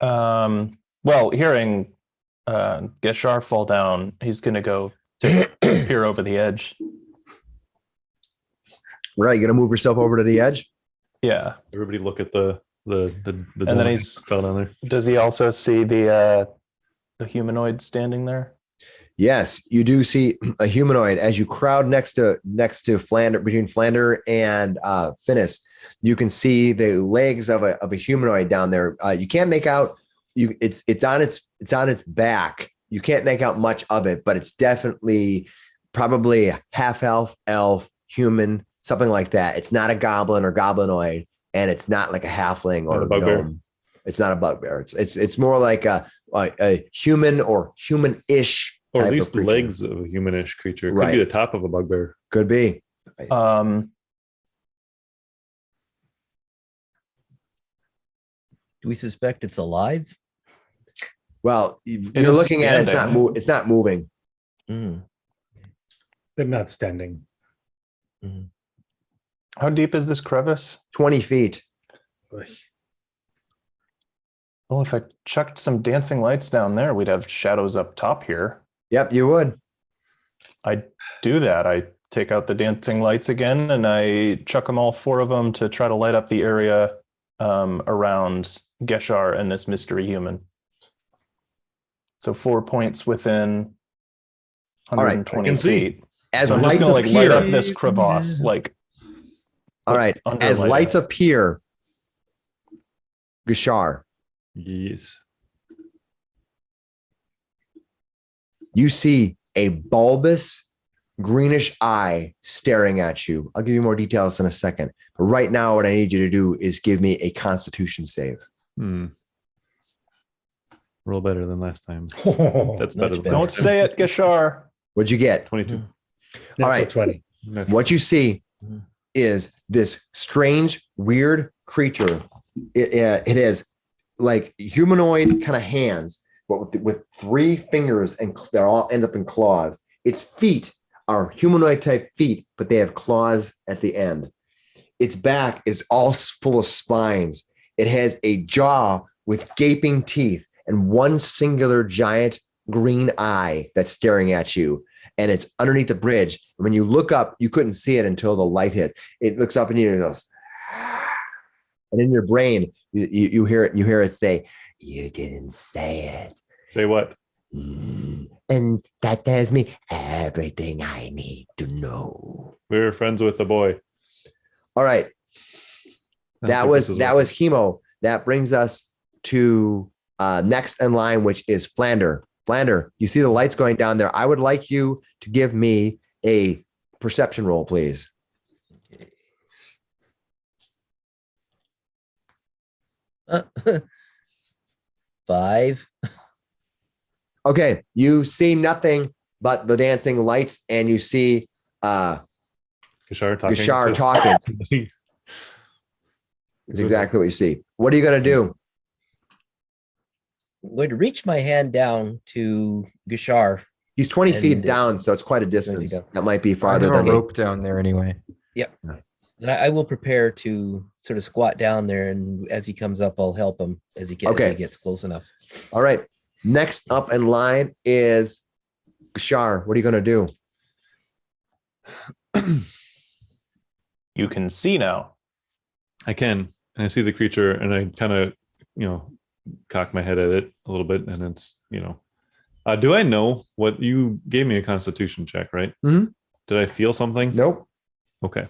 Well, hearing Geshar fall down, he's gonna go to peer over the edge. Right, you're gonna move yourself over to the edge. Yeah. Everybody look at the And then he's fell down there. Does he also see the humanoid standing there? Yes, you do see a humanoid as you crowd next to Flander, between Flander and Finis. You can see the legs of a humanoid down there. You can't make out. It's on its back. You can't make out much of it, but it's definitely probably half elf, human, something like that. It's not a goblin or goblinoid, and it's not like a halfling or Not a bugbear. gnome. It's not a bugbear. It's more like a human or human-ish. Or at type least of the creature. legs of a humanish creature. Could Right. be the top of a bugbear. Could be. Um, Do we suspect it's alive? Well, It you're is looking at it. standing. It's not moving. Mm. They're not standing. how deep is this crevice? 20 feet. Well, if I chucked some dancing lights down there, we'd have shadows up top here. Yep, you would. I do that. I take out the dancing lights again and I chuck them, all 4 of them, to try to light up the area around Geshar and this mystery human. So 4 points within All right, 120 I can see. feet. As So I'm just lights gonna light up appear, this crevasse, all right. As underlight lights it. appear, Gashar, Yes. you see a bulbous greenish eye staring at you. I'll give you more details in a second. But right now, what I need you to do is give me a Constitution save. Roll better than last time. That's Much better than better. Don't last time. say it, Geshar. What'd you get? 22. All right. 20. What you see is this strange, weird creature. It is like humanoid kind of hands, but with 3 fingers, and they're all end up in claws. Its feet are humanoid type feet, but they have claws at the end. Its back is all full of spines. It has a jaw with gaping teeth and one singular giant green eye that's staring at you. And it's underneath the bridge. When you look up, you couldn't see it until the light hits. It looks up and you goes, and in your brain, you hear it say, "You didn't say it." Say what? And that tells me everything I need to know. We're friends with the boy. All right. I don't That think was this is that working. was Hemo. That brings us to next in line, which is Flander. Flander, you see the lights going down there. I would like you to give me a perception roll, please. Five. Okay, you see nothing but the dancing lights, and you see Gashar talking. Gashar to talking. somebody. It's exactly what you see. What are you going to do? I'm going to reach my hand down to Gashar. He's 20 feet And, down, so it's quite a you distance. go. That might be I farther have a than rope down there anyway. And I will prepare to sort of squat down there, and as he comes up, I'll help him as he Okay. gets close enough. All right. Next up in line is Gashar. What are you going to do? You can see now. I can. And I see the creature and I kind of, cock my head at it a little bit. And it's, do I know what you gave me a constitution check, right? Mhm. Did I feel something? Nope. Okay.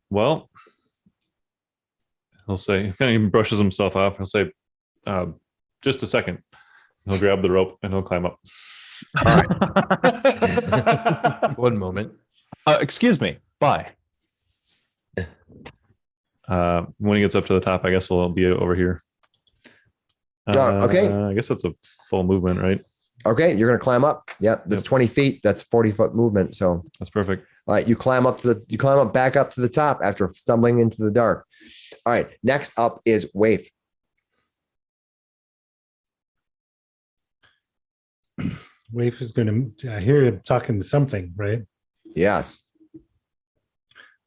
Well, he'll say, kind of brushes himself off. He'll say, just a second. He'll grab the rope and he'll climb up. One moment. Excuse me. Bye. When he gets up to the top, I guess he'll be over here. Okay. I guess that's a full movement, right? Okay, you're gonna climb up. Yep, that's Yep. 20 feet. That's 40-foot movement. So That's perfect. all right, you climb back up to the top after stumbling into the dark. All right, next up is Waife. Waife is going to, I hear you talking to something, right? Yes.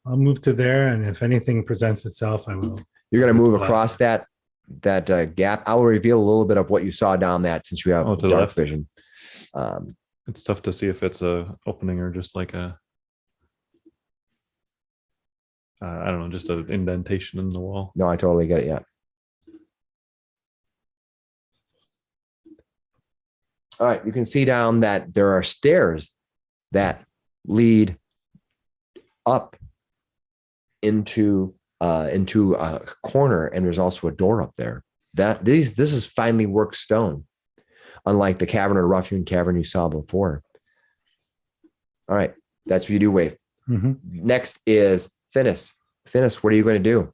I'll move to there, and if anything presents itself, I will. You're gonna move Blast across it. that gap. I will reveal a little bit of what you saw down that since you have Oh, to the dark left. vision. It's tough to see if it's a opening or just like a I don't know, just an indentation in the wall. No, I totally get it. Yeah. All right, you can see down that there are stairs that lead up into a corner, and there's also a door up there. This is finely worked stone, unlike the cavern or ruffian cavern you saw before. All right, that's what you do, Waife. Mhm. Next is Finis. Finis, what are you going to do?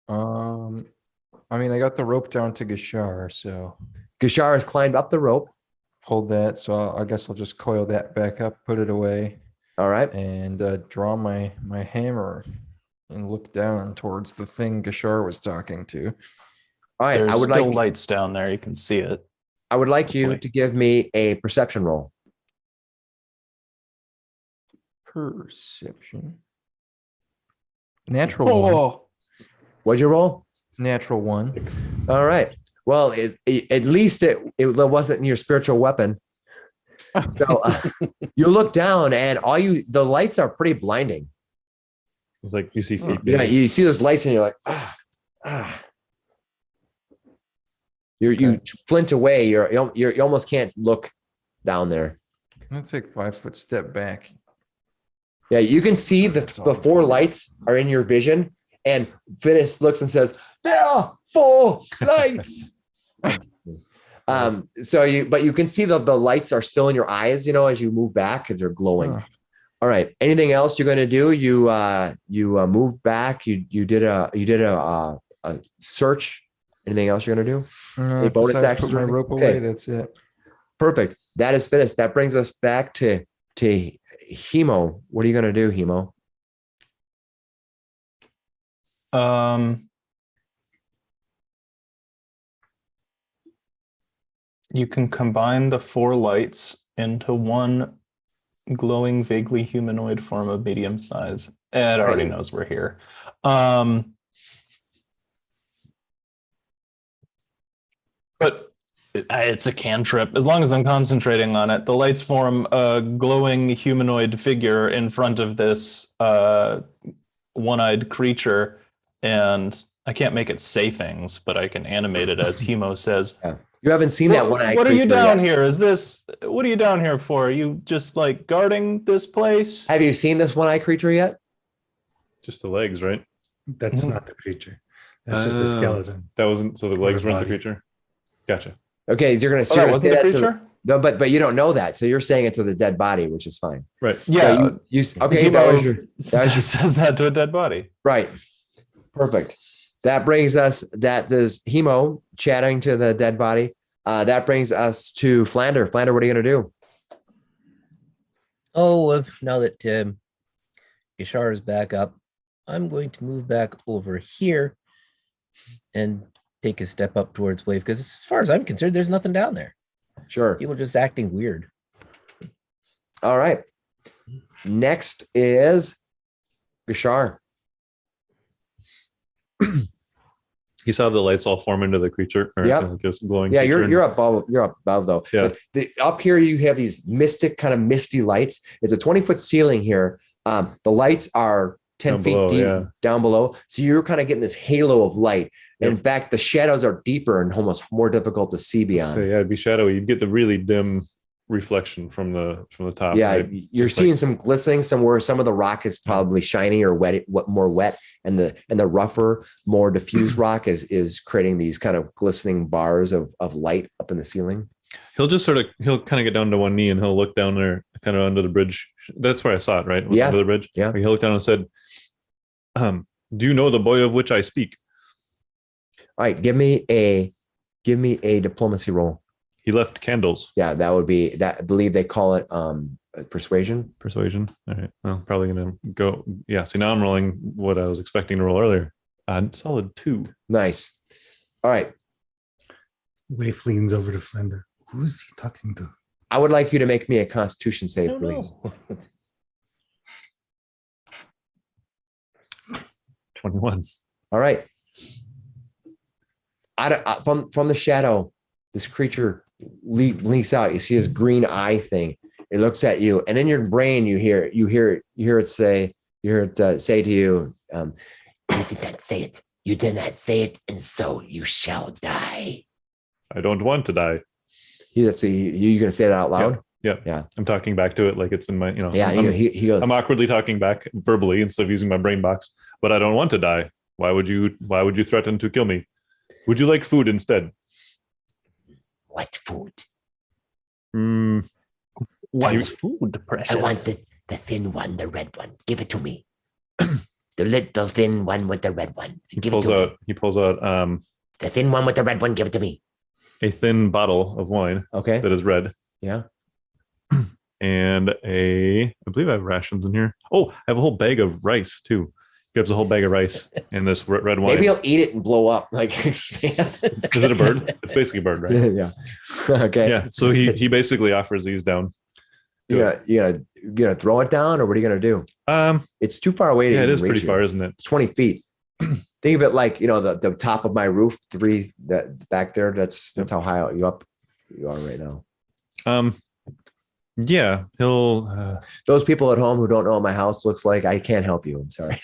I mean, I got the rope down to Gashar, so Gashar has climbed up the rope. hold that. So I guess I'll just coil that back up, put it away, All right. and draw my hammer and look down towards the thing Gashar was talking to. All right. There's I would still like lights down there. You can see it. I would like you Hopefully. to give me a perception roll. Perception. Natural one. Oh, What'd you roll? Natural one. All right. Well, at least it wasn't your spiritual weapon. So you look down, and the lights are pretty blinding. It's like you see feet. Yeah, you see those lights, and you're like, ah. You flint away. You almost can't look down there. I'm gonna take 5-foot step back. Yeah, you can see That's the always four good. lights are in your vision, and Finis looks and says, "There are 4 lights." So you can see the lights are still in your eyes, as you move back because they're glowing. Huh. All right. Anything else you're going to do? You moved back. You did a search. Anything else you're going to do? Any bonus Besides actions put or my anything? rope Okay. away. That's it. Perfect. That is finished. That brings us back to Hemo. What are you going to do, Hemo? You can combine the 4 lights into one glowing, vaguely humanoid form of medium size. It already Nice. knows we're here. But it's a cantrip. As long as I'm concentrating on it, the lights form a glowing humanoid figure in front of this one-eyed creature, and I can't make it say things, but I can animate it as Hemo says. You haven't seen that one. What are you down here? What are you down here for? Are you just like guarding this place? Have you seen this one-eye creature yet? Just the legs, right? That's not the creature. That's just a skeleton. That wasn't so the legs weren't the body. creature. Gotcha. Okay, you're gonna. Oh, that wasn't the creature? No, but you don't know that, so you're saying it to the dead body, which is fine. Right. Yeah. So okay. Hemo says that to a dead body. Right. Perfect. That brings us. That is Hemo chatting to the dead body. That brings us to Flander. Flander, what are you gonna do? Oh, now that Ishar is back up, I'm going to move back over here and take a step up towards Wave, because as far as I'm concerned, there's nothing down there. Sure. People just acting weird. All right. Next is Gashar. He saw the lights all form into the creature. Or Yep. like this glowing. Yeah, creature. you're above. You're above though. Yeah. But up here you have these mystic kind of misty lights. It's a 20-foot ceiling here. The lights are 10 Down feet below, deep yeah. down below. So you're kind of getting this halo of light. Yep. In fact, the shadows are deeper and almost more difficult to see beyond. So yeah, it'd be shadowy. You'd get the really dim reflection from the top. Yeah, right? you're Just seeing like- some glistening somewhere. Some of the rock is probably shiny or wet, more wet, and the rougher, more diffused rock is creating these kind of glistening bars of light up in the ceiling. he'll kind of get down to one knee and he'll look down there, kind of under the bridge. That's where I saw it, right? It was Yeah. under the bridge. Yeah. He looked down and said, "Do you know the boy of which I speak?" All right, give me a diplomacy roll. He left candles. Yeah, that would be that. I believe they call it persuasion. Persuasion. All right. Well, probably gonna go. Yeah. See, now I'm rolling what I was expecting to roll earlier. Solid 2. Nice. All right. Waife leans over to Flander. Who's he talking to? I would like you to make me a Constitution I save, don't please. know. 21. All right. From the shadow, this creature leaks out. You see his green eye thing. It looks at you, and in your brain, you hear it say to you, "You did not say it. You did not say it, and so you shall die." I don't want to die. You're gonna say that out loud? Yeah. I'm talking back to it like it's in my, Yeah. He goes. I'm awkwardly talking back verbally instead of using my brain box, but I don't want to die. Why would you threaten to kill me? Would you like food instead? What food? What's food, precious? I want the thin one, the red one. Give it to me. The little thin one with the red one. He pulls out the thin one with the red one. Give it to me. a thin bottle of wine Okay. that is red. Yeah. And I believe I have rations in here. Oh, I have a whole bag of rice too. Grabs a whole bag of rice and this red wine. Maybe I'll eat it and blow up, like expand. Is it a bird? It's basically a bird, right? Yeah. Okay. Yeah. So he basically offers these down. You gonna throw it down, or what are you gonna do? It's too far away to Yeah, it even is pretty reach far, you. isn't it? It's 20 feet. Think of it like, the top of my roof, that back there. That's how high you are right now. Yeah, he'll Those people at home who don't know what my house looks like, I can't help you. I'm sorry.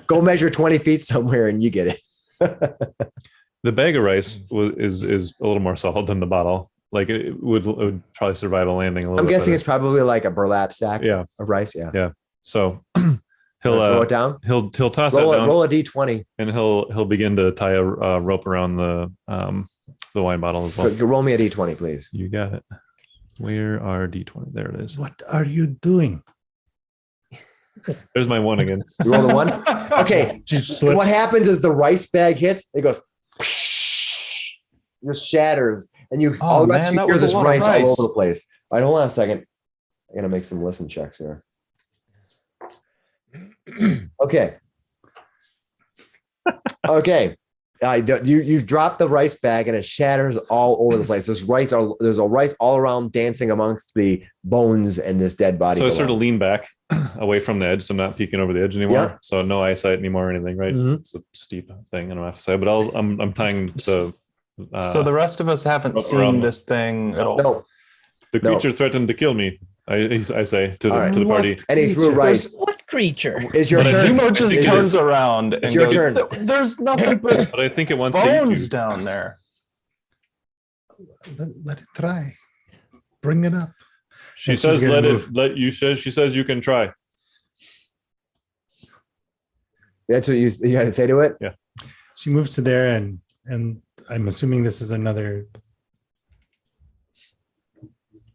Go measure 20 feet somewhere and you get it. the bag of rice is a little more solid than the bottle. Like it would probably survive a landing a little I'm bit guessing better. it's probably like a burlap sack Yeah. of rice. Yeah. So Throw he'll it down. he'll toss Roll that down a D20. and he'll begin to tie a rope around the wine bottle as well. Roll me a D20, please. You got it. Where are D20? There it is. What are you doing? There's my one again. You roll the one. Okay. She slips. What happens is the rice bag hits. It goes. Just shatters, and all the rest man, of that you hear was a this lot of rice all rice. over the place. All right, hold on a second. I'm gonna make some listen checks here. Okay. Okay. You've dropped the rice bag and it shatters all over the place. There's a rice all around, dancing amongst the bones and this dead body. So I below. sort of lean back away from the edge, so I'm not peeking over the edge anymore. Yeah. So no eyesight anymore or anything, right? Mhm. It's a steep thing. I don't have to say, but I'm tying the. So the rest of us haven't Around seen the- this thing at all. No. The creature threatened to kill me. I say to the, All right. to the party. And he threw rice. What creature? It's your But I turn. do Nemo just It turns is. around and your goes, turn. There's nothing but But I think it wants to eat bones you. down there. Let it try. Bring it up. She And she's says, gonna move. She says you can try. That's what you got to say to it. She moves to there, and I'm assuming this is another.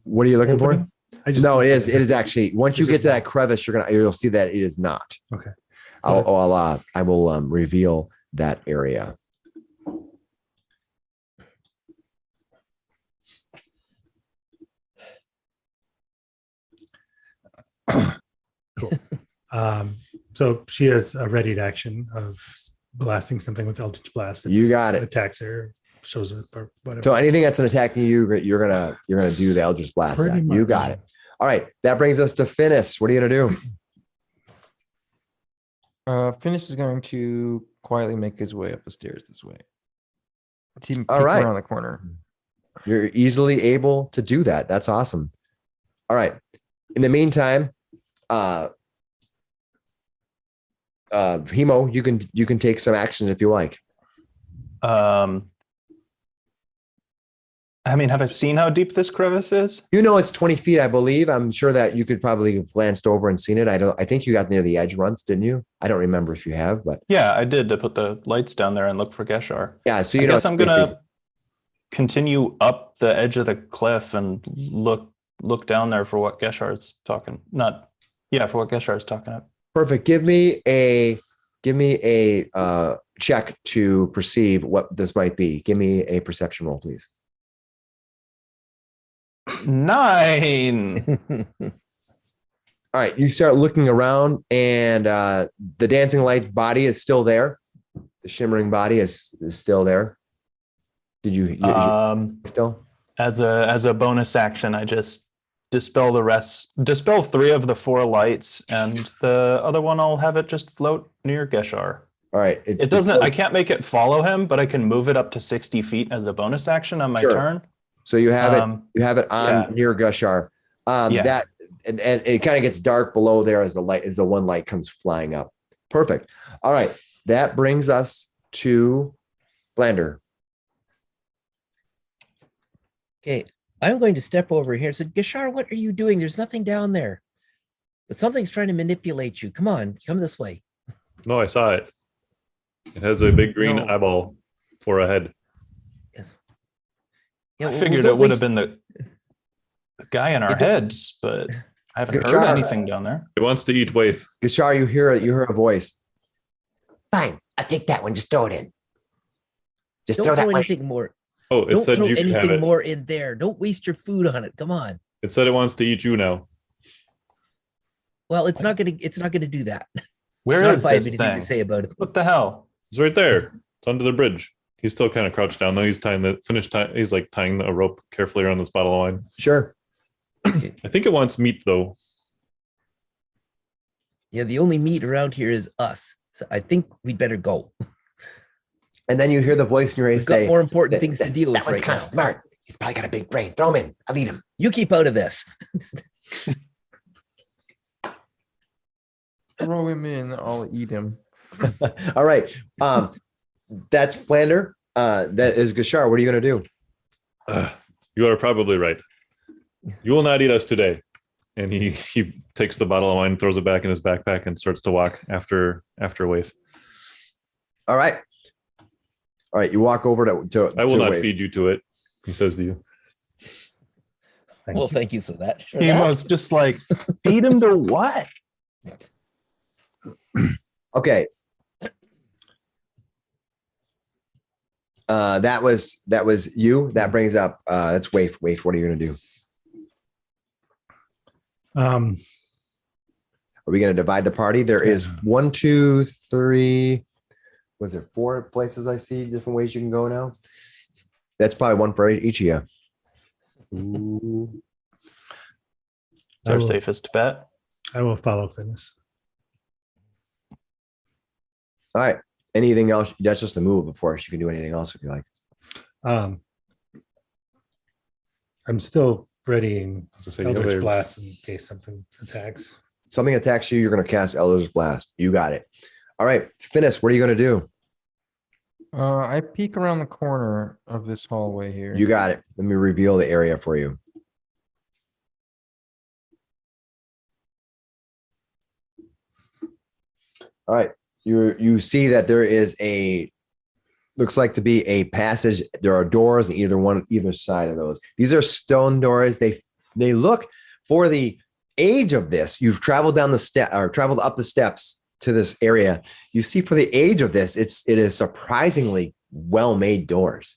What are you looking for? opening? No, it is. It is actually. Once you Is get it to that crevice, you'll see that it is not. Okay. I will reveal that area. Cool. So she has a readied action of blasting something with Eldritch Blast. If You got it it. attacks her, shows it, or whatever. So anything that's attacking you, you're gonna do the Eldritch Blast. Pretty You much. got it. All right. That brings us to Finis. What are you gonna do? Finis is going to quietly make his way up the stairs this way. Team All right. around the corner. You're easily able to do that. That's awesome. All right. In the meantime, Hemo, you can take some action if you like. I mean, have I seen how deep this crevice is? It's 20 feet, I believe. I'm sure that you could probably have glanced over and seen it. I think you got near the edge once, didn't you? I don't remember if you have, but Yeah, I did to put the lights down there and look for Geshar. yeah. So I guess I'm it's 20 gonna feet. continue up the edge of the cliff and look down there for what Geshar's talking. For what Geshar's talking about. Perfect. Give me a give me a check to perceive what this might be. Give me a perception roll, please. 9. All right, you start looking around, and the dancing light body is still there. The shimmering body is still there. Did you still? As a bonus action, I just dispel 3 of the 4 lights, and the other one I'll have it just float near Geshar. All right. It doesn't. I can't make it follow him, but I can move it up to 60 feet as a bonus action on my Sure. turn. So you have it. You have it on yeah. near Gushar. Yeah. That and it kind of gets dark below there as the one light comes flying up. Perfect. All right. That brings us to Flander. Okay, I'm going to step over here. So, Gishar, what are you doing? There's nothing down there. But something's trying to manipulate you. Come on, come this way. No, I saw it. It has a big green No. eyeball for a head. Yes. Yeah, I well, figured don't it would waste- have been the guy in our It don't- heads, but I haven't Geshar. heard anything down there. It wants to eat Waife. Gushar, you hear a voice. Fine, I'll take that one. Just throw it in. Just Don't throw that throw one. anything more. Oh, it Don't said throw you could have anything it. more in there. Don't waste your food on it. Come on. It said it wants to eat you now. Well, it's not gonna do that. Where Not is if I have this anything to thing? say about it. What the hell? It's right there. It's under the bridge. He's still kind of crouched down though. He's tying he's like tying a rope carefully around this bottle of wine. Sure. I think it wants meat though. Yeah, the only meat around here is us. So I think we'd better go. And then you hear the voice in your ear We've got say, more important things to deal That with one's right kind now. of smart. He's probably got a big brain. Throw him in. I'll eat him. You keep out of this. Throw him in. I'll eat him. all right. That's Flander. That is Gushar. What are you going to do? You are probably right. You will not eat us today. And he takes the bottle of wine, throws it back in his backpack, and starts to walk after Waife. All right. All right. You walk over to I will to not Waife. feed you to it, he says to you. Well, thank you for that. Sure. He was just like, feed him to what? Okay. That was you. That brings up that's Waife. Waife, what are you going to do? Um, Are we going to divide the party? There is 1, 2, 3. Was it 4 places I see different ways you can go now? That's probably one for each of you. It's our I will- safest bet. I will follow Finnis. All right. Anything else? That's just a move, of course. You can do anything else if you like. I'm still readying As I say, you have Eldritch a- Blast in case something attacks. Something attacks you, you're going to cast Eldritch Blast. You got it. All right. Finnis, what are you going to do? I peek around the corner of this hallway here. You got it. Let me reveal the area for you. All right. You see that there is looks like to be a passage. There are doors on either side of those. These are stone doors. They look, for the age of this, you've traveled down the step or traveled up the steps to this area. You see, for the age of this, it is surprisingly well-made doors.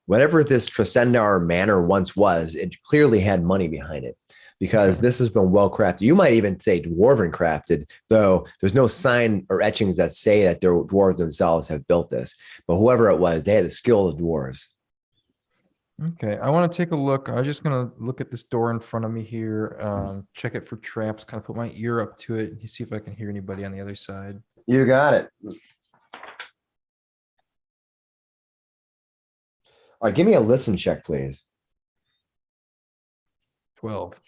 Whatever this Tresendar Manor once was, it clearly had money behind it, because this has been well crafted. You might even say dwarven crafted, though there's no sign or etchings that say that the dwarves themselves have built this. But whoever it was, they had the skill of dwarves. Okay, I want to take a look. I'm just gonna look at this door in front of me here, check it for traps, kind of put my ear up to it, and see if I can hear anybody on the other side. You got it. All right, give me a listen check, please. 12.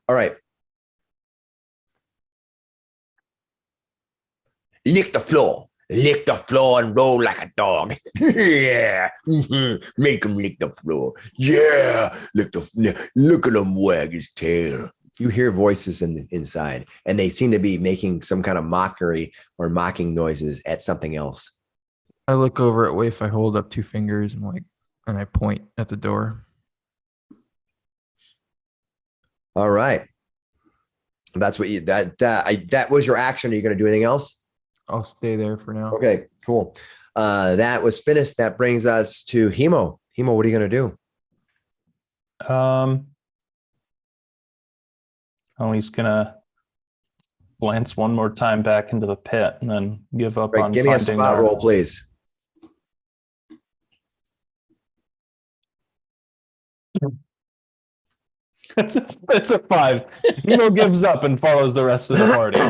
All right. Lick the floor. Lick the floor and roll like a dog. Yeah. Mhm. Make him lick the floor. Yeah. Look at him wag his tail. You hear voices inside, and they seem to be making some kind of mockery or mocking noises at something else. I look over at Waife, I hold up 2 fingers and I point at the door. All right. That's what you that was your action. Are you going to do anything else? I'll stay there for now. Okay, cool. That was finished. That brings us to Hemo. Hemo, what are you going to do? Oh, he's gonna glance one more time back into the pit and then give up Right, on give me a finding spot our- roll, please. It's a 5. Nemo gives up and follows the rest of the party.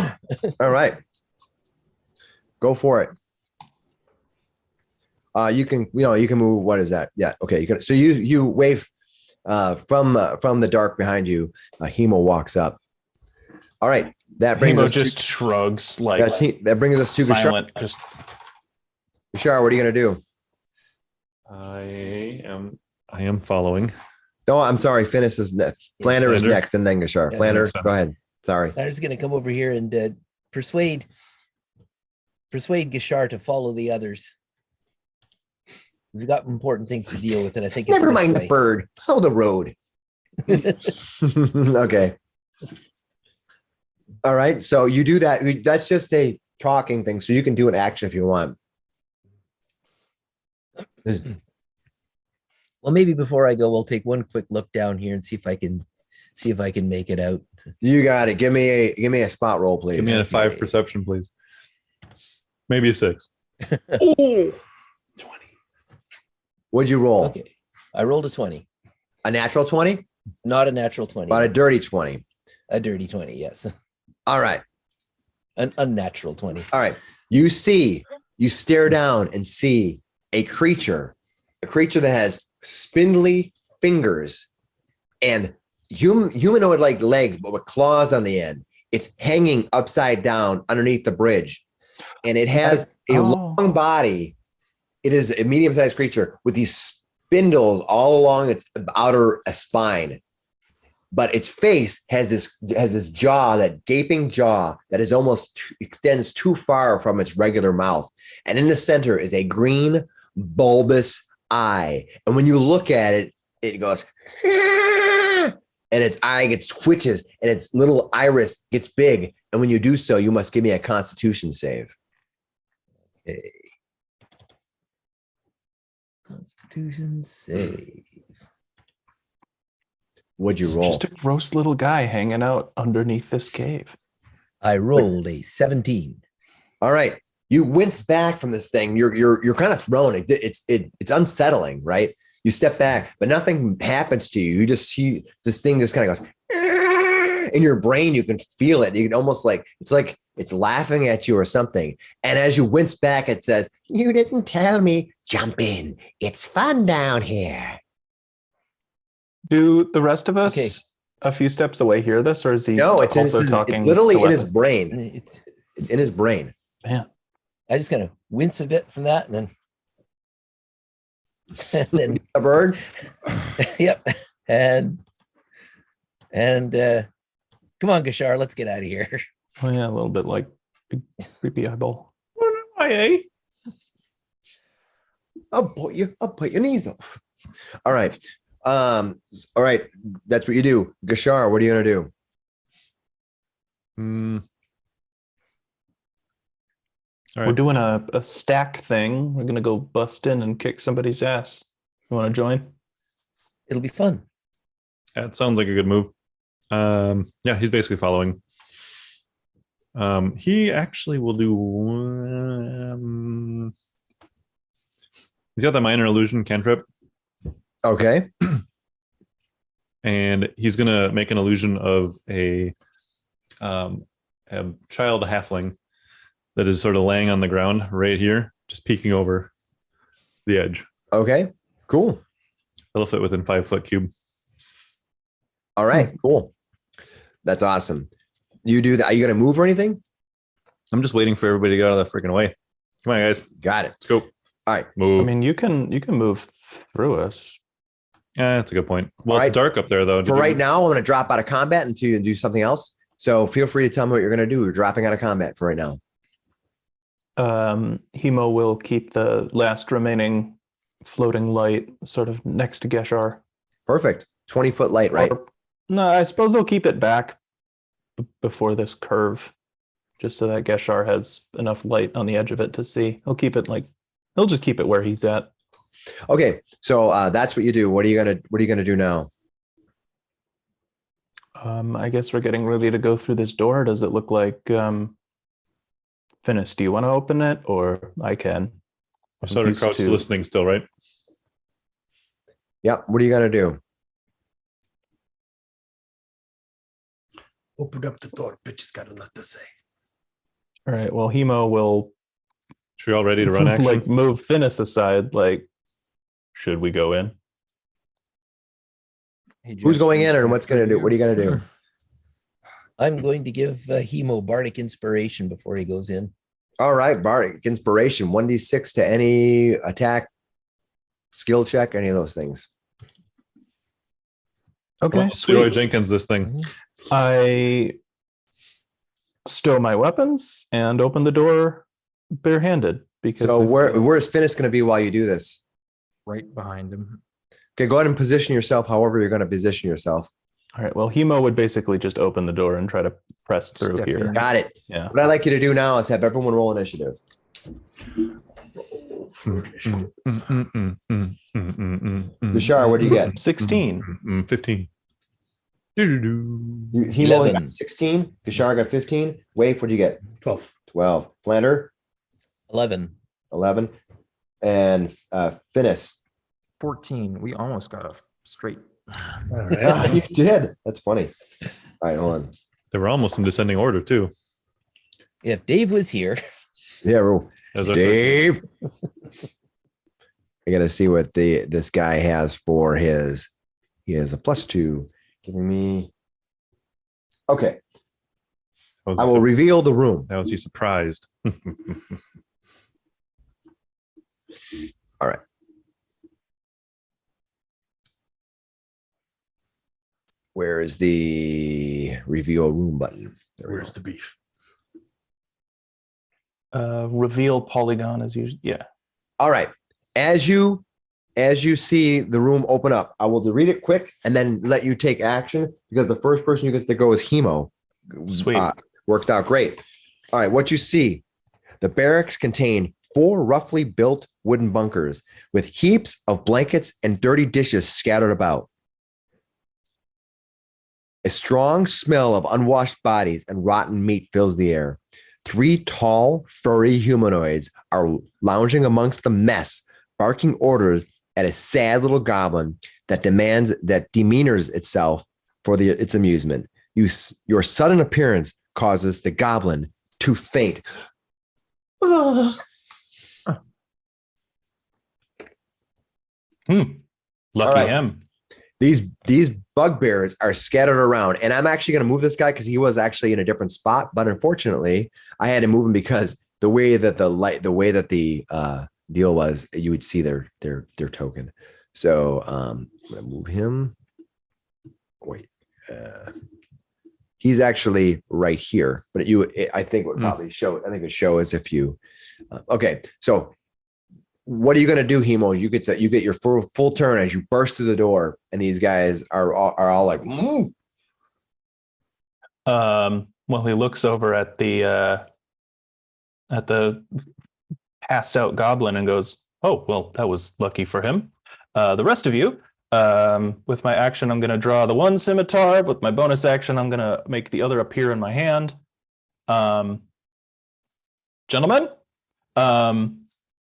All right, go for it. You can move. What is that? Yeah, okay. You can. So you wave from the dark behind you. Hemo walks up. All right, that brings Nemo us just shrugs like that brings us to Gashar. silent. Just Gashar, what are you going to do? I am following. Oh, I'm sorry. Finis is next. Flander is Flander? next, and then Gashar. Yeah, Flander, makes sense. go ahead. Sorry. Flander's going to come over here and persuade Gashar to follow the others. We've got important things to deal with, and I think it's Never this mind the way. bird. Follow the road. Okay. All right. So you do that. That's just a talking thing. So you can do an action if you want. Well, maybe before I go, we'll take one quick look down here and see if I can make it out. You got it. Give me a spot roll, please. Give me a 5 perception, please. Maybe a 6. What'd you roll? Okay, I rolled a 20, A natural 20? not a natural 20, About a dirty 20. a dirty 20. Yes, All right. an unnatural 20. All right. You stare down and see a creature that has spindly fingers and humanoid like legs, but with claws on the end. It's hanging upside down underneath the bridge. And it has a long body. It is a medium-sized creature with these spindles all along its outer spine. But its face has this jaw, that gaping jaw that is almost extends too far from its regular mouth. And in the center is a green bulbous eye. And when you look at it, it goes, and its eye gets twitches and its little iris gets big. And when you do so, you must give me a Constitution save. Okay. Constitution save. What'd you it's roll? just a gross little guy hanging out underneath this cave. I rolled a 17. All right. You wince back from this thing. You're kind of thrown. It's unsettling, right? You step back, but nothing happens to you. You just see this thing just kind of goes in your brain. You can feel it. You can almost like it's laughing at you or something. And as you wince back, it says, "You didn't tell me. Jump in. It's fun down here." Do the rest of us Okay. a few steps away hear this, or is he No, it's also talking? It's literally to in his weapons? brain. It's in his brain. Man, I just kind of wince a bit from that, and then A bird. yep, and come on, Gashar, let's get out of here. oh yeah, a little bit like big creepy eyeball. I'll put your knees off. All right. All right. That's what you do. Gashar, what are you gonna do? All We're right. doing a stack thing. We're gonna go bust in and kick somebody's ass. You want to join? It'll be fun. That sounds like a good move. Yeah, he's basically following. He actually will do. He's got the minor illusion cantrip, Okay. and he's gonna make an illusion of a child halfling that is sort of laying on the ground right here, just peeking over the edge. Okay. Cool. It'll fit within 5-foot cube. All right. Cool. That's awesome. You do that. Are you gonna move or anything? I'm just waiting for everybody to get out of the freaking way. Come on, guys. Got it. Let's go. All right. Move. I mean, you can move through us. Yeah, that's a good point. Well, All right. it's dark up there, though. For right now, I'm gonna drop out of combat and do something else. So feel free to tell me what you're gonna do. We're dropping out of combat for right now. Hemo will keep the last remaining floating light sort of next to Geshar. Perfect. 20-foot light, right? No, I suppose they'll keep it back before this curve, just so that Geshar has enough light on the edge of it to see. He'll just keep it where he's at. Okay, so that's what you do. What are you gonna do now? I guess we're getting ready to go through this door. Does it look like Finis, do you want to open it, or I can? I sort of used crouched to- listening still, right? Yep. What are you gonna do? Open up the door. Bitch has got a lot to say. All right. Well, Hemo will Should we all ready to run action? like move Finis aside. Like, should we go in? Hey, Who's Jess, going you in and got what's gonna do? What are you gonna do? I'm going to give Hemo Bardic Inspiration before he goes in. All right, Bardic Inspiration, 1d6 to any attack, skill check, any of those things. Okay. Well, Sweet. Leroy Jenkins, this thing. I stow my weapons and open the door barehanded because So where's Finis gonna be while you do this? right behind him. Okay, go ahead and position yourself however you're gonna position yourself. All right. Well, Hemo would basically just open the door and try to press through Step here. in. Got it. Yeah. What I'd like you to do now is have everyone roll initiative. Bashar, what do you get? 16. 15. Hemo 11. got 16. Gashar got 15. Waife, what do you get? 12. 12. Flander, 11. 11. And Finis. 14. We almost got a straight. All right. You did. That's funny. All right, hold on. They were almost in descending order too. If Dave was here, Yeah, roll. As our Dave. I gotta see what this guy has for his. He has a +2, giving me. Okay, I will reveal the room. How is he surprised? All right. Where is the reveal room button? There we Where's go. the beef? Reveal polygon is usually, yeah. All right. As you see the room open up, I will read it quick and then let you take action because the first person who gets to go is Hemo. Sweet. Worked out great. All right. What you see, the barracks contain 4 roughly built wooden bunkers with heaps of blankets and dirty dishes scattered about. A strong smell of unwashed bodies and rotten meat fills the air. 3 tall, furry humanoids are lounging amongst the mess, barking orders at a sad little goblin that demeanors itself for its amusement. Your sudden appearance causes the goblin to faint. Lucky right. him. These bugbears are scattered around, and I'm actually going to move this guy because he was actually in a different spot. But unfortunately, I had to move him because the way that the deal was, you would see their token. So I'm going to move him. Wait, he's actually right here, but I think it would probably show. I think it show as if you. Okay, so. What are you going to do, Hemo? You get your full turn as you burst through the door, and these guys are all like, Well, he looks over at the passed out goblin and goes, "Oh, well, that was lucky for him." The rest of you, with my action, I'm going to draw the 1 scimitar. With my bonus action, I'm going to make the other appear in my hand. Gentlemen,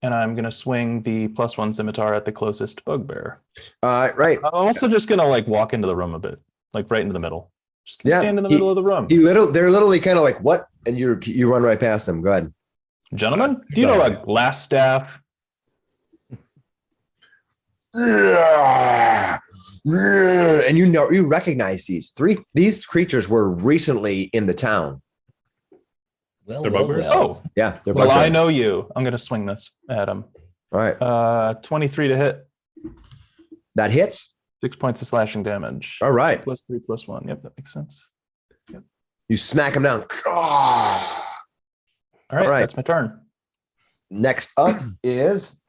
and I'm going to swing the +1 scimitar at the closest bugbear. right. I'm also just going to like walk into the room a bit, like right into the middle. Just gonna stand in the middle of the room. They're literally kind of like, what? And you run right past them. Go ahead. Gentlemen, do you know a glass staff? And you recognize these creatures were recently in the town. well, They're well, bugbears? well. Oh, Yeah. They're well, I bugbears. know you. I'm going to swing this at him. All right. 23 to hit. That hits. 6 points of slashing damage. All right. +3, +1. Yep, that makes sense. You smack him down. All right, right. that's my turn. Next up is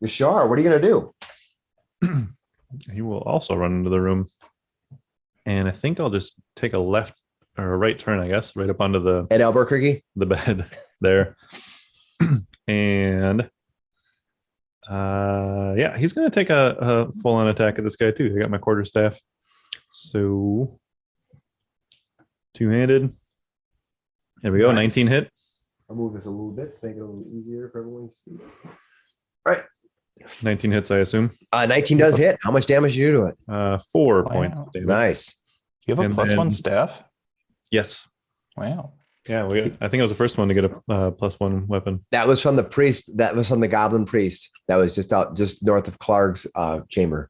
Yashar. What are you going to do? He will also run into the room. And I think I'll just take a left or right turn, I guess, right up onto the At Albuquerque. bed there. And yeah, he's gonna take a full-on attack at this guy too. I got my quarterstaff. So two-handed. There we go. Nice. 19 hit. I'll move this a little bit to make it a little easier for everyone to see. All right. 19 hits, I assume. 19 does hit. How much damage do you do to it? 4 Wow. points. of damage. Nice. You have a And +1 then- staff? Yes. Wow. Yeah, I think I was the first one to get a +1 weapon. That was from the priest. That was from the goblin priest. That was just north of Clark's chamber.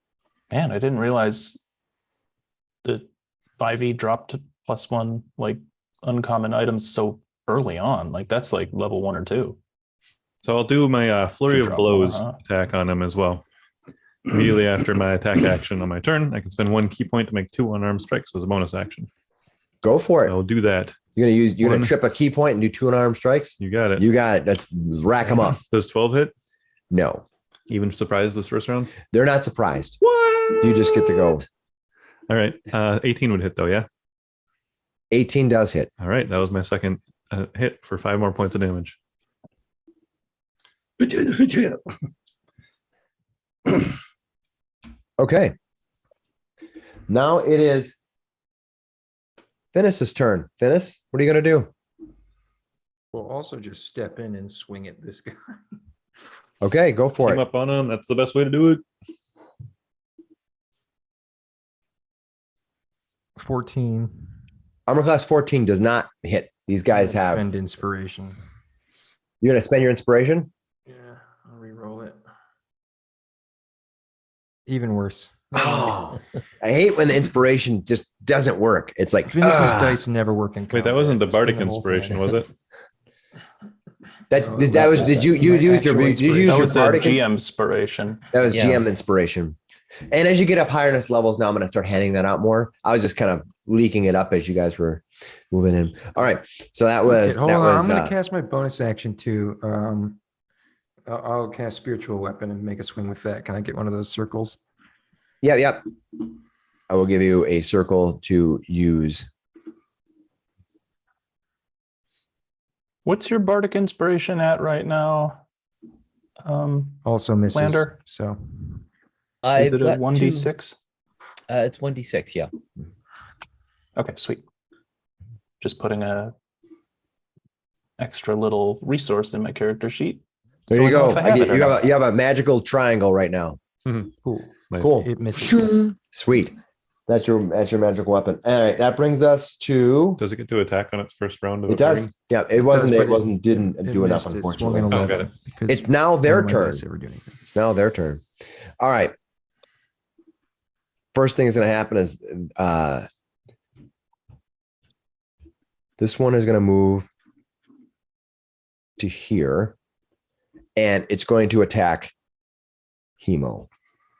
Man, I didn't realize the 5e dropped to +1 like uncommon items so early on. Like that's like level 1 or 2. So I'll do my flurry Should of drop blows one, huh? attack on him as well. Immediately after my attack action on my turn, I can spend 1 key point to make 2 unarmed strikes as a bonus action. Go for it. I'll do that. You're gonna One. trip a key point and do 2 unarmed strikes. You got it. You got it. Let's rack them up. Does 12 hit? No, Even surprised this first round? they're not surprised. What? You just get to go. All right. 18 would hit though, yeah? 18 does hit. All right. That was my second hit for 5 more points of damage. Okay. Now it is Finis's turn. Finis, what are you gonna do? We'll also just step in and swing at this guy. Okay, go for Team it. up on him. That's the best way to do it. 14. Armor class 14 does not hit. These guys have. Spend inspiration. You're gonna spend your inspiration? Yeah, I'll re-roll it. Even worse. Oh, I hate when the inspiration just doesn't work. It's like Finis's dice never work in Wait, that wasn't the combat. bardic Spend the whole inspiration, thing. was it? that No, that was. that's Did you my use your actual did you use That your was the bardic? GM inspiration. That was Yeah. GM inspiration. And as you get up higher in this levels, now I'm going to start handing that out more. I was just kind of leaking it up as you guys were moving in. All right, so that was Okay, hold that on. was. I'm going to cast my bonus action too. I'll cast spiritual weapon and make a swing with that. Can I get one of those circles? Yeah. I will give you a circle to use. What's your bardic inspiration at right now? Also misses. Lander? So I've Is it a got 1d6? It's 1d6, yeah. Okay, sweet. Just putting a extra little resource in my character sheet. There so you I know go. if I have it or not. You have a magical triangle right now. cool. Nice. Cool. It misses. Sweet. That's your magical weapon. All right, that brings us to. Does it get to attack on its first round of It does. appearing? Yeah, it wasn't. does, It but wasn't. Didn't It do enough, missed. It swung unfortunately. an Oh, got 11 because It's now their none of my turn. dice ever do anything. It's now their turn. All right. First thing is going to happen is this one is going to move to here, and it's going to attack Hemo.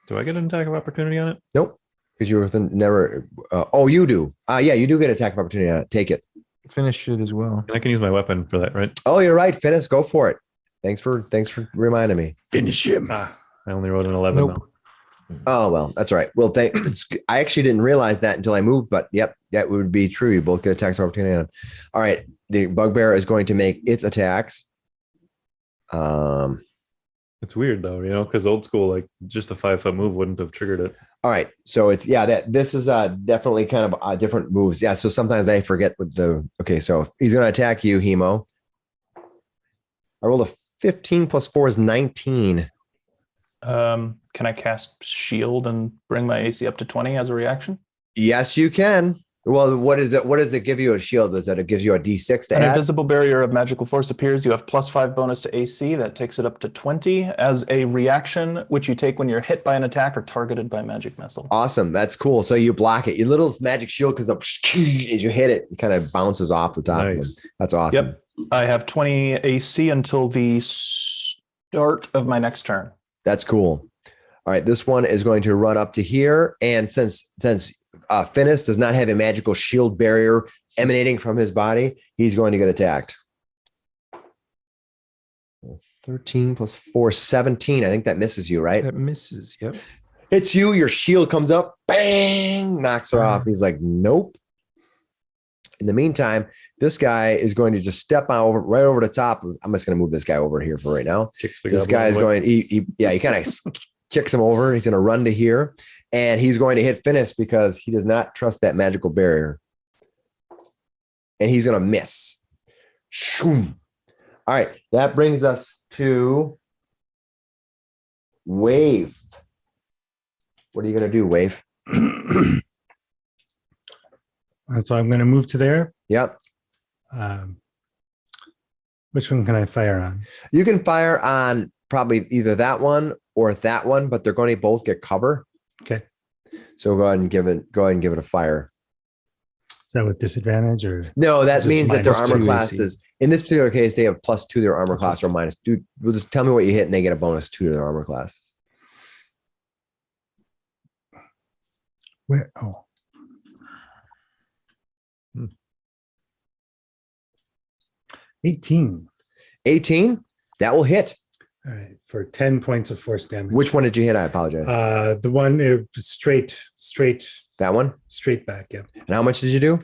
Do I get an attack of opportunity on it? Nope, because you're within never. Oh, you do. Yeah, you do get attack of opportunity on it. Take it. Finish it as well. And I can use my weapon for that, right? Oh, you're right, Finis. Go for it. Thanks for reminding me. Finish him. I only rolled an 11. Nope. though. Oh well, that's all right. Well, I actually didn't realize that until I moved, but yep, that would be true. You both get attacks of opportunity on. All right, the bugbear is going to make its attacks. It's weird though, because old school, like just a 5-foot move wouldn't have triggered it. All right, so it's that this is definitely kind of different moves. Yeah, so sometimes I forget with the. Okay, so he's going to attack you, Hemo. I rolled a 15 plus 4 is 19. Can I cast shield and bring my AC up to 20 as a reaction? Yes, you can. Well, what is it? What does it give you a shield? Is that it gives you a D6 to An add? invisible barrier of magical force appears. You have +5 bonus to AC. That takes it up to 20 as a reaction, which you take when you're hit by an attack or targeted by magic missile. Awesome. That's cool. So you block it. Your little magic shield comes up as you hit it. It kind of bounces off the top. Of it. Nice. That's awesome. Yep. I have 20 AC until the start of my next turn. That's cool. All right. This one is going to run up to here. And since Finis does not have a magical shield barrier emanating from his body, he's going to get attacked. 13 plus 4, 17. I think that misses you, right? That misses. Yep. Hits you. Your shield comes up. Bang. Knocks her off. He's like, nope. In the meantime, this guy is going to just step on over right over the top. I'm just going to move this guy over here for right now. Kicks the This goblin guy is away. going, he kind of kicks him over. He's going to run to here and he's going to hit finish because he does not trust that magical barrier. And he's going to miss. Shoom. All right. That brings us to Waife. What are you going to do, Waife? So I'm going to move to there. Yep. Which one can I fire on? You can fire on probably either that one or that one, but they're going to both get cover. Okay. So go ahead and give it a fire. Is that with disadvantage or? No, that Just means that their minus armor 2 classes, in this particular case, they have +2 to their armor class or minus. Dude, we'll just tell me what you hit and they get a bonus 2 to their armor class. Where? Oh. 18. 18, that will hit. All right. For 10 points of force damage. Which one did you hit? I apologize. The one straight That one? back. Yeah. And how much did you do?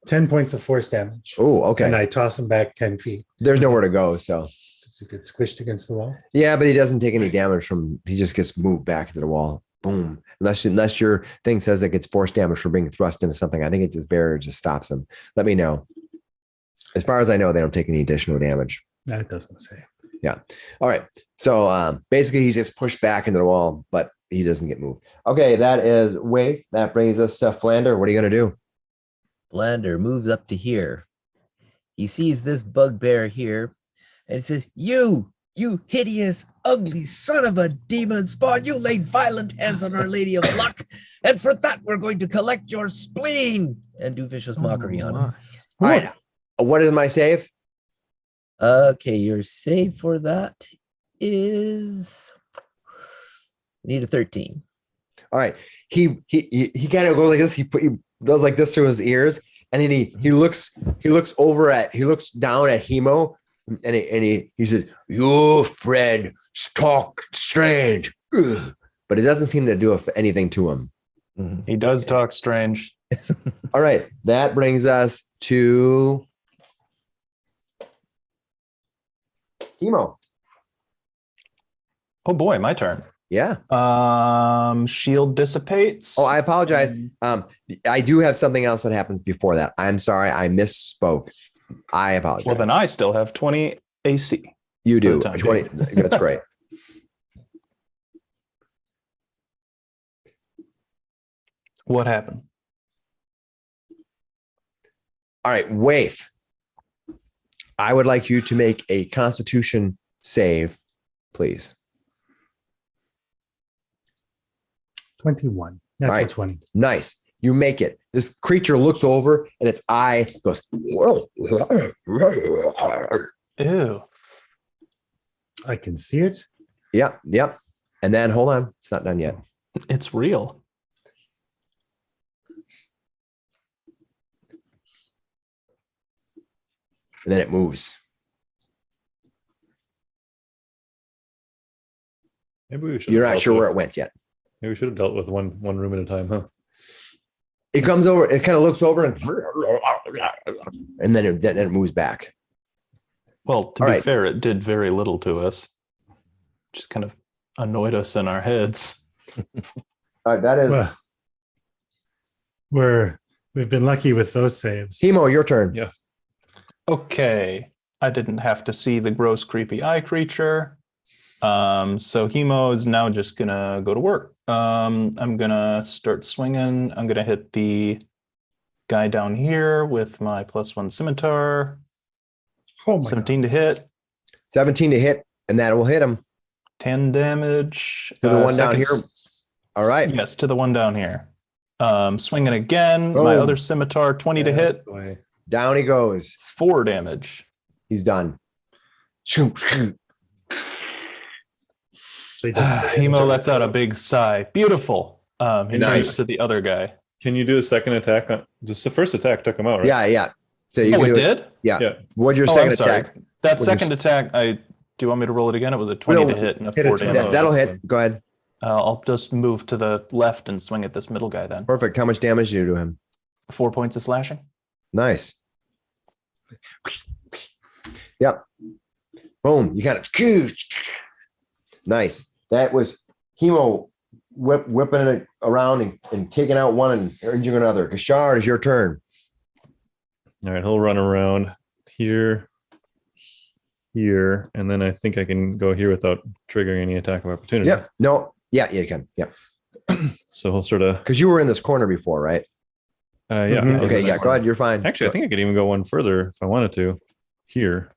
10 points of force damage. Oh, okay. And I toss him back 10 feet. There's nowhere to go. So, Does it get squished against the wall? yeah, but he doesn't take any damage from, he just gets moved back into the wall. Boom. Unless your thing says it gets force damage for being thrust into something. I think it just barrier just stops him. Let me know. As far as I know, they don't take any additional damage. That doesn't say. All right. So basically he gets pushed back into the wall, but he doesn't get moved. Okay, that is Waife. That brings us to Flander. What are you going to do? Blander moves up to here. He sees this bugbear here and it says, You hideous, ugly son of a demon spawn, you laid violent hands on Our Lady of Luck, and for that we're going to collect your spleen and do vicious mockery on him. All right. What is my save? Okay, your save for that is need a 13. All right. He kind of goes like this. He does like this to his ears, and then he looks down at Hemo, and he says, "You Fred, talk strange," but it doesn't seem to do anything to him. He does talk strange. All right, that brings us to Hemo. Oh boy, my turn. Yeah. Shield dissipates. Oh, I apologize. I do have something else that happens before that. I'm sorry, I misspoke. I apologize. Well, then I still have 20 AC. You do. for the time 20. being. That's great. What happened? All right, Waife. I would like you to make a Constitution save, please. 21. All Natural right. 20. Nice. You make it. This creature looks over and its eye goes, Ew. I can see it. yep. And then hold on, it's not done yet. It's real. And then it moves. Maybe we should. You're not sure where it went yet. Maybe we should have dealt with one room at a time, huh? It comes over, it kind of looks over and then it moves back. Well, to All be right. fair, it did very little to us. Just kind of annoyed us in our heads. All right, that is Well, we've been lucky with those saves. Hemo, your turn. Yeah. Okay. I didn't have to see the gross, creepy eye creature. So Hemo is now just gonna go to work. I'm gonna start swinging. I'm gonna hit the guy down here with my +1 scimitar. Oh my 17 to hit, 17 to hit, and that will hit him. 10 damage. To the one down second here? All right. Yes, to the one down here. Swinging again. My Boom. other scimitar, 20 to hit, Down he goes. 4 damage. He's done. Shoot, shoot. So he does Hemo lets out a big sigh. Beautiful. He Nice. turns to the other guy. Can you do a second attack? Just the first attack took him out, right? Yeah. So you Oh, can it do did? Yeah. Yeah. What's your Oh, second I'm sorry. attack? That What'd you- second attack, do you want me to roll it again? It was a 20 No, to hit and a hit 4 it. damage. That'll hit. Go ahead. I'll just move to the left and swing at this middle guy then. Perfect. How much damage do you do to him? 4 points of slashing. Nice. Yep. Boom. You got it. Nice. That was Hemo whipping it around and taking out one and injuring another. Kashar, is your turn. All right, he'll run around here, and then I think I can go here without triggering any attack of opportunity. Yep. No. Yeah, you can. Yep. So he'll sort of. Because you were in this corner before, right? Yeah. Mhm. I was Okay. in Yeah. this Go corner. ahead. You're fine. Actually, I think I could even go one further if I wanted to. Here,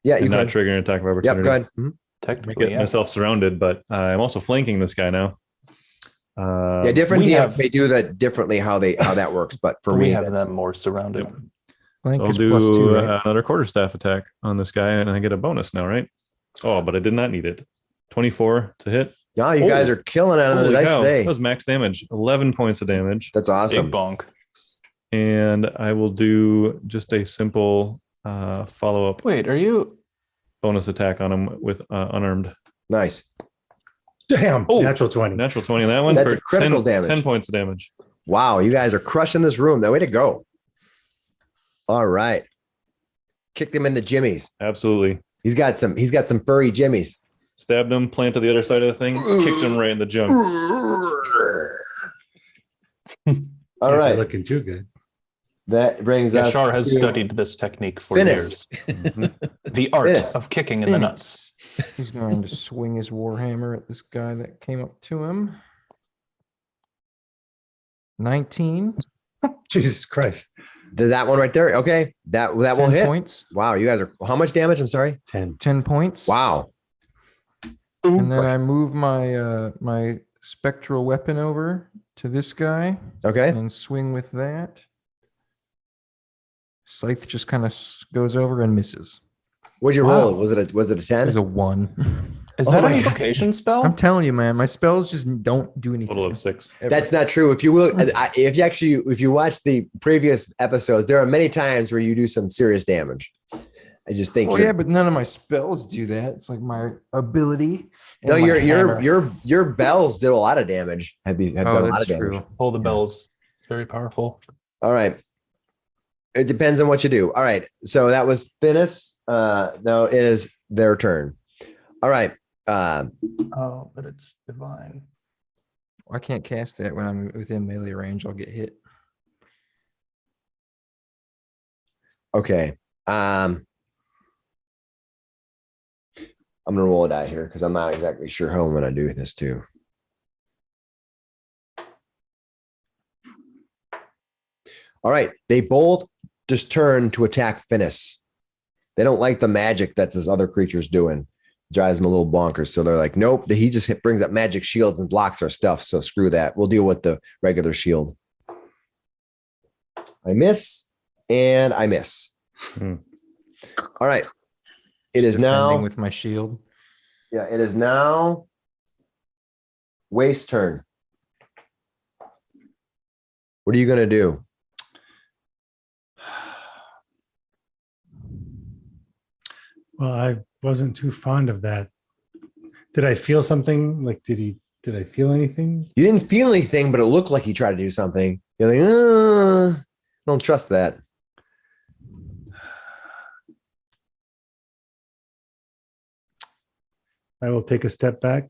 Yeah, and you not can. trigger an attack of Yep. opportunity. Go ahead. Mhm. Technically, Get yeah. myself surrounded, but I'm also flanking this guy now. Yeah, different we DMs have- may do that differently how that works, but for we me, have that's- them more surrounded. Yep. Flank So I'll is +2, do right? another quarterstaff attack on this guy, and I get a bonus now, right? Oh, but I did not need it. 24 to hit. No, you guys are killing it on the Holy dice cow, today. that was max damage. 11 points of damage. That's Big awesome. bonk. And I will do just a simple follow-up Wait, are you? bonus attack on him with unarmed. Nice. Damn. Oh, Natural 20. Natural 20 on that one. That's for a critical 10 damage. 10 points of damage. Wow, you guys are crushing this room. That way to go. All right. Kicked him in the jimmies. Absolutely. He's got some furry jimmies. Stabbed him, planted the other side of the thing, kicked him right in the junk. All Can't be right. Looking too good. That brings us. Yashar has to studied this technique for Finis. years. The art Finis. of kicking in the nuts. He's going to swing his warhammer at this guy that came up to him. 19. Jesus Christ. that one right there. Okay. That will 10 hit. points. Wow, you guys are how much damage? I'm sorry. 10. 10 points. Wow. And then I move my my spectral weapon over to this guy Okay. and swing with that. Scythe just kind of goes over and misses. What'd you Wow. roll? Was it a 10? It was a 1. Is Oh that my an God. invocation spell? I'm telling you, man, my spells just don't do anything. Total of 6. ever. That's not true. If you will, if you watch the previous episodes, there are many times where you do some serious damage. I just think. Well, yeah, but none of my spells do that. It's like my ability. no, and my your hammer. your bells did a lot of damage. Have Oh, done a lot that's of damage. true. Pull the bells. Very powerful. All right. It depends on what you do. All right. So that was Finis. Now it is their turn. All right. Oh, but it's divine. I can't cast that when I'm within melee range. I'll get hit. Okay. I'm gonna roll a die here because I'm not exactly sure how I'm gonna do this too. All right. They both just turn to attack Finis. They don't like the magic that this other creature's doing. It drives them a little bonkers. So they're like, nope, he just brings up magic shields and blocks our stuff. So screw that. We'll deal with the regular shield. I miss and I miss. Hmm. All right. It is Defending now. with my shield. Yeah, it is now Waife's turn. What are you going to do? Well, I wasn't too fond of that. Did I feel something? Like, did I feel anything? You didn't feel anything, but it looked like he tried to do something. You're like, don't trust that. I will take a step back.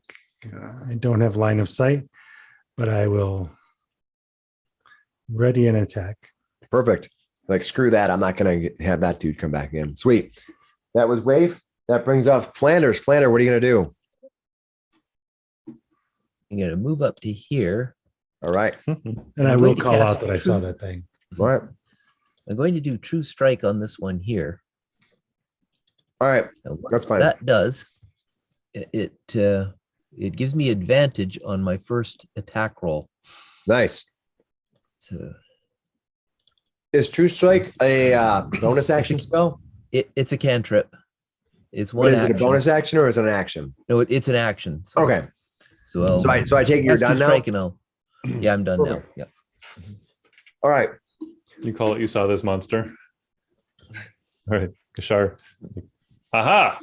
I don't have line of sight, but I will ready an attack. Perfect. Like, screw that. I'm not going to have that dude come back in. Sweet. That was Waife. That brings up Flanders. Flander, what are you going to do? I'm gonna move up to here. All right. And I I'm will going to call cast out that I saw that thing. All right. I'm going to do True Strike on this one here. All right. And what That's fine. that does, it gives me advantage on my first attack roll. Nice. So Is True Strike a bonus action spell? it's a cantrip. It's one What is it, a action. bonus action or is it an action? No, it's an action. So, Okay. So I'll So I take it you're cast True done now? Strike and I'll. Yeah, I'm done now. Perfect. Yeah. All right. You call it, you saw this monster. All right, Kashar. Aha!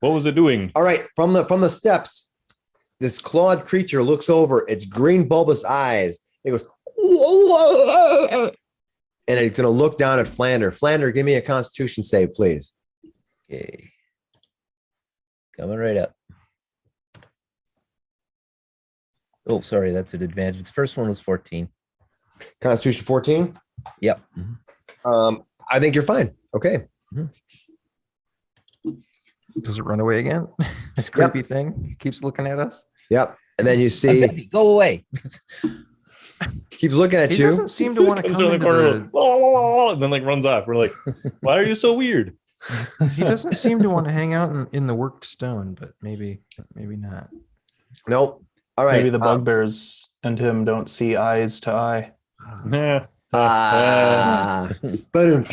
What was it doing? All right. From the steps, this clawed creature looks over its green bulbous eyes. It goes, and it's going to look down at Flander. Flander, give me a Constitution save, please. Okay. Coming right up. Oh, sorry, that's an advantage. The first one was 14. Constitution 14. Yep. I think you're fine. Okay. Does it run away again? This creepy thing keeps looking at us. Yep. And then you see, Betty, go away. keeps looking at He you. doesn't seem to want to Comes come around into the corner, the. and then like runs off. We're like, why are you so weird? He doesn't seem to want to hang out in the worked stone, but maybe not. Nope. All right. Maybe the bugbears and him don't see eyes to eye. Nah. Boom.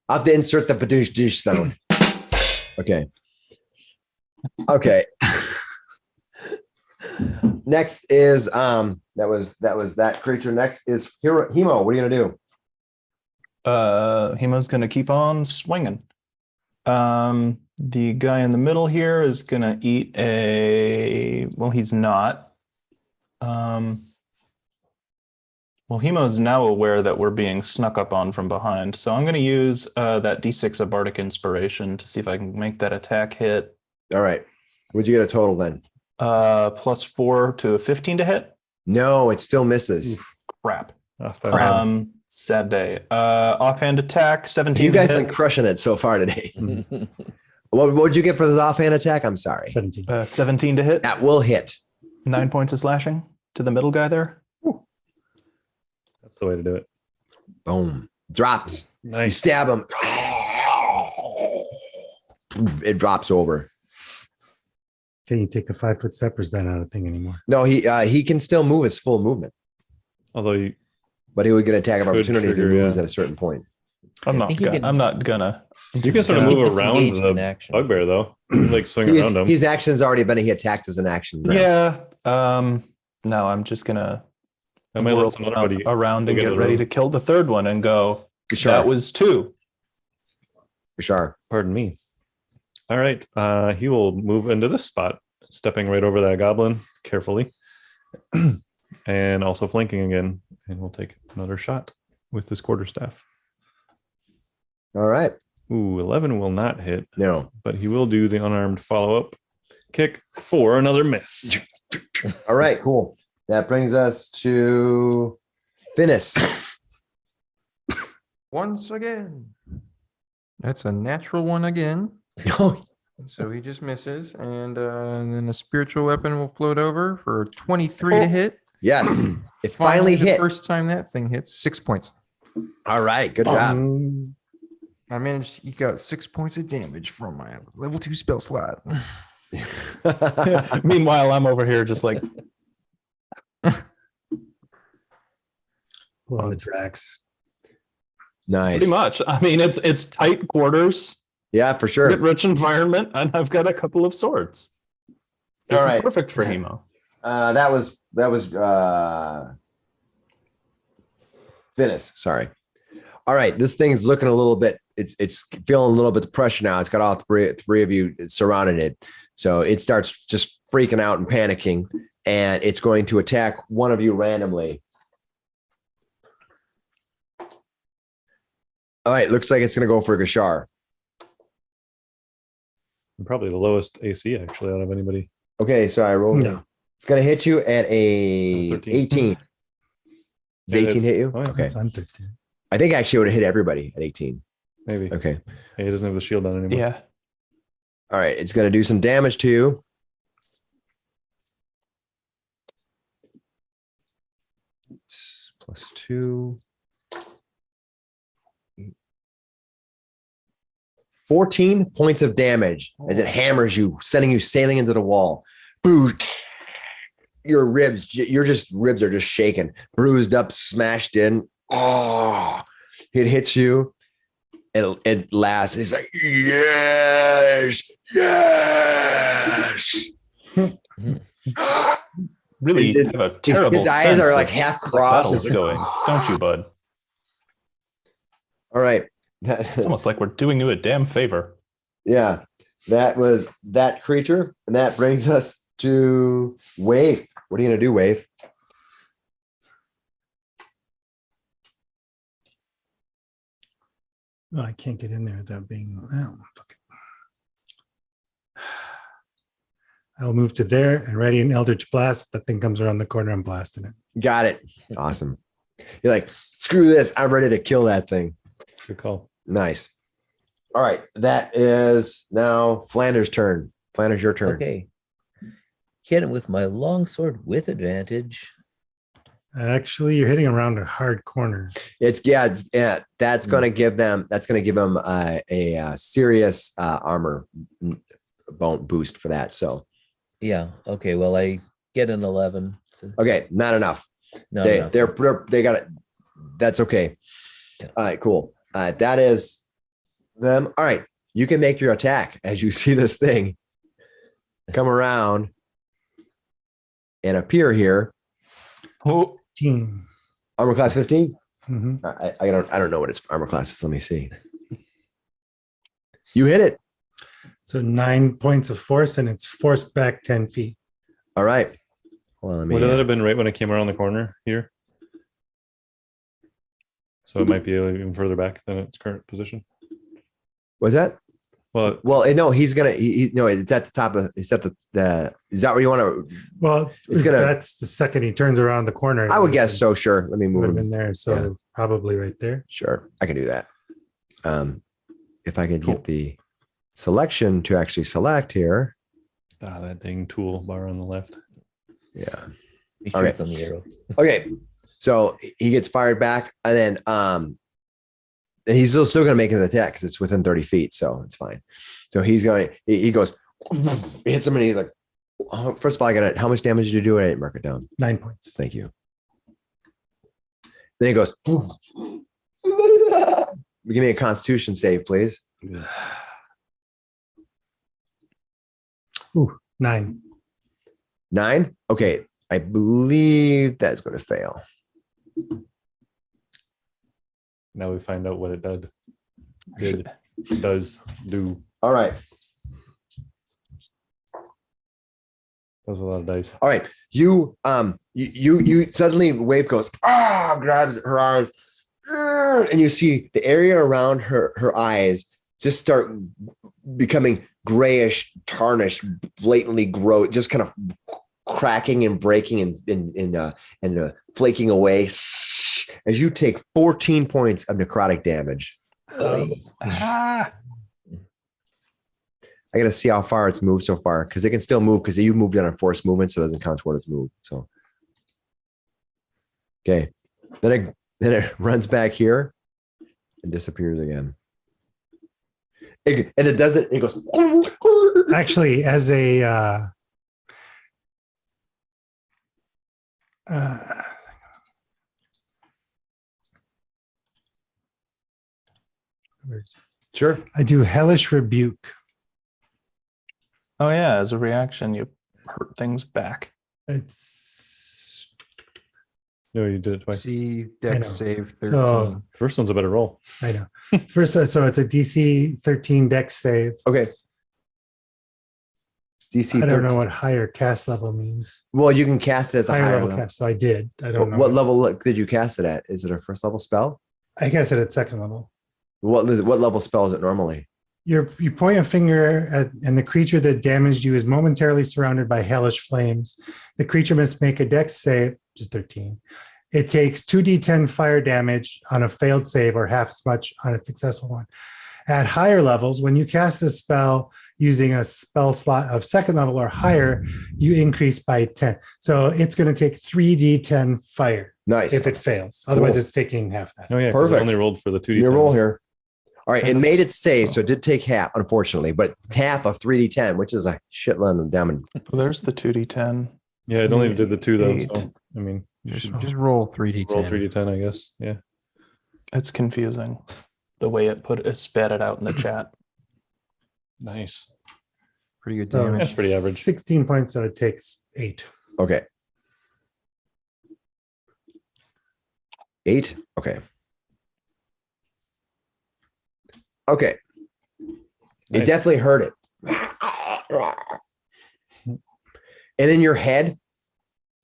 I'll have to insert the badoosh dish sound. Okay. Okay. Next is that was that creature. Next is Hemo. What are you gonna do? Hemo's gonna keep on swinging. The guy in the middle here is gonna eat a. Well, he's not. Well, Hemo's now aware that we're being snuck up on from behind, so I'm going to use that D6 of Bardic Inspiration to see if I can make that attack hit. All right. What'd you get a total then? +4 to a 15 to hit. No, it still misses. Crap. Crap. Sad day. Offhand attack, 17 You guys to have been hit. crushing it so far today. What'd you get for this offhand attack? I'm sorry. 17. 17 to hit. That will hit. 9 points of slashing to the middle guy there. That's the way to do it. Boom. Drops. You Nice. stab him. It drops over. Can you take a 5-foot step or is that not a thing anymore? No, he can still move his full movement, Although you, but he would get an attack of Could opportunity if he trigger, moves yeah. at a certain point. I'm I not. think you can- I'm not gonna. you can sort of You move can around disengage as an the action. bugbear though, like swing around him. His action's already been he attacked as an action. Right? Yeah. No, I'm just gonna I might let whirl somebody around and get in get the ready room. to kill the third one and go. Sure. That was 2. Sure. Pardon me. All right. He will move into this spot, stepping right over that goblin carefully, and also flanking again. And we'll take another shot with this quarterstaff. All right. Ooh, 11 will not hit, No. but he will do the unarmed follow-up kick for another miss. All right. Cool. That brings us to Finis. Once again. That's a natural one again. Oh, So he just misses, and then a spiritual weapon will float over for 23 to hit. yes. It finally the hit. first time that thing hits, 6 points. All right. Good job. I managed to eke out 6 points of damage from my level 2 spell slot. Meanwhile, I'm over here just like Well, the Drax. Nice. pretty much. I mean, it's tight quarters, Yeah, for get sure. rich environment, and I've got a couple of swords. This All is right. perfect for Hemo. That was Finis. Sorry. All right. This thing's looking a little bit, it's feeling a little bit of pressure now. It's got all three of you surrounding it. So it starts just freaking out and panicking, and it's going to attack one of you randomly. All right. Looks like it's going to go for Gashar. Probably the lowest AC actually out of anybody. Okay. So I rolled. No. It's going to hit you at a 13. 18. Does Yeah, 18 hit you? Oh, yeah. Okay. I'm 13. I think actually it would have hit everybody at 18. Maybe. Okay. Hey, he doesn't have the shield on anymore. Yeah. All right. It's going to do some damage to you. +2. 14 points of damage as it hammers you, sending you sailing into the wall. Boo! Your ribs are just shaking, bruised up, smashed in. Oh, it hits you. It lasts. It's like, yes, yes. Really His- have a terrible His eyes sense are of like half crossed. battle's going, don't you, bud? All right. It's almost like we're doing you a damn favor. Yeah, that was that creature. And that brings us to Waife. What are you going to do, Waife? Oh, I can't get in there without being. Oh, fuck it. I'll move to there and ready an Eldritch Blast. If that thing comes around the corner, I'm blasting it. Got it. Awesome. You're like, screw this. I'm ready to kill that thing. Good call. Nice. All right. That is now Flanders' turn. Flanders, your turn. Okay. Hit him with my longsword with advantage. Actually, you're hitting around a hard corner. It's that's going to give them a serious armor boost for that. So Yeah. Okay. Well, I get an 11. So okay, not enough. not they enough. they got it. That's okay. Yeah. All right, cool. That is them. All right, you can make your attack as you see this thing come around and appear here. Oh, Team. Armor class 15. Mhm. I don't know what its armor class is. Let me see. You hit it. So 9 points of force, and it's forced back 10 feet. All right. Hold on, let me. Would that have been right when it came around the corner here? So it might be even further back than its current position. Was that? Well, No, he's gonna. No, it's at the top of. It's at the. Is that where you want to? Well, It's gonna- that's the second he turns around the corner. I would guess so. Sure. Let me Would move have him. been there. So Yeah. probably right there. Sure, I can do that. If I could Cool. get the selection to actually select here. that dang toolbar on the left. Yeah. Make sure okay. it's on the arrow. Okay. So he gets fired back, and then and he's still going to make an attack because it's within 30 feet, so it's fine. So he's going. He goes, hits him, and he's like, oh, first of all, I got it. How much damage did you do? I didn't mark it down. 9 points. Thank you. Then he goes, give me a Constitution save, please. Ooh, 9. 9. Okay, I believe that's going to fail. Now we find out what it does do. All right. That was a lot of dice. All right. You suddenly Waife goes, grabs her eyes, and you see the area around her eyes just start becoming grayish, tarnished, blatantly grow, just kind of cracking and breaking and flaking away as you take 14 points of necrotic damage. I got to see how far it's moved so far because it can still move because you moved on a forced movement, so it doesn't count toward its move. So, okay, then it runs back here and disappears again. And it doesn't. It goes. Actually, as a Sure. I do hellish rebuke. oh yeah, as a reaction, you hurt things back. It's No, you did it twice. See, know. dex save 13. So First one's a better roll. I know. First, so it's a DC 13 dex save. Okay. DC. I don't 13. know what higher cast level means. Well, you can cast it as a Higher higher level level. cast. So I did. I don't know. What level did you cast it at? Is it a first level spell? I guess at second level. What level spell is it normally? You point a finger at, and the creature that damaged you is momentarily surrounded by hellish flames. The creature must make a dex save, which is 13. It takes 2d10 fire damage on a failed save or half as much on a successful one. At higher levels, when you cast this spell using a spell slot of second level or higher, you increase by 10. So it's going to take 3d10 fire Nice. if it fails. Otherwise, Cool. it's taking half that. Oh yeah, 'cause it Perfect. only rolled for the 2D. Your roll here. All right, it made its save, so it did take half, unfortunately, but half of 3d10, which is a shitload of damage. Well, there's the 2d10. Yeah, it only did the 2 though. Eight. So I mean, Just roll 3d10. roll 3D10, I guess. Yeah. It's confusing the way it spat it out in the chat. Nice. Pretty good So damage. That's pretty average. 16 points, so it takes 8. Okay. 8? Okay. Okay. It Nice. definitely hurt it. And in your head,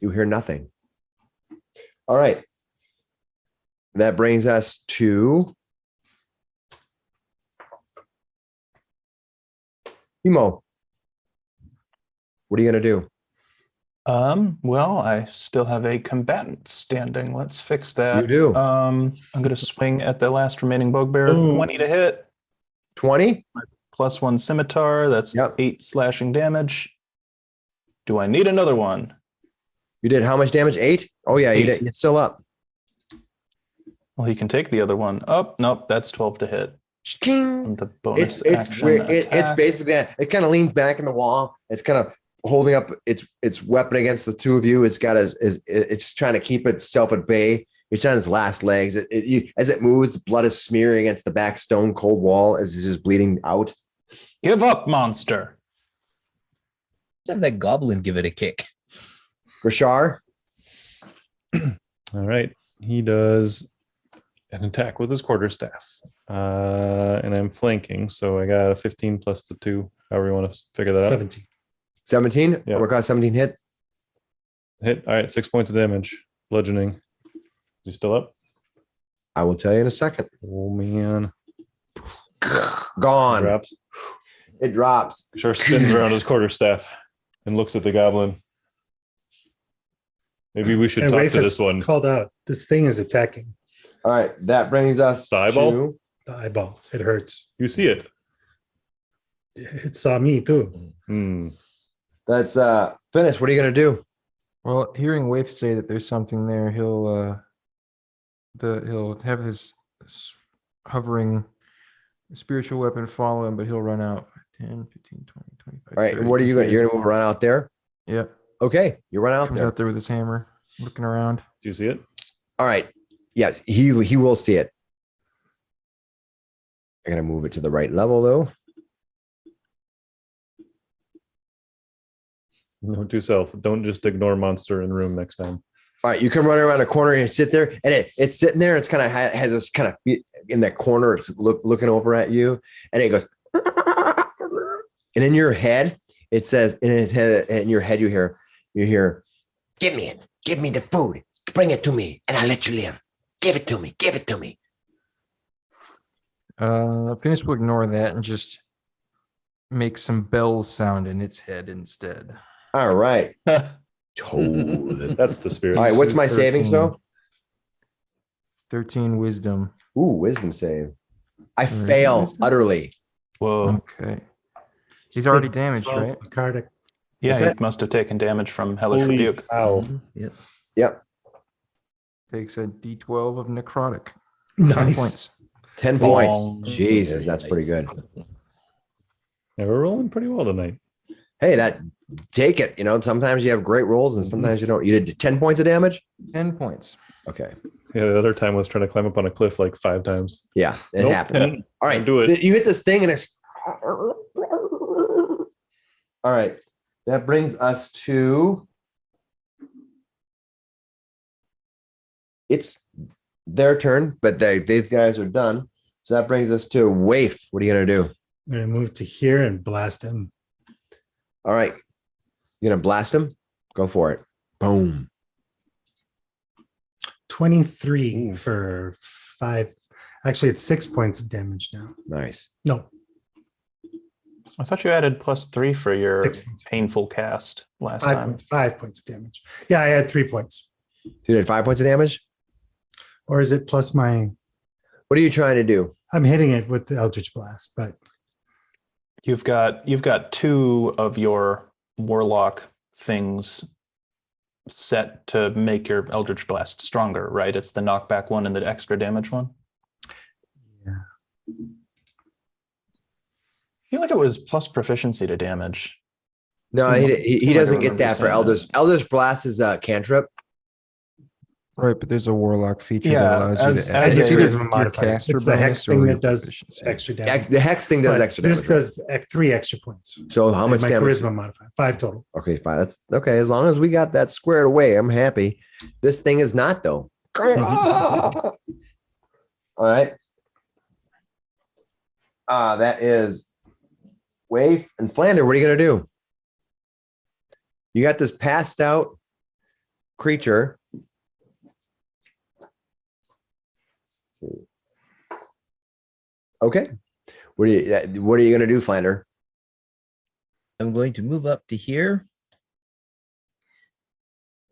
you hear nothing. All right. That brings us to Emo, what are you gonna do? Well, I still have a combatant standing. Let's fix that. You do. I'm gonna swing at the last remaining bugbear. Ooh. 20 to hit, 20? +1 scimitar. That's Yep. 8 slashing damage. Do I need another one? You did how much damage? 8? Oh yeah, you 8. did. It's still up. Well, he can take the other one. Oh, nope, that's 12 to hit. And the bonus It's action weird. It's attack. basically it kind of leans back in the wall. It's kind of holding up its weapon against the two of you. It's got it's trying to keep itself at bay. It's on its last legs. As it moves, the blood is smearing against the back stone cold wall as it's just bleeding out. Give up, monster. Have that goblin give it a kick. Grishar, All right. He does an attack with his quarterstaff. And I'm flanking, so I got a 15 plus the 2. However you want to figure that out. 17. 17. Yeah. What got 17 hit? Hit. All right, 6 points of damage. Bludgeoning. Is he still up? I will tell you in a second. Oh man. Gone. Drops. It drops. Sure spins around his quarterstaff and looks at the goblin. Maybe we should And talk Waife to has this one. called out. This thing is attacking All right, that brings us The eyeball? to the eyeball. It hurts. You see it. It saw me too. that's finished. What are you gonna do? Well, hearing Waife say that there's something there, he'll have his hovering spiritual weapon follow him, but he'll run out 10, 15, 20, 25. All right, 30, and what are you gonna? 50. You're gonna move around out there. Yep. Okay, you run out Comes there. out there with his hammer, looking around. Do you see it? All right. Yes, he will see it. I gotta move it to the right level though. Note to self. Don't just ignore monster in room next time. All right, you come running around the corner and sit there, and it's sitting there. It's kind of has this kind of in that corner. It's looking over at you, and it goes. And in your head, it says, in your head, you hear, Give me it. Give me the food. Bring it to me, and I'll let you live. Give it to me. Give it to me. Phineas will ignore that and just make some bells sound in its head instead. all right, Told. That's the spirit. all right. What's my savings 13. though? 13 wisdom. Ooh, wisdom save. I Where is fail wisdom? utterly. Whoa. Okay. He's already damaged, right? Cardiac. Yeah, What's he that? must have taken damage from Hellish Holy Rebuke. cow. Yep. Yep, Takes a D12 of necrotic. 10 Nice. points. 10 points. Oh, Jesus, that's pretty good. Yeah, we're rolling pretty well tonight. Hey, take it. You know, sometimes you have great rolls and sometimes you don't. You did 10 points of damage. 10 points. Okay. Yeah, the other time I was trying to climb up on a cliff like 5 times. Yeah, it Nope. happens. All right, Do it. You hit this thing and it's. All right, that brings us to. It's their turn, but these guys are done. So that brings us to Waife. What are you gonna do? I'm gonna move to here and blast him. All right, you gonna blast him? Go for it. Boom. 23 for 5. Actually, it's 6 points of damage now. Nice. No, I thought you added +3 for your 6 points. painful cast last 5 time. points. 5 points of damage. Yeah, I had 3 points. You did 5 points of damage. Or is it plus my? What are you trying to do? I'm hitting it with the Eldritch Blast, but You've got 2 of your warlock things set to make your Eldritch Blast stronger, right? It's the knockback one and the extra damage one. yeah. I feel like it was plus proficiency to damage. No, Seemed like- he seemed like I doesn't get remember that for saying Elders. that. Elders Blast is a cantrip. Right, but there's a warlock feature Yeah, that allows as- you to add as it's a- either charisma your modifier. caster It's the hex bonus or thing your that does proficiency. extra damage. The hex thing does But extra this damage. does 3 extra points. So how And much my damage? charisma modifier? 5 total. Okay, fine. That's okay. As long as we got that squared away, I'm happy. This thing is not though. All right. That is Waife and Flander. What are you gonna do? You got this passed out creature. Let's see. Okay. What are you gonna do, Flander? I'm going to move up to here.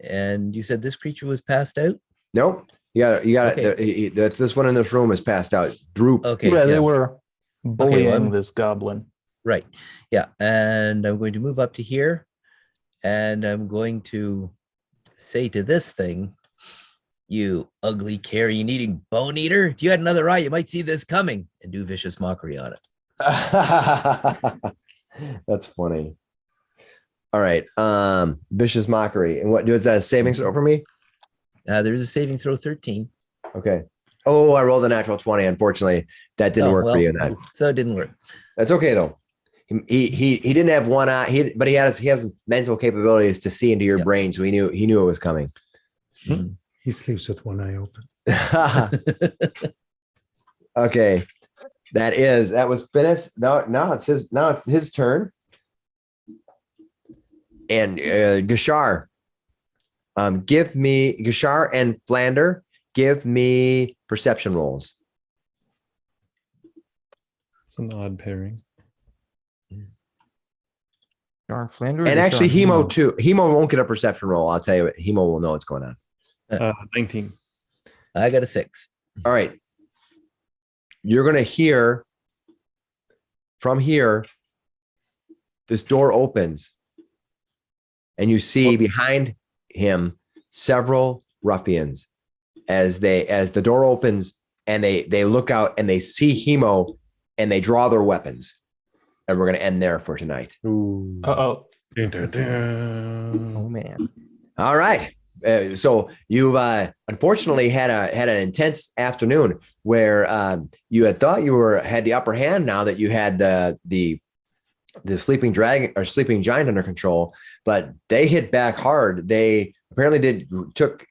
And you said this creature was passed out? Nope. You got Okay. that's this one in this room is passed out. Droop. Okay. yeah, Yeah. they were bullying I'm- this goblin. Right. Yeah. And I'm going to move up to here. And I'm going to say to this thing, you ugly carrion-eating bone eater. If you had another eye, you might see this coming, and do vicious mockery on it. That's funny. All right. Vicious mockery. And what does that saving throw for me? There's a saving throw 13. Okay. Oh, I rolled a natural 20. Unfortunately, that didn't work for you. So it didn't work. That's okay though. He didn't have one eye, but he has mental capabilities to see into your Yeah. brain, so he knew it was coming. Mhm. He sleeps with one eye open. Okay. That was finished. Now it's his turn. And Gashar. Give me Gashar and Flander, give me perception rolls. It's an odd pairing. Darn Flanders. And actually Hemo too. Hemo won't get a perception roll. I'll tell you what, Hemo will know what's going on. 19. I got a 6. All right. You're going to hear from here, this door opens and you see behind him several ruffians as the door opens and they look out and they see Hemo and they draw their weapons. And we're going to end there for tonight. Ooh. Uh-oh. Dun, dun, dun. Oh man. All right. So you've unfortunately had an intense afternoon where you had thought you had the upper hand now that you had the sleeping dragon or sleeping giant under control, but they hit back hard. They apparently took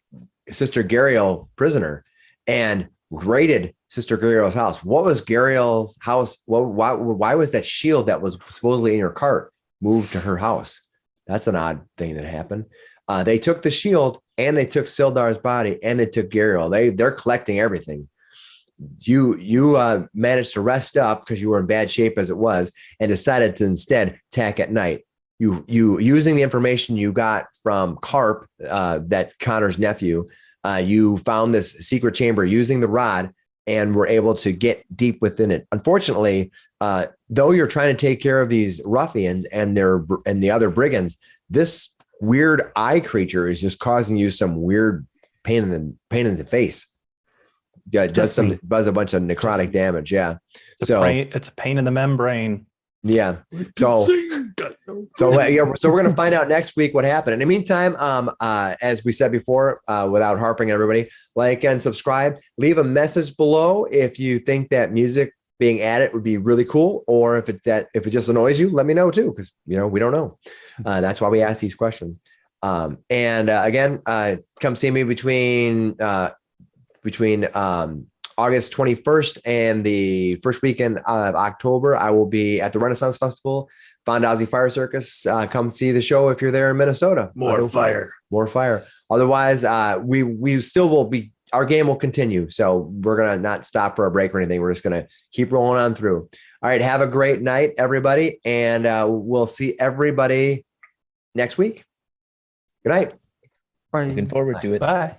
Sister Gariel prisoner and raided Sister Gariel's house. What was Gariel's house? Why was that shield that was supposedly in your cart moved to her house? That's an odd thing that happened. They took the shield and they took Sildar's body and they took Gariel. They're collecting everything. You managed to rest up because you were in bad shape as it was and decided to instead attack at night. You using the information you got from Carp, that's Connor's nephew. You found this secret chamber using the rod and were able to get deep within it. Unfortunately, though you're trying to take care of these ruffians and the other brigands, this weird eye creature is just causing you some weird pain in the face. Yeah, it does a bunch of necrotic damage. Yeah. It's a pain in the membrane. Yeah. So we're going to find out next week what happened. In the meantime, as we said before, without harping on everybody, like and subscribe, leave a message below if you think that music being added would be really cool, or if it just annoys you, let me know too, because we don't know. That's why we ask these questions. Again, come see me between August 21st and the first weekend of October. I will be at the Renaissance Festival, Fondazi Fire Circus. Come see the show if you're there in Minnesota. More fire. Otherwise, we still will be. Our game will continue. So we're going to not stop for a break or anything. We're just going to keep rolling on through. All right. Have a great night, everybody. And we'll see everybody next week. Good night. Bye. Looking forward to it. Bye.